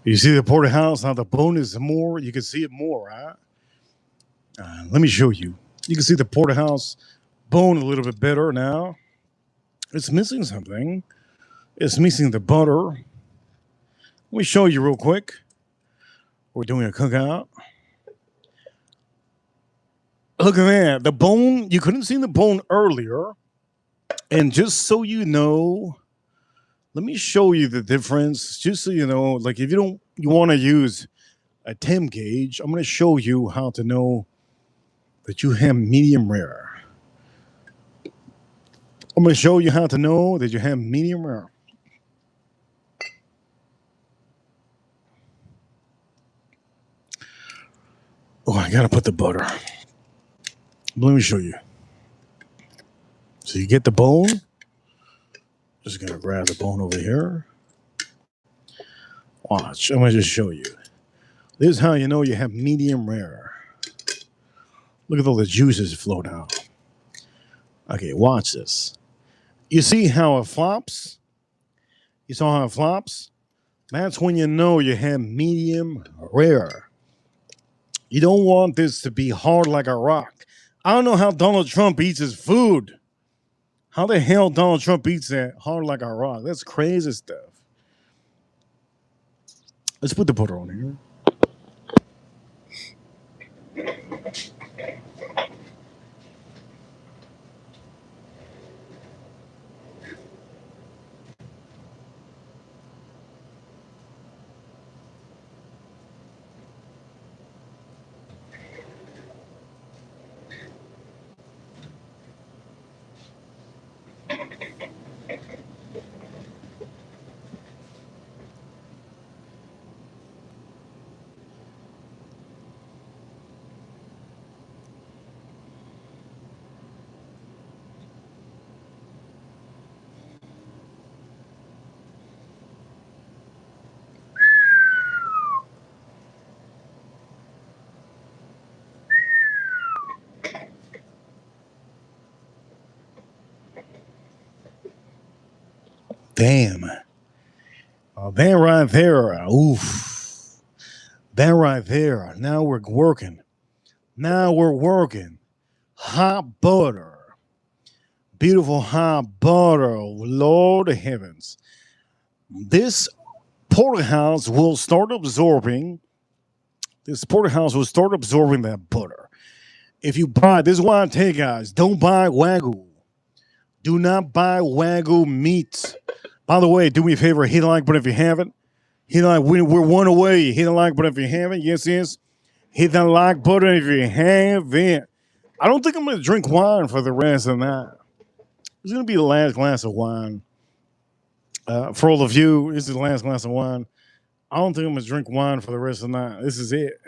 You see the porterhouse? Now the bone is more. You can see it more, right? Let me show you. You can see the porterhouse bone a little bit better now. It's missing something. It's missing the butter. Let me show you real quick. We're doing a cookout. Look at that. The bone, you couldn't see the bone earlier. And just so you know, let me show you the difference. Just so you know, like if you want to use a temp gauge, I'm going to show you how to know that you have medium rare. I'm going to show you how to know that you have medium rare. Oh, I got to put the butter. Let me show you. So you get the bone. Just going to grab the bone over here. Watch. I'm going to just show you. This is how you know you have medium rare. Look at all the juices flow down. Okay, watch this. You see how it flops? You saw how it flops? That's when you know you have medium rare. You don't want this to be hard like a rock. I don't know how Donald Trump eats his food. How the hell Donald Trump eats that hard like a rock? That's crazy stuff. Let's put the butter on here. Damn. That right there. Oof. That right there. Now we're working. Now we're working. Hot butter. Beautiful hot butter. Lord of heavens. This porterhouse will start absorbing. This porterhouse will start absorbing that butter. If you buy, this is why I tell you guys, don't buy Wagyu. Do not buy Wagyu meat. By the way, do me a favor, hit the like button if you haven't. Hit the like, we're one away. Hit the like button if you haven't. Yes. Hit that like button if you haven't. I don't think I'm going to drink wine for the rest of the night. It's going to be the last glass of wine. For all of you, this is the last glass of wine. I don't think I'm going to drink wine for the rest of the night. This is it.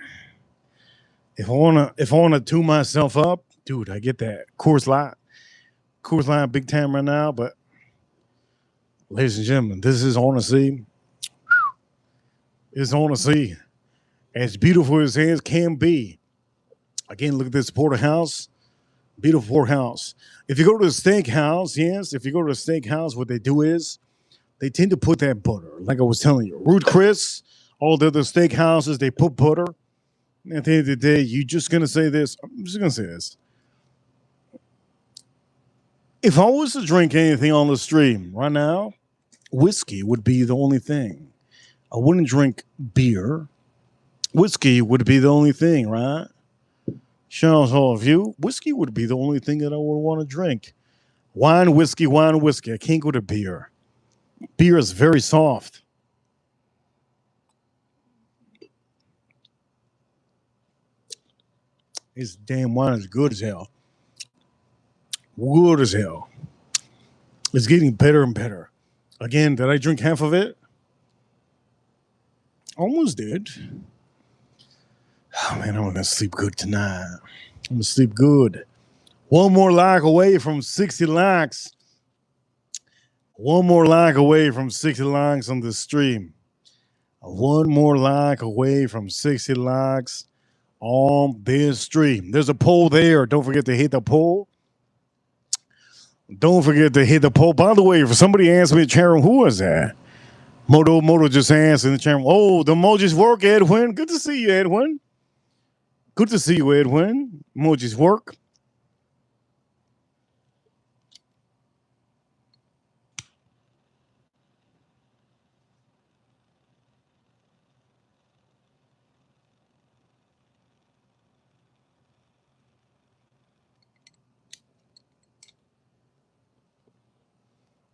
If I wanna tune myself up, dude, I get that. Coors Light big time right now, but ladies and gentlemen, this is honesty. It's honesty. As beautiful as it can be. Again, look at this porterhouse. Beautiful porterhouse. If you go to a steakhouse, what they do is they tend to put that butter. Like I was telling you, Ruth Chris, all the other steakhouses, they put butter. At the end of the day, you're just going to say this. I'm just going to say this. If I was to drink anything on the stream right now, whiskey would be the only thing. I wouldn't drink beer. Whiskey would be the only thing, right? Shout out to all of you. Whiskey would be the only thing that I would want to drink. Wine, whiskey. I can't go to beer. Beer is very soft. This damn wine is good as hell. Good as hell. It's getting better and better. Again, did I drink half of it? Almost did. Oh man, I'm gonna sleep good tonight. I'm gonna sleep good. One more like away from 60 likes. One more like away from 60 likes on the stream. One more like away from 60 likes on this stream. There's a poll there. Don't forget to hit the poll. Don't forget to hit the poll. By the way, if somebody asked me in the chat room, who was that? Moto just asked in the chat room, oh, the emojis work, Edwin. Good to see you, Edwin. Good to see you, Edwin. Emojis work.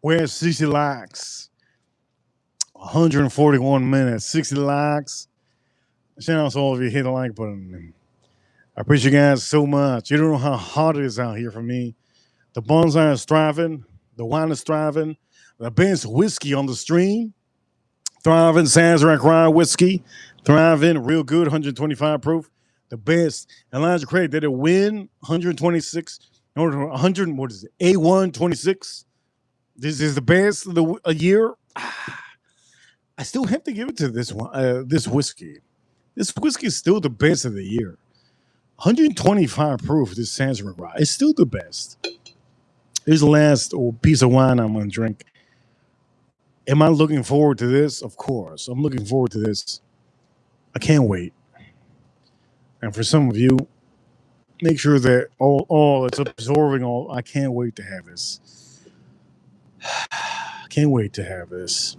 Where's 60 likes? 141 minutes, 60 likes. Shout out to all of you. Hit the like button. I appreciate you guys so much. You don't know how hard it is out here for me. The bonsai is thriving. The wine is thriving. The best whiskey on the stream. Thriving Sazerac Rye whiskey. Thriving, real good, 125 proof. The best. Elijah Craig did it win 126 or 100. What is it? A126. This is the best of a year. I still have to give it to this one. This whiskey. This whiskey is still the best of the year. 125 proof. This Sazerac Rye. It's still the best. Here's the last piece of wine I'm going to drink. Am I looking forward to this? Of course. I'm looking forward to this. I can't wait. And for some of you, make sure that it's absorbing all. I can't wait to have this. Can't wait to have this.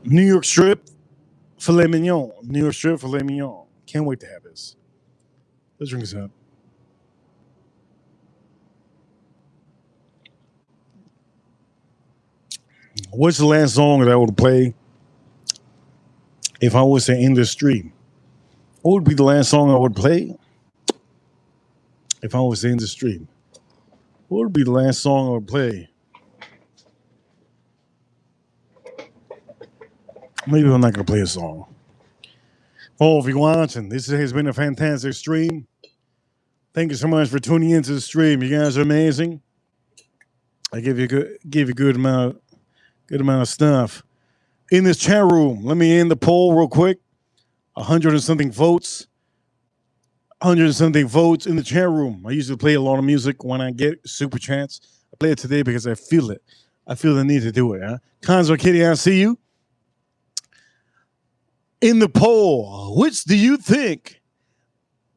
New York strip filet mignon. New York strip filet mignon. Can't wait to have this. Let's drink this up. What's the last song that I would play if I was to end the stream? What would be the last song I would play if I was to end the stream? What would be the last song I would play? Maybe I'm not going to play a song. Oh, if you're watching, this has been a fantastic stream. Thank you so much for tuning into the stream. You guys are amazing. I give you a good amount of stuff. In this chat room, let me end the poll real quick. 100 and something votes. 100 and something votes in the chat room. I usually play a lot of music when I get super chats. I play it today because I feel it. I feel the need to do it. Huh? Conzo Kitty, I see you. In the poll, which do you think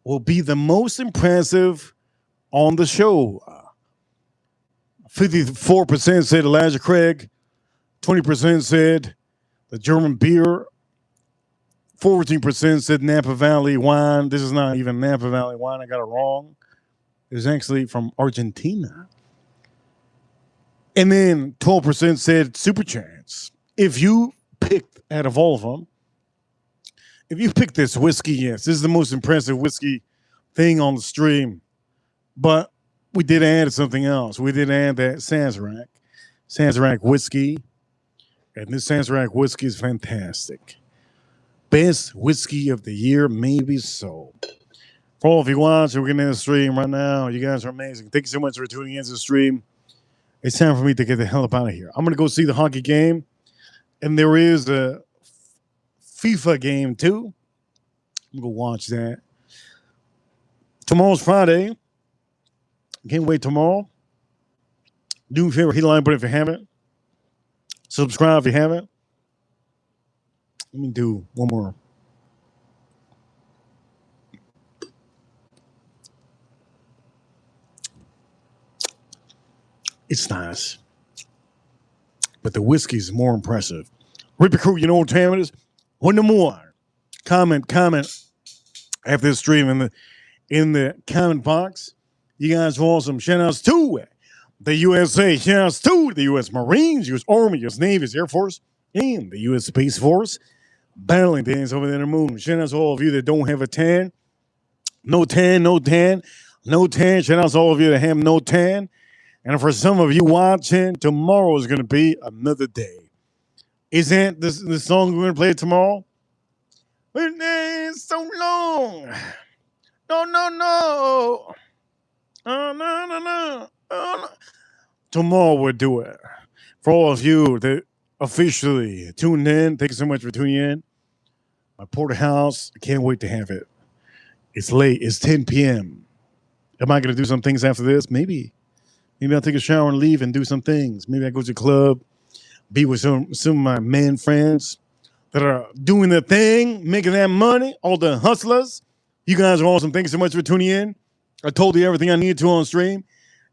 will be the most impressive on the show? 54% said Elijah Craig. 20% said the German beer. 14% said Napa Valley wine. This is not even Napa Valley wine. I got it wrong. It's actually from Argentina. And then 12% said Super Chance. If you picked out of all of them, if you picked this whiskey, yes, this is the most impressive whiskey thing on the stream. But we did add something else. We did add that Sazerac whiskey. And this Sazerac whiskey is fantastic. Best whiskey of the year, maybe so. For all of you watching, we're getting in the stream right now. You guys are amazing. Thank you so much for tuning into the stream. It's time for me to get the hell up out of here. I'm going to go see the hockey game. And there is a FIFA game, too. I'm going to watch that. Tomorrow's Friday. Can't wait tomorrow. Do me a favor, hit the like button if you haven't. Subscribe if you haven't. Let me do one more. It's nice. But the whiskey is more impressive. Ripper Crew, you know what time it is? One to more. Comment after this stream in the comment box. You guys are awesome. Shout outs to the USA. Shout outs to the U.S. Marines, U.S. Army, U.S. Navy, U.S. Air Force, and the U.S. Space Force. Battling things over there in the moon. Shout outs to all of you that don't have a tan. No tan. Shout outs to all of you that have no tan. And for some of you watching, tomorrow is going to be another day. Isn't this the song we're going to play tomorrow? It's so long. No. No. Tomorrow we'll do it. For all of you that officially tuned in, thank you so much for tuning in. My porterhouse, I can't wait to have it. It's late. It's 10 p.m. Am I going to do some things after this? Maybe I'll take a shower and leave and do some things. Maybe I go to the club, be with some of my man friends that are doing their thing, making that money, all the hustlers. You guys are awesome. Thank you so much for tuning in. I told you everything I needed to on stream.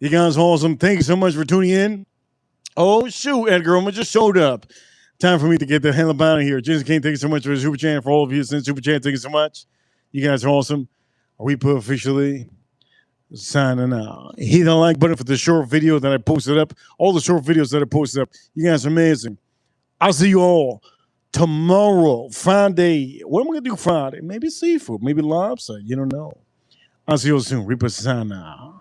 You guys are awesome. Thank you so much for tuning in. Oh, shoot, Edgar, I just showed up. Time for me to get the hell up out of here. Jason King, thank you so much for the Super Chat. For all of you since Super Chat, thank you so much. You guys are awesome. We put officially signing out. Hit the like button for the short video that I posted up. All the short videos that I posted up. You guys are amazing. I'll see you all tomorrow, Friday. What am I going to do Friday? Maybe seafood, maybe lobster. You don't know. I'll see you all soon. Reaper sign out.